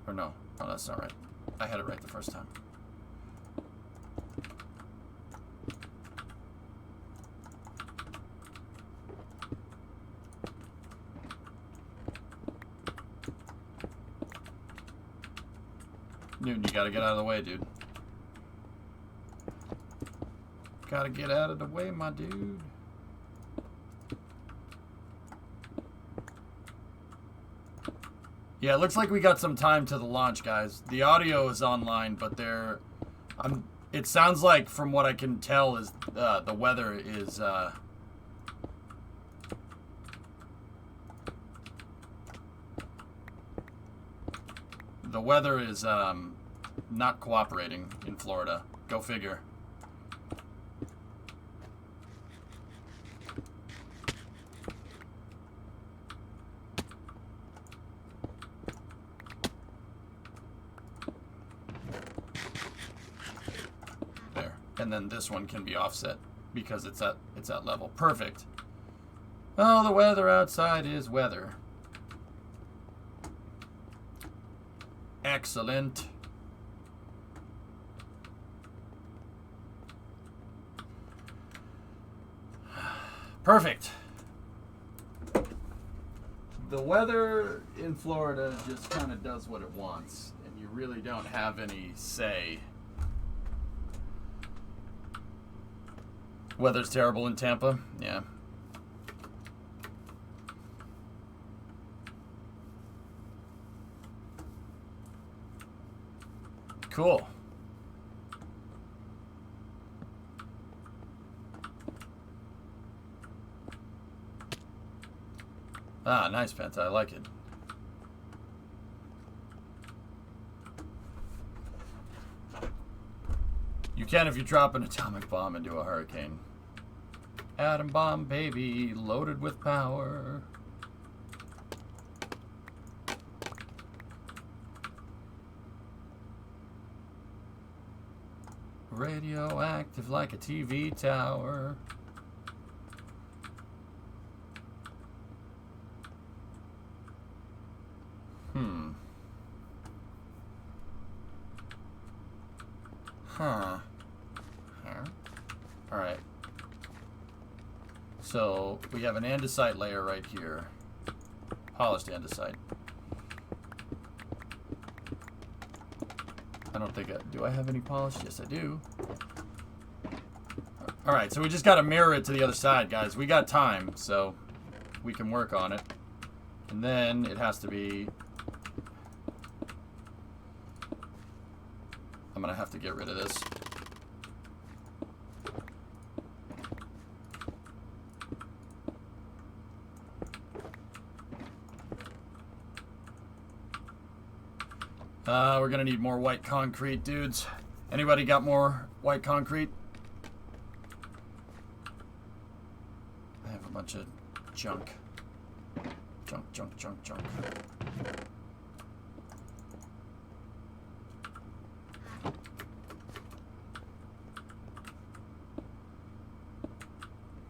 [SPEAKER 6] Or no. Oh, that's not right. I had it right the first time. Newton, you gotta get out of the way, dude. Gotta get out of the way, my dude. Yeah, it looks like we got some time to the launch, guys. The audio is online, but it sounds like, from what I can tell, is the weather is not cooperating in Florida. Go figure. There. And then this one can be offset because it's at level. Perfect. Oh, the weather outside is weather. Excellent. Perfect. The weather in Florida just kind of does what it wants, and you really don't have any say. Weather's terrible in Tampa? Yeah. Cool. Ah, nice, Penta. I like it. You can if you drop an atomic bomb into a hurricane. Atom bomb, baby, loaded with power. Radioactive like a TV tower. Huh. Alright. So, we have an andesite layer right here. Polished andesite. I don't think do I have any polished? Yes, I do. Alright, so we just got to mirror it to the other side, guys. We got time, so we can work on it. And then it has to be... I'm going to have to get rid of this. We're going to need more white concrete, dudes. Anybody got more white concrete? I have a bunch of junk. Junk.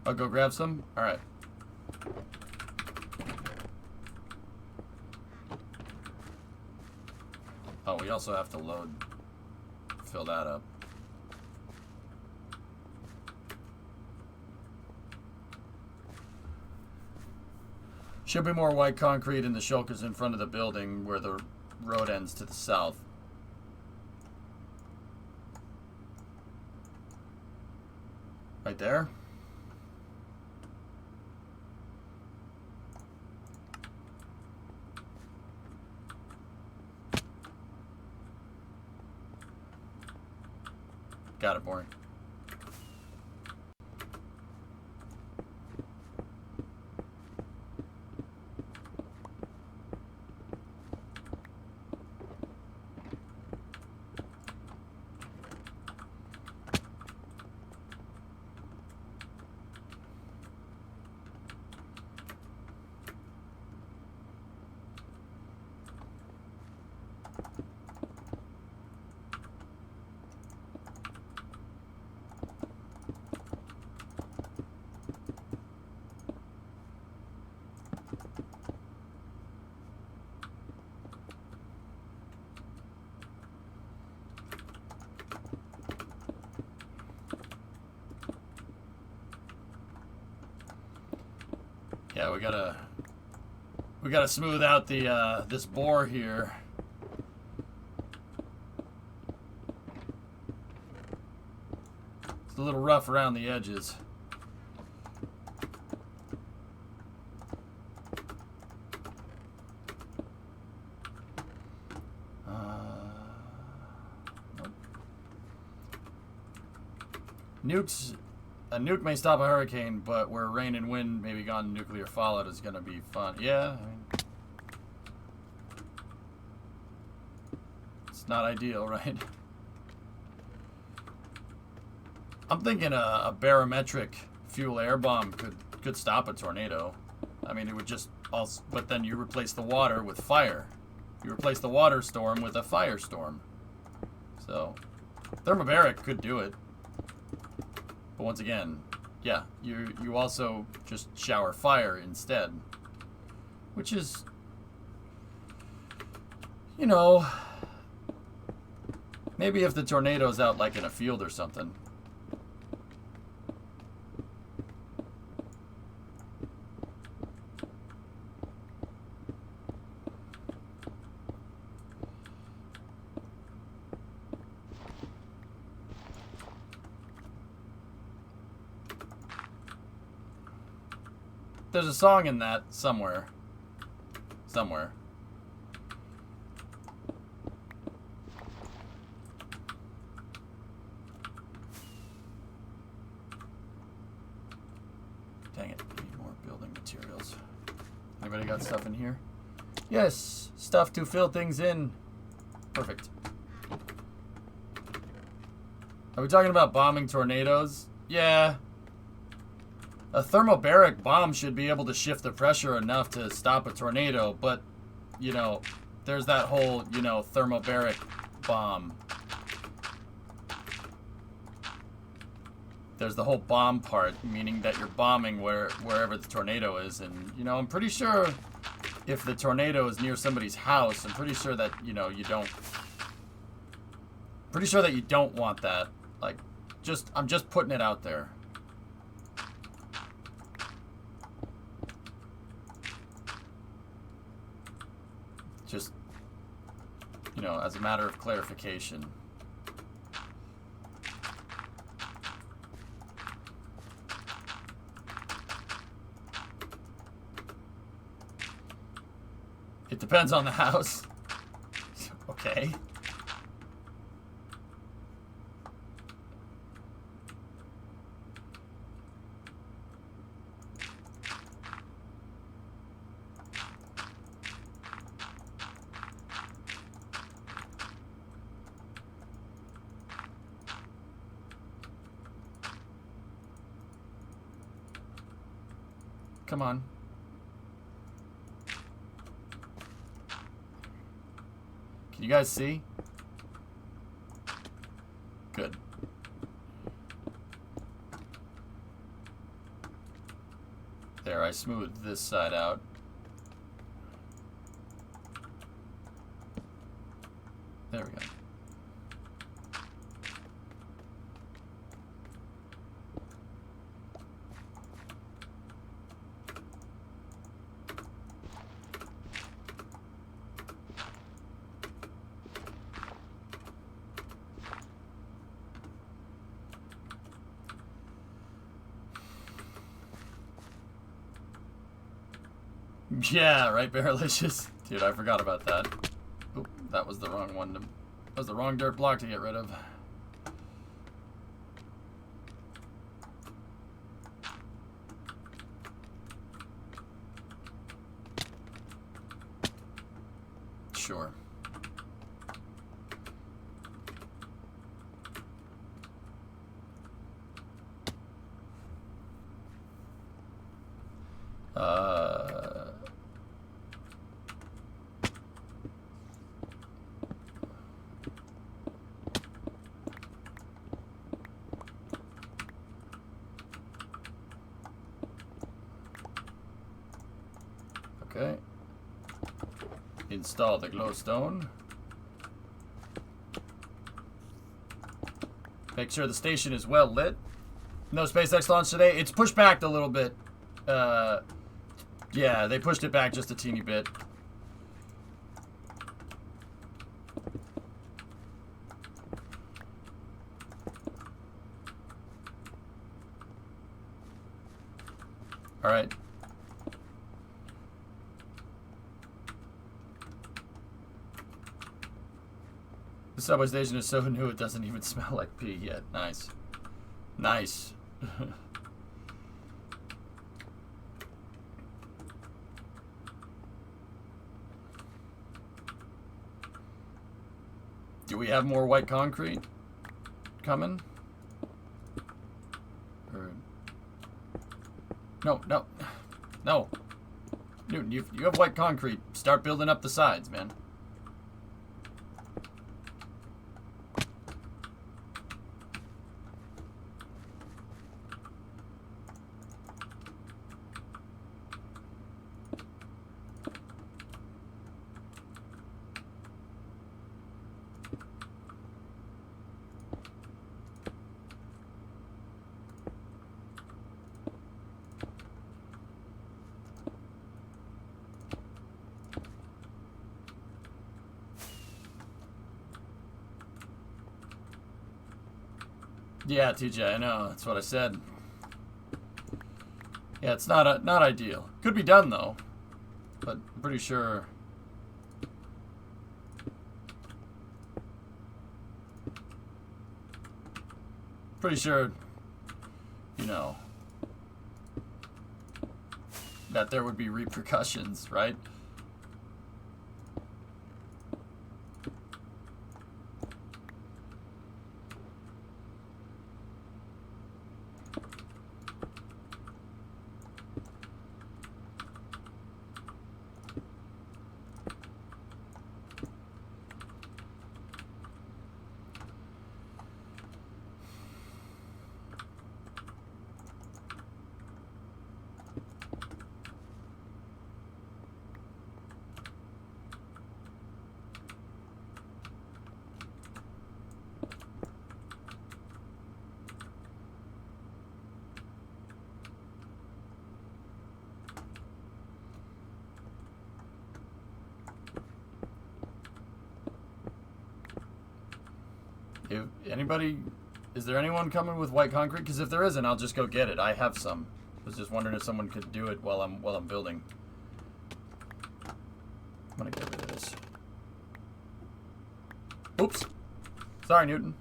[SPEAKER 6] I'll go grab some. All right. Oh, we also have to fill that up. Should be more white concrete in the shulkers in front of the building where the road ends to the south. Right there? Got it, boring. Yeah, we gotta smooth out the this bore here. It's a little rough around the edges. Nope. A nuke may stop a hurricane, but where rain and wind may be gone, nuclear fallout is going to be fun. Yeah, I mean, it's not ideal, right? I'm thinking a barometric fuel air bomb could stop a tornado. I mean, it would just also, but then you replace the water with fire. You replace the water storm with a firestorm. So, thermobaric could do it. But once again, yeah, you also just shower fire instead. Which is, you know, maybe if the tornado's out like in a field or something. There's a song in that somewhere. Somewhere. Dang it, need more building materials. Anybody got stuff in here? Yes, stuff to fill things in. Perfect. Are we talking about bombing tornadoes? Yeah. A thermobaric bomb should be able to shift the pressure enough to stop a tornado, but, you know, there's that whole, you know, thermobaric bomb. There's the whole bomb part, meaning that you're bombing wherever the tornado is, and, you know, I'm pretty sure if the tornado is near somebody's house, I'm pretty sure that, you know, you don't want that. Like, I'm just putting it out there. Just, you know, as a matter of clarification. It depends on the house. Okay. Come on. Can you guys see? Good. There, I smoothed this side out. There we go. Yeah, right, Barrelicious. Dude, I forgot about that. Oop, that was the wrong one. That was the wrong dirt block to get rid of. Sure. Okay. Install the glowstone. Make sure the station is well lit. No SpaceX launch today. It's pushed back a little bit. Yeah, they pushed it back just a teeny bit. All right. The subway station is so new it doesn't even smell like pee yet. Nice. Nice. Do we have more white concrete coming? Or... No, no. No. Newton, you have white concrete. Start building up the sides, man. Yeah, TJ, I know. That's what I said. Yeah, it's not ideal. Could be done though, but I'm pretty sure. Pretty sure, you know, that there would be repercussions, right? If anybody, is there anyone coming with white concrete? Because if there isn't, I'll just go get it. I have some. I was just wondering if someone could do it while I'm building. I'm gonna get rid of this. Oops. Sorry, Newton.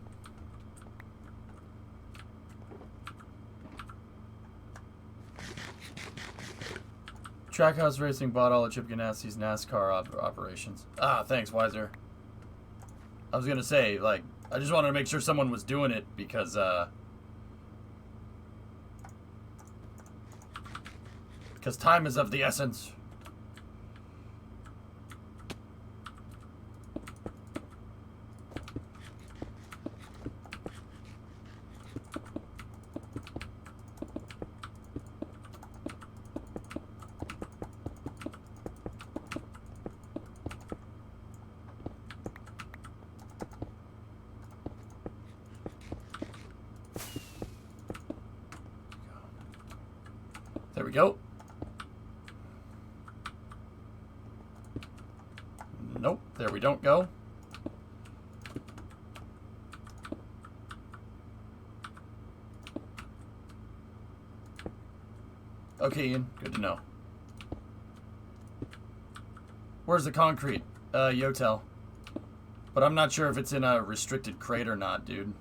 [SPEAKER 6] Trackhouse Racing bought all of Chip Ganassi's NASCAR operations. Ah, thanks, Wiser. I was gonna say, like, I just wanted to make sure someone was doing it because time is of the essence. There we go. Nope, there we don't go. Okay, Ian, good to know. Where's the concrete? Yotel. But I'm not sure if it's in a restricted crate or not, dude.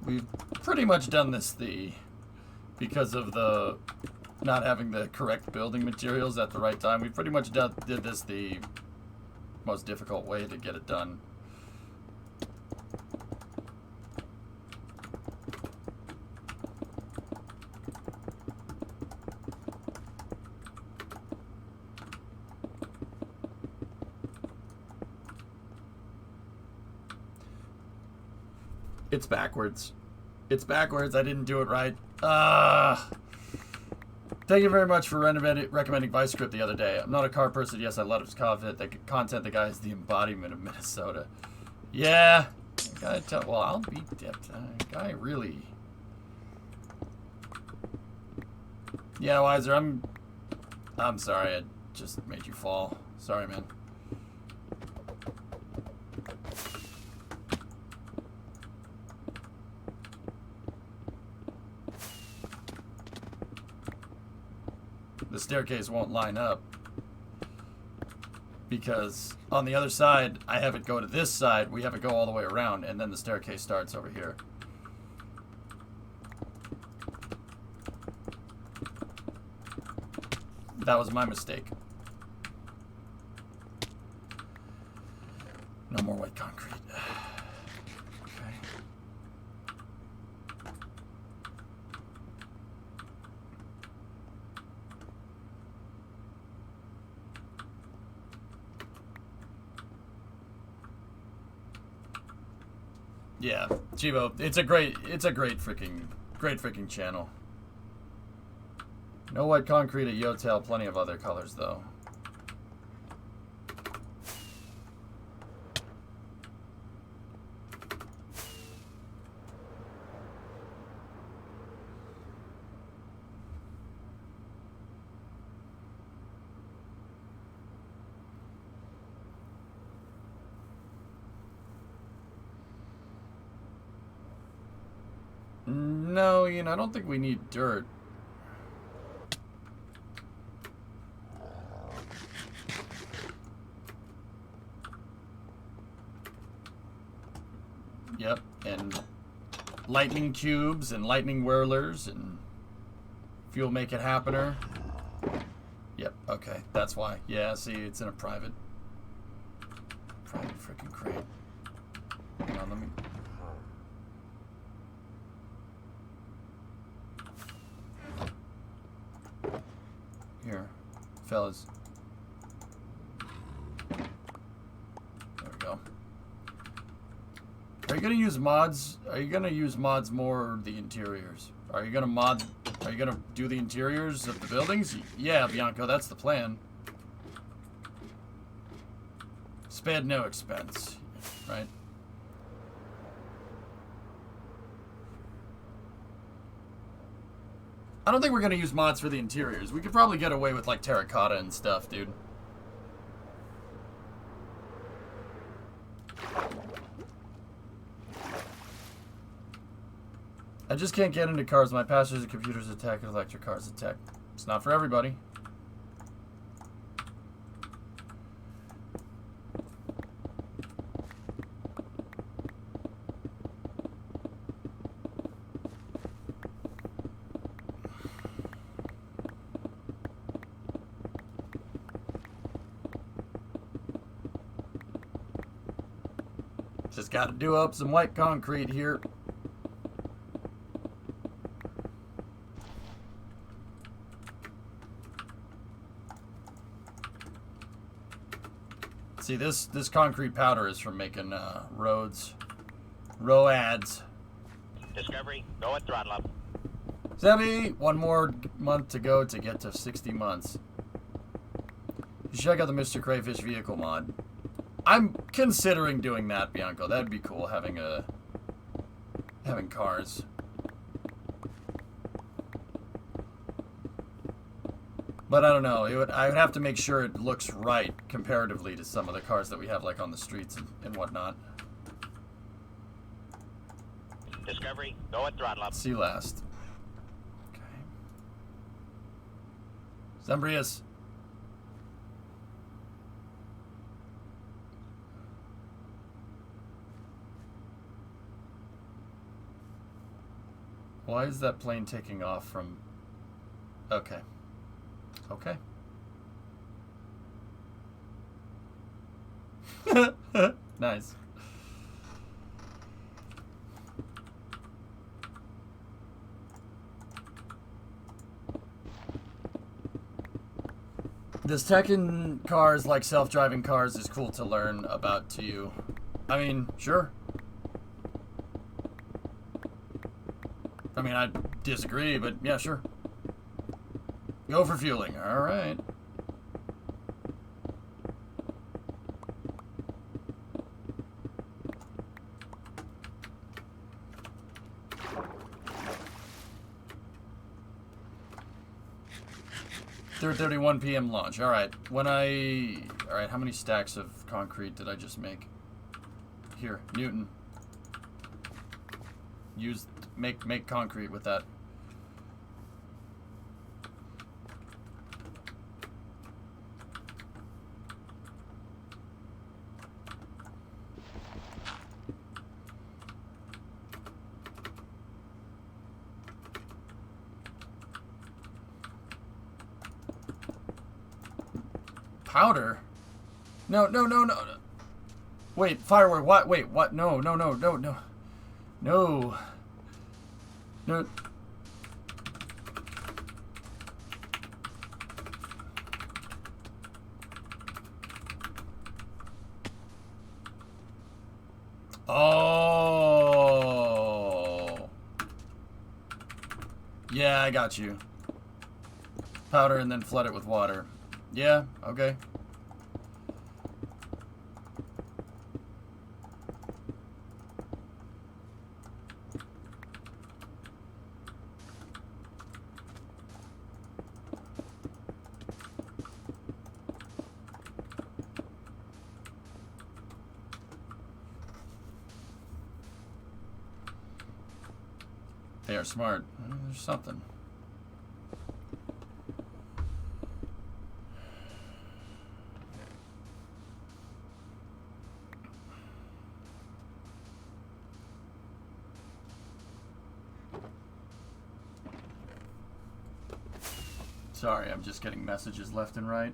[SPEAKER 6] We've pretty much done this because of the not having the correct building materials at the right time. We pretty much did this the most difficult way to get it done. It's backwards. It's backwards. I didn't do it right. Thank you very much for recommending Vice Script the other day. I'm not a car person. Yes, I love his content. The guy is the embodiment of Minnesota. Yeah. Well, I'll be dipped. Guy really... Yeah, Weiser, I'm sorry. I just made you fall. Sorry, man. The staircase won't line up because on the other side I have it go to this side, we have it go all the way around, and then the staircase starts over here. That was my mistake. No more white concrete. Okay. Yeah, Chivo, it's a great freaking channel. No white concrete at Yotel, plenty of other colors though. No, I don't think we need dirt. Yep, and lightning cubes and lightning whirlers and fuel make it happener. Yep, okay, that's why. Yeah, see, it's in a private freaking crate. Hang on, let me... Here, fellas. There we go. Are you gonna use mods? Are you gonna use mods more or the interiors? Are you gonna do the interiors of the buildings? Yeah, Bianco, that's the plan. Spared no expense, right? I don't think we're gonna use mods for the interiors. We could probably get away with like terracotta and stuff, dude. I just can't get into cars. My passengers and computers attack and electric cars attack. It's not for everybody. Just got to do up some white concrete here. See, this concrete powder is from making roads. ROADs.
[SPEAKER 2] Discovery, go at throttle up.
[SPEAKER 6] Zebby, 1 more month to go to get to 60 months. You should check out the Mr. Crayfish vehicle mod. I'm considering doing that, Bianco. That'd be cool, having cars. But I don't know. I would have to make sure it looks right comparatively to some of the cars that we have, like on the streets and whatnot.
[SPEAKER 2] Discovery, go at throttle up.
[SPEAKER 6] See last. Okay. Zambrius. Why is that plane taking off from... Okay. Okay. Nice. This tech in cars, like self-driving cars, is cool to learn about to you. I mean, sure. I mean, I disagree, but yeah, sure. Go for fueling. All right. .31 p.m. launch. All right. All right, how many stacks of concrete did I just make? Here, Newton. Make concrete with that. Powder? No. Wait, firework. What? Wait, what? No. No. Oh. Yeah, I got you. Powder and then flood it with water. Yeah, okay. They are smart. There's something. Sorry, I'm just getting messages left and right.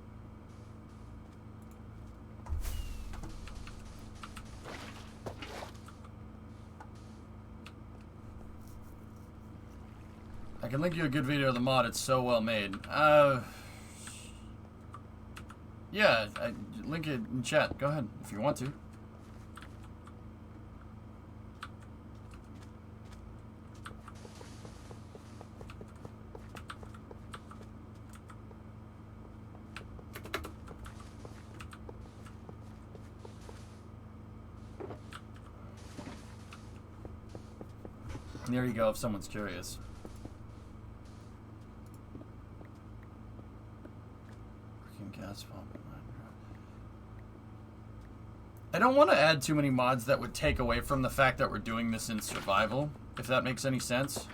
[SPEAKER 6] I can link you a good video of the mod. It's so well made. Yeah, I link it in chat. Go ahead if you want to. There you go, if someone's curious. Working gas pump. I don't want to add too many mods that would take away from the fact that we're doing this in survival, if that makes any sense.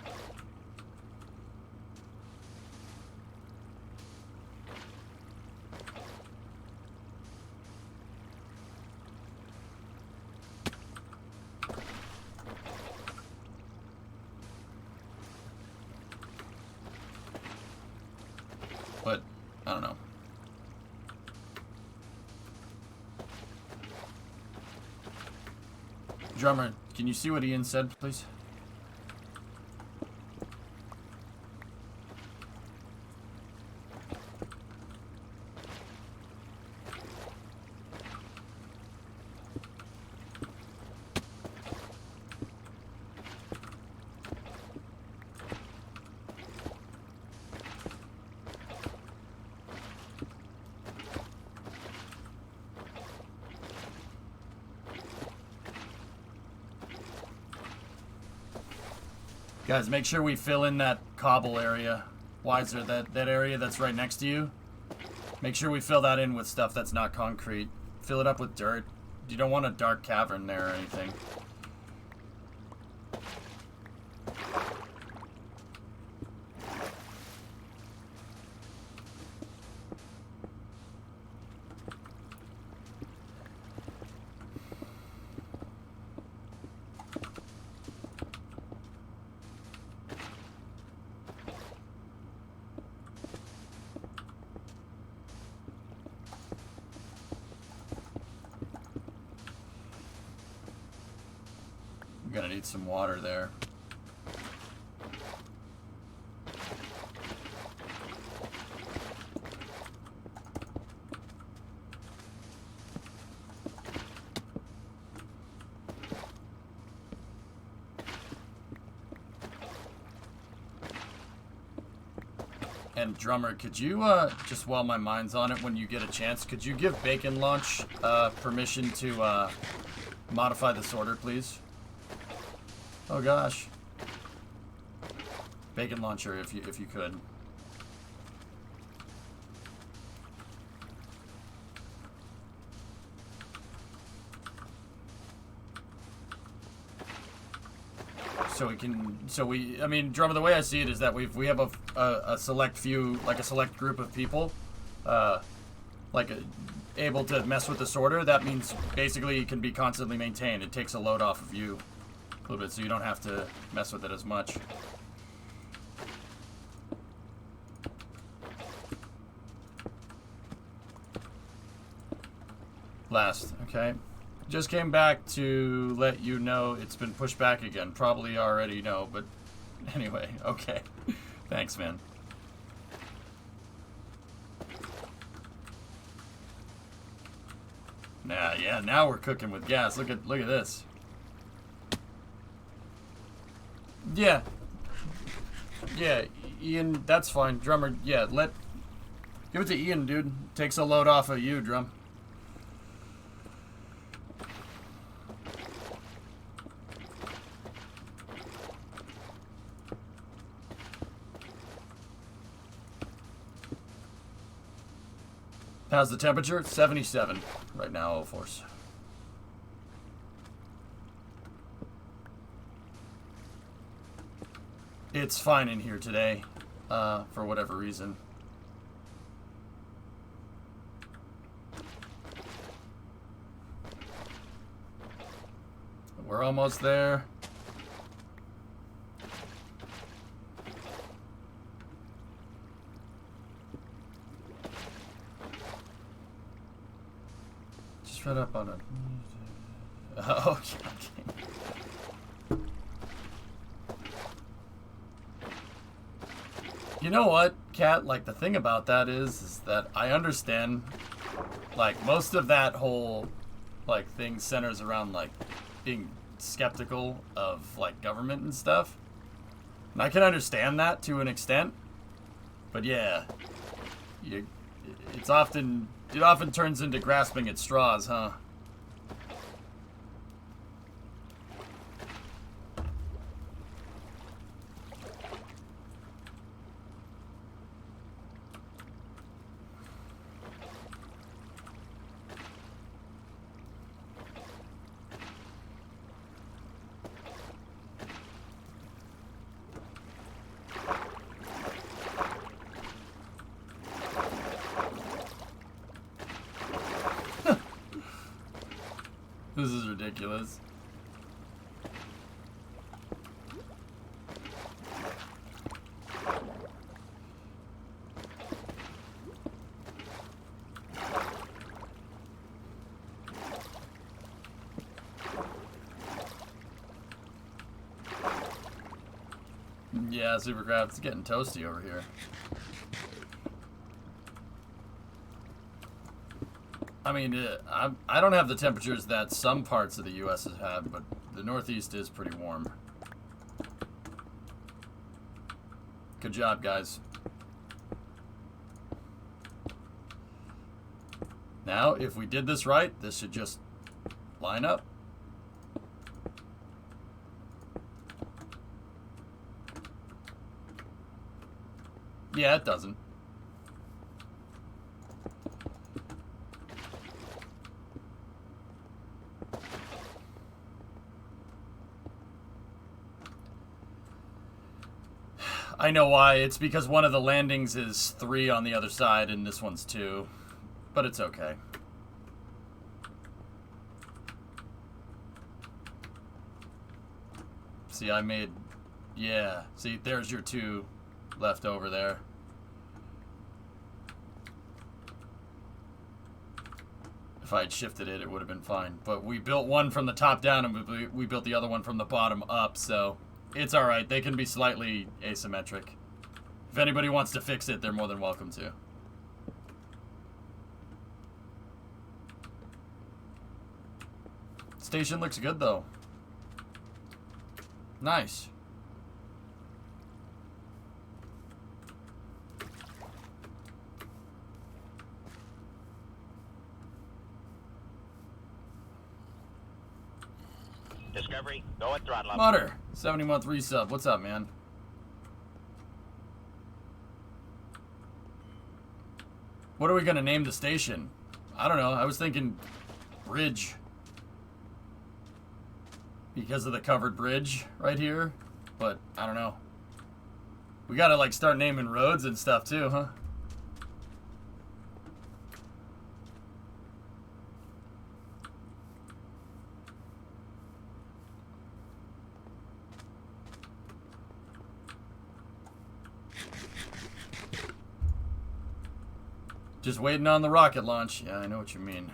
[SPEAKER 6] But, I don't know. Drummer, can you see what Ian said, please? Guys, make sure we fill in that cobble area. Wiser, that area that's right next to you. Make sure we fill that in with stuff that's not concrete. Fill it up with dirt. You don't want a dark cavern there or anything. I'm gonna need some water there. And Drummer, could you, just while my mind's on it, when you get a chance, could you give Bacon Launch permission to modify the sorter, please? Oh gosh. Bacon Launcher, if you could. I mean, Drummer, the way I see it is that we have a select few, like a select group of people, able to mess with the sorter. That means basically it can be constantly maintained. It takes a load off of you a little bit, so you don't have to mess with it as much. Last, okay. Just came back to let you know it's been pushed back again. Probably already know, but anyway, okay. Thanks, man. Nah, yeah, now we're cooking with gas. Look at this. Yeah. Yeah, Ian, that's fine. Drummer, yeah, give it to Ian, dude. Takes a load off of you, Drum. How's the temperature? 77 right now, O Force. It's fine in here today, for whatever reason. We're almost there. Just read up on it. Oh, okay. You know what, Kat? Like, the thing about that is that I understand, like, most of that whole, like, thing centers around, like, being skeptical of, like, government and stuff. And I can understand that to an extent. But, yeah. It often turns into grasping at straws, huh? This is ridiculous. Yeah, Supercraft, it's getting toasty over here. I mean, I don't have the temperatures that some parts of the U.S. have had, but the Northeast is pretty warm. Good job, guys. Now, if we did this right, this should just line up. Yeah, it doesn't. I know why. It's because one of the landings is 3 on the other side and this one's 2. But it's okay. See, I made... Yeah. See, there's your 2 left over there. If I had shifted it, it would have been fine. But we built one from the top down and we built the other one from the bottom up, so... It's alright, they can be slightly asymmetric. If anybody wants to fix it, they're more than welcome to. Station looks good, though. Nice.
[SPEAKER 2] Discovery, go at throttle up.
[SPEAKER 6] Mutter, 70-month resub. What's up, man? What are we gonna name the station? I don't know. I was thinking bridge. Because of the covered bridge right here. But, I don't know. We gotta, like, start naming roads and stuff, too, huh? Just waiting on the rocket launch. Yeah, I know what you mean.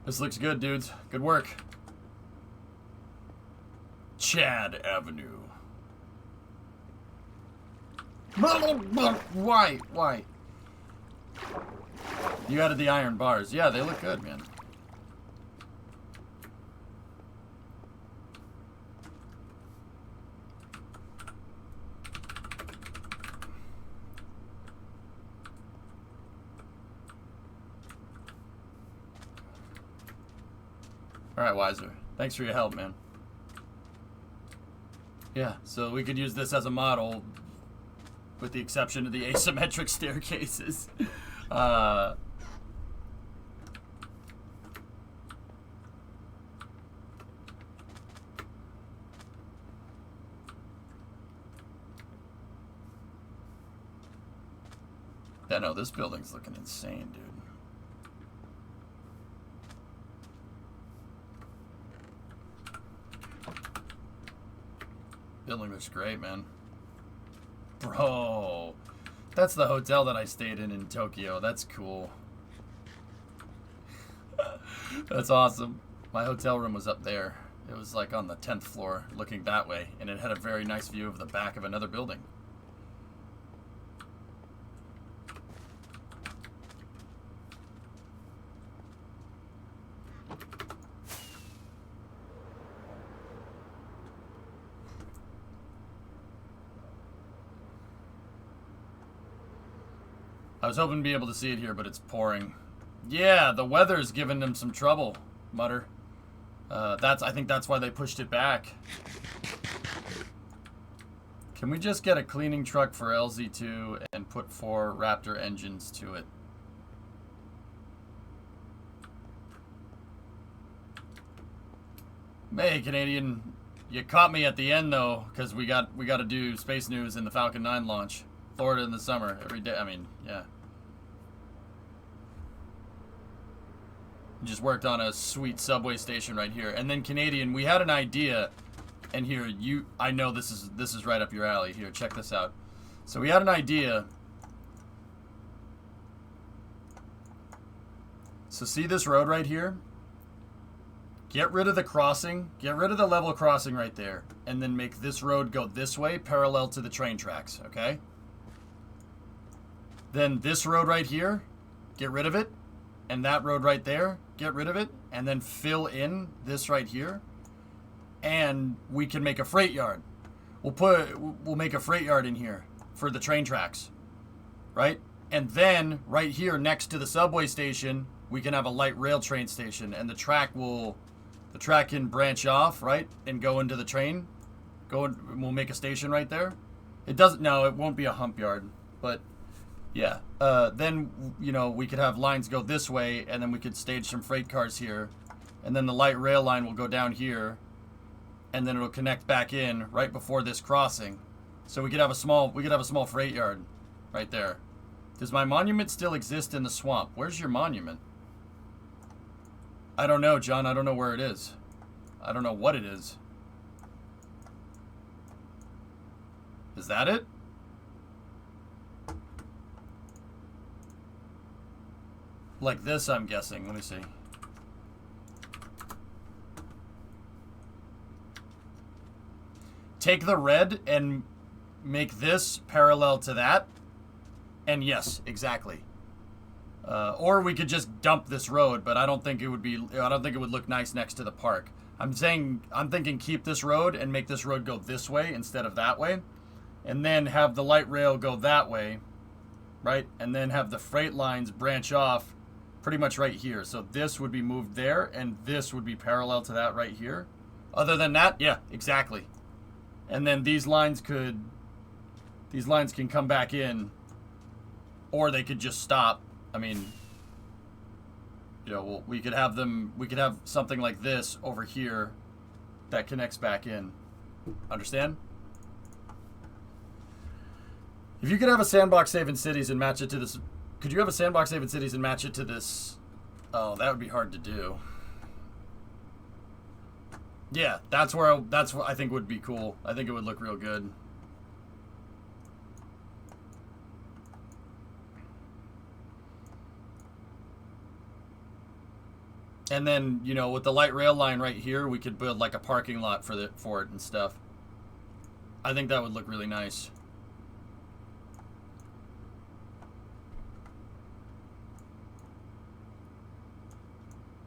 [SPEAKER 6] This looks good, dudes. Good work. Chad Avenue. Why? Why? You added the iron bars. Yeah, they look good, man. Alright, Wiser. Thanks for your help, man. Yeah, so we could use this as a model, with the exception of the asymmetric staircases. Yeah, no, this building's looking insane, dude. Building looks great, man. Bro, that's the hotel that I stayed in Tokyo. That's cool. That's awesome. My hotel room was up there. It was like on the 10th floor, looking that way, and it had a very nice view of the back of another building. I was hoping to be able to see it here, but it's pouring. Yeah, the weather's giving them some trouble, Mutter. I think that's why they pushed it back. Can we just get a cleaning truck for LZ2 and put 4 Raptor engines to it? Hey, Canadian, you caught me at the end though, because we got to do space news in the Falcon 9 launch. Florida in the summer, every day. I mean, yeah. Just worked on a sweet subway station right here. And then Canadian, we had an idea, and here, I know this is right up your alley. Here, check this out. So we had an idea. So see this road right here? Get rid of the crossing, get rid of the level crossing right there, and then make this road go this way, parallel to the train tracks, okay? Then this road right here, get rid of it, and that road right there, get rid of it, and then fill in this right here, and we can make a freight yard. We'll make a freight yard in here for the train tracks, right? And then right here next to the subway station, we can have a light rail train station, and the track can branch off, right, and go into the train. We'll make a station right there. It won't be a hump yard, but yeah. Then, we could have lines go this way, and then we could stage some freight cars here, and then the light rail line will go down here, and then it'll connect back in right before this crossing. So we could have a small freight yard right there. Does my monument still exist in the swamp? Where's your monument? I don't know, John. I don't know where it is. I don't know what it is. Is that it? Like this, I'm guessing. Let me see. Take the red and make this parallel to that. And yes, exactly. Or we could just dump this road, but I don't think it would look nice next to the park. I'm thinking keep this road and make this road go this way instead of that way. And then have the light rail go that way, right? And then have the freight lines branch off pretty much right here. So this would be moved there, and this would be parallel to that right here. Other than that, yeah, exactly. And then these lines can come back in, or they could just stop. I mean, we could have something like this over here that connects back in. Understand? If you could have a sandbox saving cities and match it to this, could you have a sandbox saving cities and match it to this? Oh, that would be hard to do. Yeah, that's what I think would be cool. I think it would look real good. And then, with the light rail line right here, we could build like a parking lot for it and stuff. I think that would look really nice.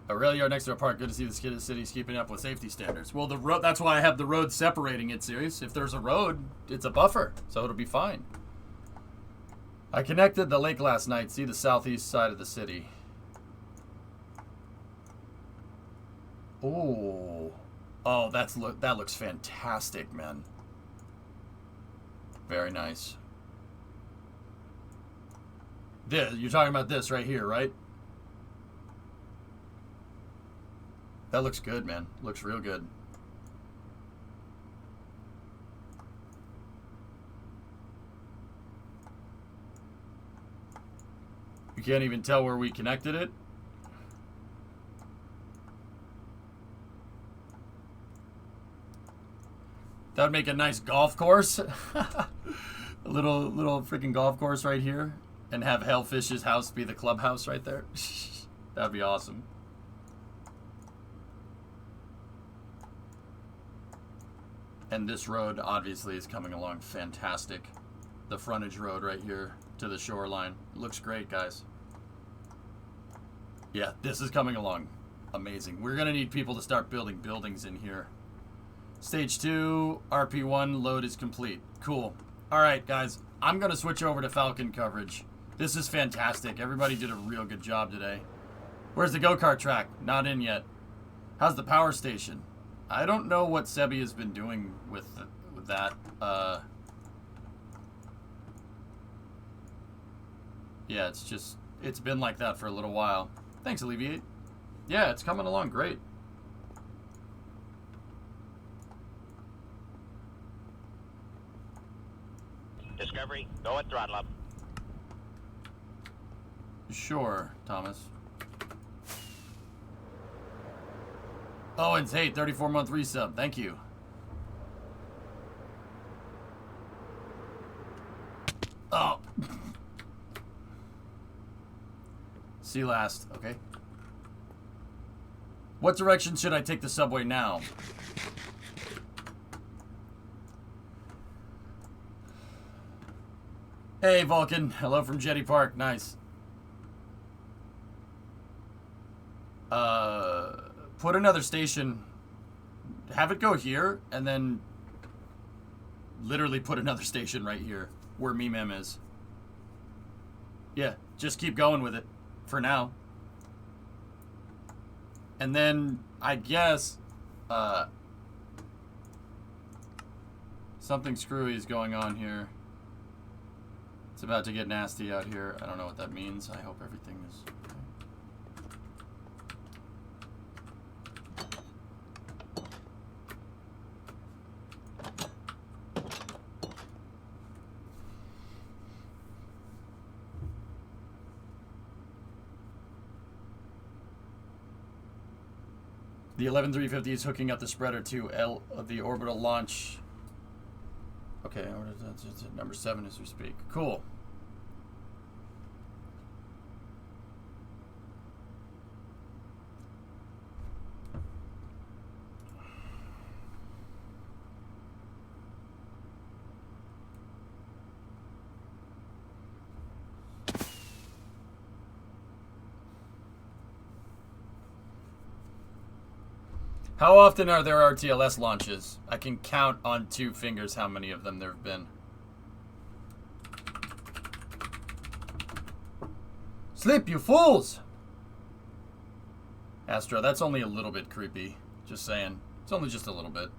[SPEAKER 6] A rail yard next to a park. Good to see the city's keeping up with safety standards. Well, the road. That's why I have the road separating it, series. If there's a road, it's a buffer, so it'll be fine. I connected the lake last night. See the southeast side of the city. Oh, that looks fantastic, man. Very nice. You're talking about this right here, right? That looks good, man. Looks real good. You can't even tell where we connected it. That would make a nice golf course. A little freaking golf course right here. And have Hellfish's house be the clubhouse right there. That'd be awesome. And this road obviously is coming along fantastic. The frontage road right here to the shoreline. It looks great, guys. Yeah, this is coming along amazing. We're going to need people to start building buildings in here. Stage 2, RP1 load is complete. Cool. All right, guys. I'm going to switch over to Falcon coverage. This is fantastic. Everybody did a real good job today. Where's the go-kart track? Not in yet. How's the power station? I don't know what Sebi has been doing with that. Yeah, it's been like that for a little while. Thanks, Alleviate. Yeah, it's coming along great.
[SPEAKER 2] Discovery, go at throttle up.
[SPEAKER 6] Sure, Thomas. Oh, and hey, 34-month resub. Thank you. Oh. See you last. Okay. What direction should I take the subway now? Hey, Vulcan. Hello from Jetty Park. Nice. Put another station. Have it go here, and then literally put another station right here where Memem is. Yeah, just keep going with it for now. And then, I guess, something screwy is going on here. It's about to get nasty out here. I don't know what that means. I hope everything is okay. The 11350 is hooking up the spreader to L of the orbital launch. Okay, that's number 7 as we speak. Cool. How often are there RTLS launches? I can count on 2 fingers how many of them there have been. Sleep, you fools! Astro, that's only a little bit creepy. Just saying. It's only just a little bit.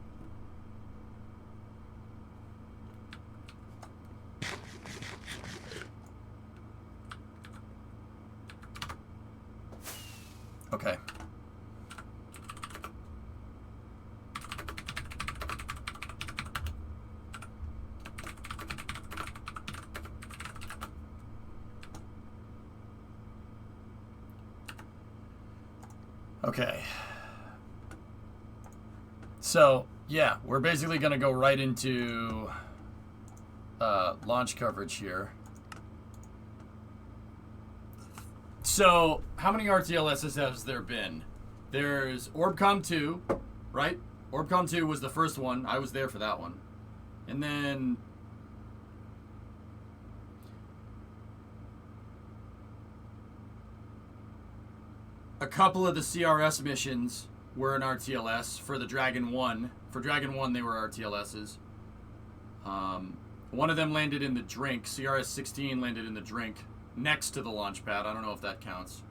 [SPEAKER 6] Okay. Okay. So, yeah, we're basically going to go right into launch coverage here. So, how many RTLSs has there been? There's Orbcom 2, right? Orbcom 2 was the first one. I was there for that one. And then a couple of the CRS missions were an RTLS for the Dragon 1. For Dragon 1, they were RTLSs. One of them landed in the drink. CRS-16 landed in the drink next to the launch pad. I don't know if that counts.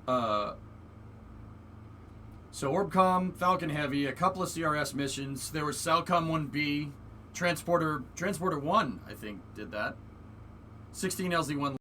[SPEAKER 6] So Orbcom, Falcon Heavy, a couple of CRS missions. There was Salcom 1B. Transporter 1, I think, did that. 16 LZ1